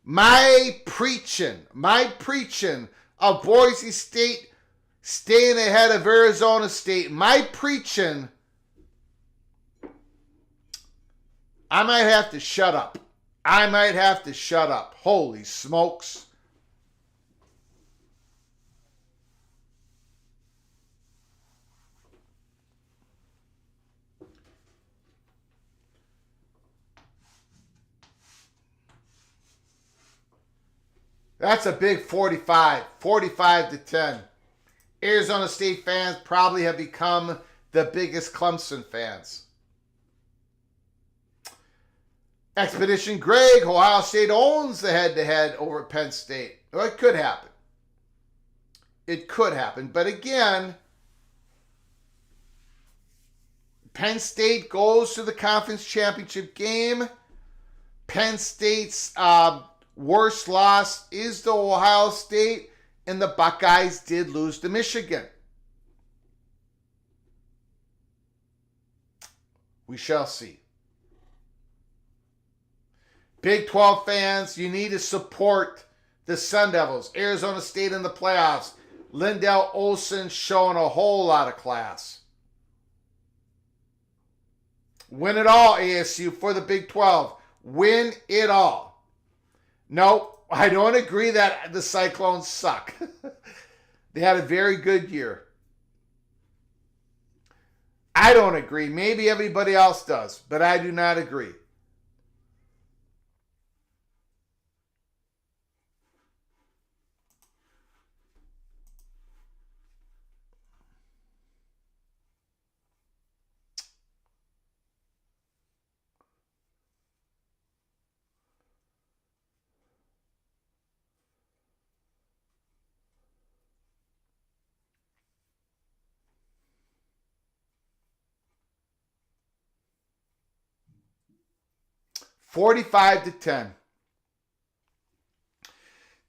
my preaching of Boise State staying ahead of Arizona State, my preaching, I might have to shut up. Holy smokes. That's a big 45 to 10. Arizona State fans probably have become the biggest Clemson fans. Expedition Greg, Ohio State owns the head-to-head over Penn State. Well, it could happen. But again, Penn State goes to the conference championship game. Penn State's worst loss is to Ohio State, and the Buckeyes did lose to Michigan. We shall see. Big 12 fans, you need to support the Sun Devils. Arizona State in the playoffs. Lindell Olsen showing a whole lot of class. Win it all, ASU, for the Big 12. Win it all. No, I don't agree that the Cyclones suck. They had a very good year. I don't agree. Maybe everybody else does, but I do not agree. $45 to 10.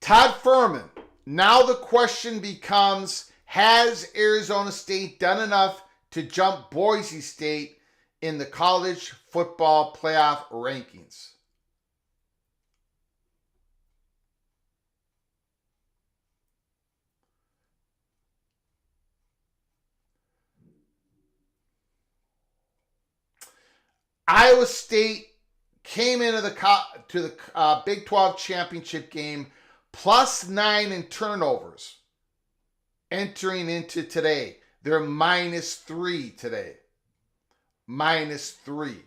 Todd Furman. Now the question becomes, has Arizona State done enough to jump Boise State in the college football playoff rankings? Iowa State came into the Big 12 championship game +9 in turnovers entering into today. They're -3 today. -3.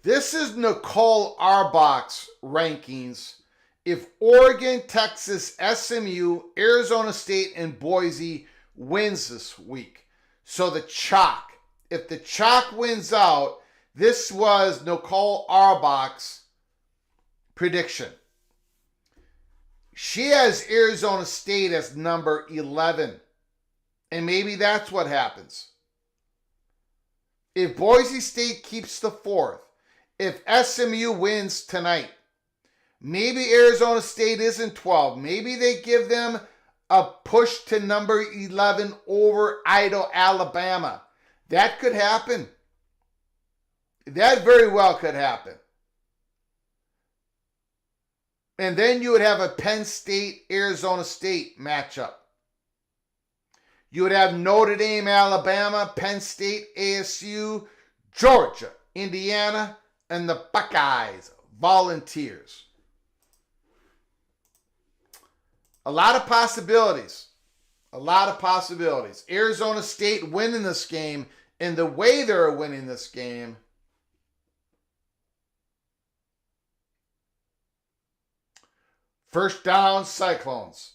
This is Nicole Auerbach's rankings. If Oregon, Texas, SMU, Arizona State, and Boise wins this week. So the chalk. If the chalk wins out, this was Nicole Auerbach's prediction. She has Arizona State as number 11. And maybe that's what happens. If Boise State keeps the 4th, if SMU wins tonight, maybe Arizona State isn't 12. Maybe they give them a push to number 11 over Idaho, Alabama. That could happen. That very well could happen. And then you would have a Penn State, Arizona State matchup. You would have Notre Dame, Alabama, Penn State, ASU, Georgia, Indiana, and the Buckeyes, Volunteers. A lot of possibilities. A lot of possibilities. Arizona State winning this game, and the way they're winning this game, first down, Cyclones.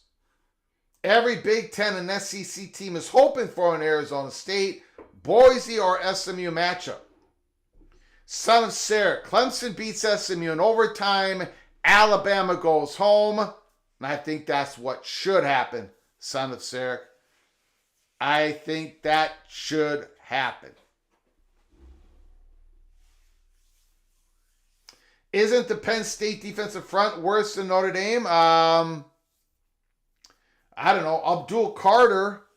Every Big Ten and SEC team is hoping for an Arizona State, Boise, or SMU matchup. Son of Sarah, Clemson beats SMU in overtime. Alabama goes home. And I think that's what should happen, Son of Sarah. I think that should happen. Isn't the Penn State defensive front worse than Notre Dame? I don't know. Abdul Carter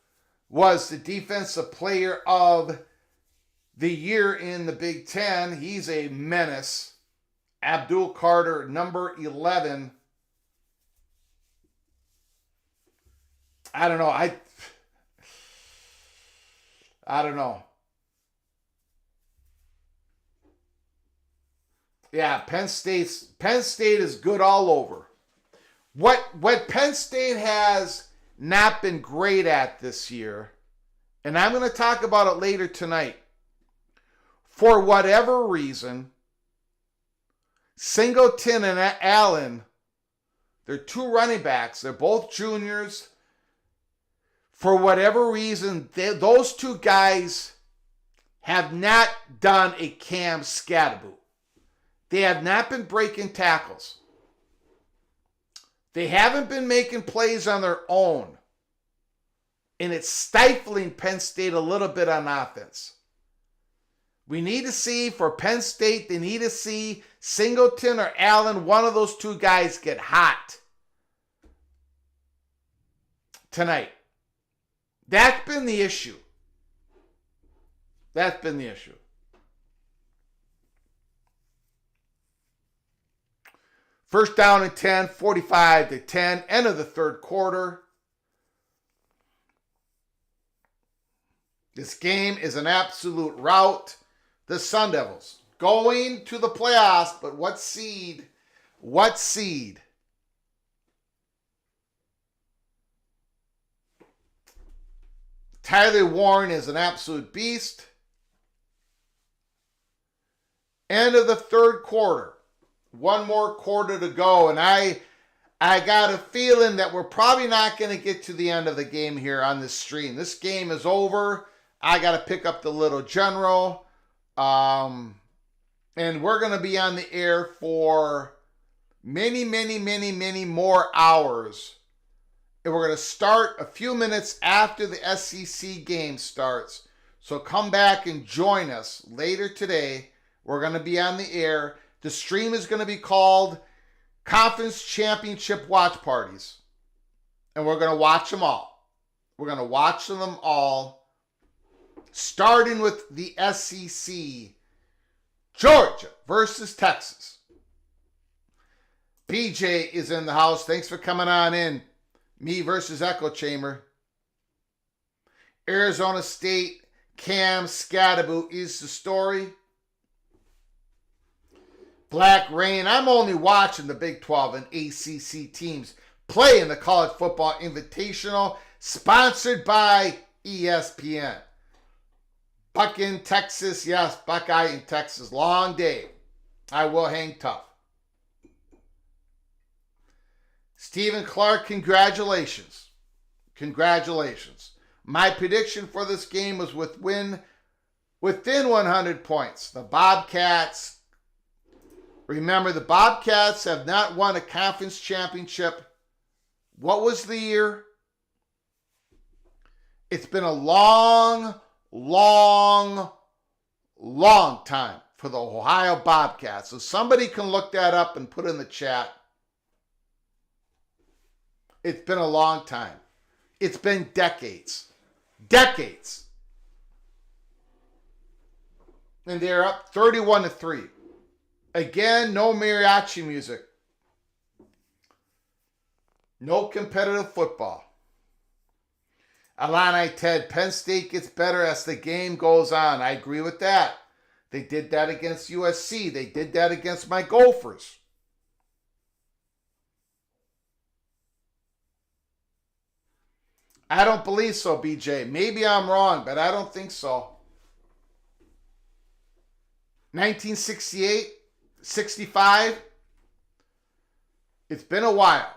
was the defensive player of the year in the Big Ten. He's a menace. Abdul Carter, number 11. I don't know. I don't know. Yeah, Penn State is good all over. What Penn State has not been great at this year, and I'm going to talk about it later tonight. For whatever reason, Singleton and Allen, they're two running backs. They're both juniors. For whatever reason, those two guys have not done a Cam Scatterboot. They have not been breaking tackles. They haven't been making plays on their own. And it's stifling Penn State a little bit on offense. We need to see, for Penn State, they need to see Singleton or Allen, one of those two guys, get hot tonight. That's been the issue. That's been the issue. First down and 10, 45-10, end of the third quarter. This game is an absolute rout. The Sun Devils going to the playoffs, but what seed? What seed? Tyler Warren is an absolute beast. End of the third quarter. One more quarter to go, and I got a feeling that we're probably not going to get to the end of the game here on this stream. This game is over. I got to pick up the Little General. And we're going to be on the air for many more hours. And we're going to start a few minutes after the SEC game starts. So come back and join us later today. We're going to be on the air. The stream is going to be called Conference Championship Watch Parties. And we're going to watch them all. We're going to watch them all, starting with the SEC, Georgia versus Texas. BJ is in the house. Thanks for coming on in. Me versus Echo Chamber. Arizona State, Cam Scatterboot is the story. Black Rain, I'm only watching the Big 12 and ACC teams play in the College Football Invitational, sponsored by ESPN. Buck in Texas, yes, Buckeye in Texas. Long day. I will hang tough. Stephen Clark, congratulations. Congratulations. My prediction for this game was within 100 points. The Bobcats, remember, the Bobcats have not won a conference championship. What was the year? It's been a long time for the Ohio Bobcats. So somebody can look that up and put in the chat. It's been a long time. It's been decades. Decades. And they're up 31-3. Again, no mariachi music. No competitive football. Illini Ted, Penn State gets better as the game goes on. I agree with that. They did that against USC. They did that against my Gophers. I don't believe so, BJ. Maybe I'm wrong, but I don't think so. 1968, 65. It's been a while.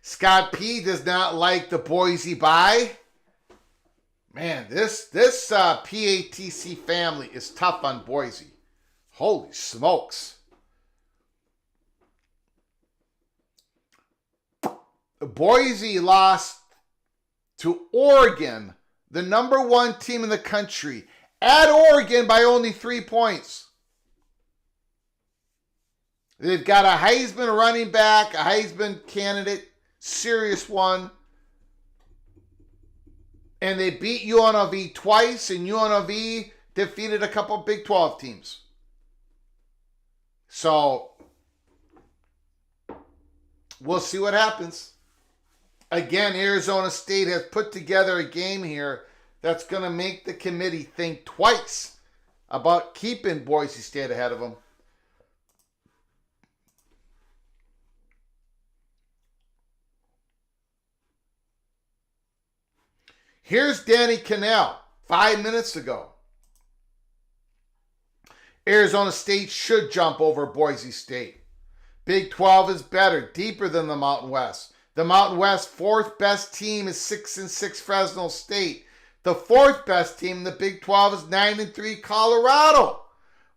Scott P does not like the Boise bye. Man, this PATC family is tough on Boise. Holy smokes. Boise lost to Oregon, the number one team in the country, at Oregon by only 3 points. They've got a Heisman running back, a Heisman candidate, serious one. And they beat UNLV twice, and UNLV defeated a couple Big 12 teams. So, we'll see what happens. Again, Arizona State has put together a game here that's going to make the committee think twice about keeping Boise State ahead of them. Here's Danny Cannell 5 minutes ago. Arizona State should jump over Boise State. Big 12 is better, deeper than the Mountain West. The Mountain West fourth best team is 6-6 Fresno State. The fourth best team in the Big 12 is 9-3 Colorado.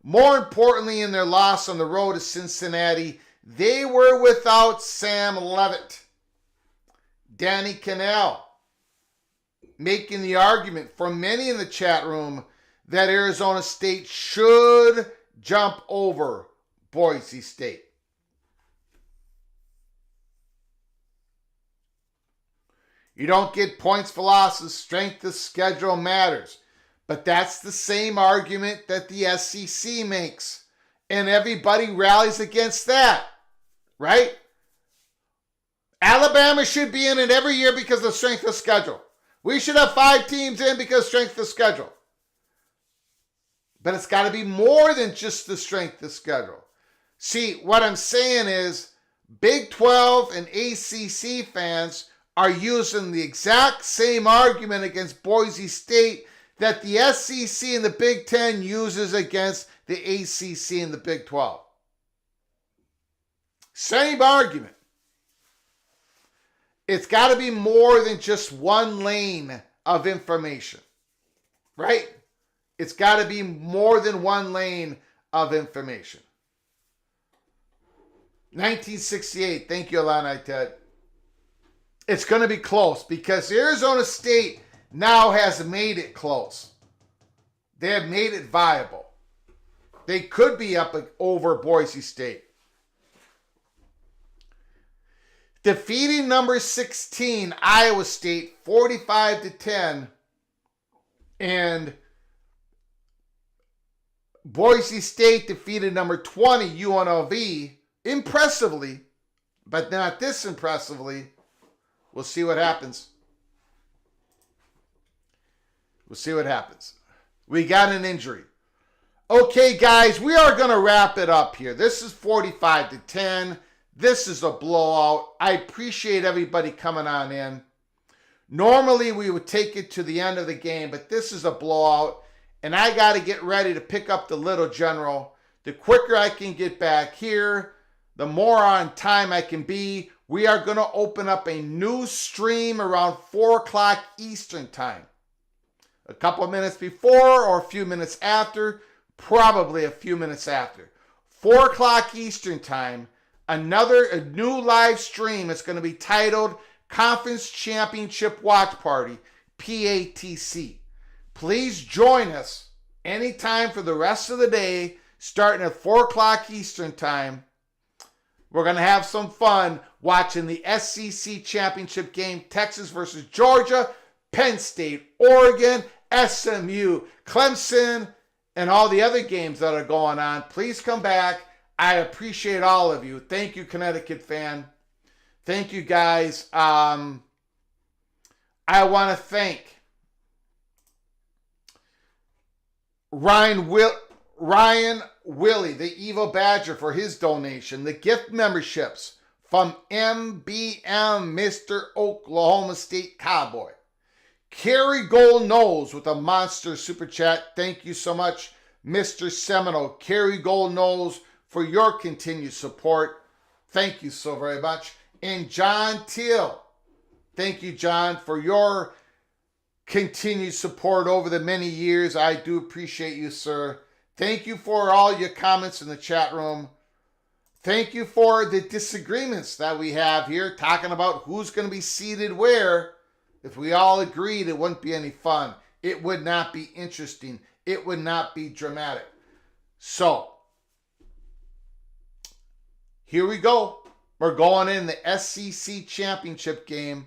More importantly, in their loss on the road to Cincinnati, they were without Sam Levitt. Danny Cannell making the argument from many in the chat room that Arizona State should jump over Boise State. You don't get points for losses. Strength of schedule matters. But that's the same argument that the SEC makes. And everybody rallies against that. Right? Alabama should be in it every year because of strength of schedule. We should have 5 teams in because strength of schedule. But it's got to be more than just the strength of schedule. See, what I'm saying is Big 12 and ACC fans are using the exact same argument against Boise State that the SEC and the Big 10 uses against the ACC and the Big 12. Same argument. It's got to be more than just one lane of information, right? It's got to be more than one lane of information. 1968. Thank you, Alani Ted. It's going to be close because Arizona State now has made it close. They have made it viable. They could be up over Boise State. Defeating number 16, Iowa State, 45-10. And Boise State defeated number 20, UNLV, impressively, but not this impressively. We'll see what happens. We'll see what happens. We got an injury. Okay, guys, we are going to wrap it up here. This is 45-10. This is a blowout. I appreciate everybody coming on in. Normally, we would take it to the end of the game, but this is a blowout, and I got to get ready to pick up the Little General. The quicker I can get back here, the more on time I can be. We are going to open up a new stream around 4 o'clock Eastern time. A couple of minutes before or a few minutes after, probably a few minutes after. 4 o'clock Eastern time, a new live stream. It's going to be titled Conference Championship Watch Party, PATC. Please join us anytime for the rest of the day, starting at 4 o'clock Eastern time. We're going to have some fun watching the SEC Championship game, Texas versus Georgia, Penn State, Oregon, SMU, Clemson, and all the other games that are going on. Please come back. I appreciate all of you. Thank you, Connecticut fan. Thank you, guys. I want to thank Ryan Willie, the Evil Badger, for his donation. The gift memberships from MBM, Mr. Oklahoma State Cowboy. Kerry Gold Nose with a monster super chat. Thank you so much, Mr. Seminole. Kerry Gold Nose, for your continued support. Thank you so very much. And John Teal. Thank you, John, for your continued support over the many years. I do appreciate you, sir. Thank you for all your comments in the chat room. Thank you for the disagreements that we have here, talking about who's going to be seated where. If we all agreed, it wouldn't be any fun. It would not be interesting. It would not be dramatic. So, here we go. We're going in the SEC Championship game.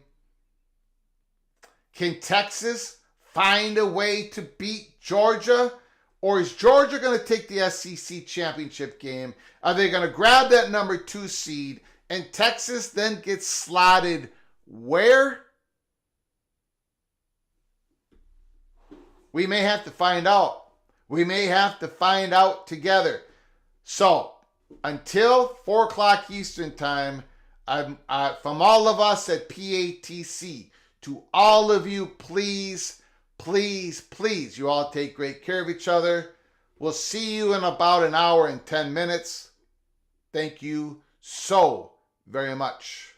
Can Texas find a way to beat Georgia? Or is Georgia going to take the SEC Championship game? Are they going to grab that number 2 seed? And Texas then gets slotted where? We may have to find out. We may have to find out together. So, until 4 o'clock Eastern time, from all of us at PATC, to all of you, please, please, please, you all take great care of each other. We'll see you in about an hour and 10 minutes. Thank you so very much.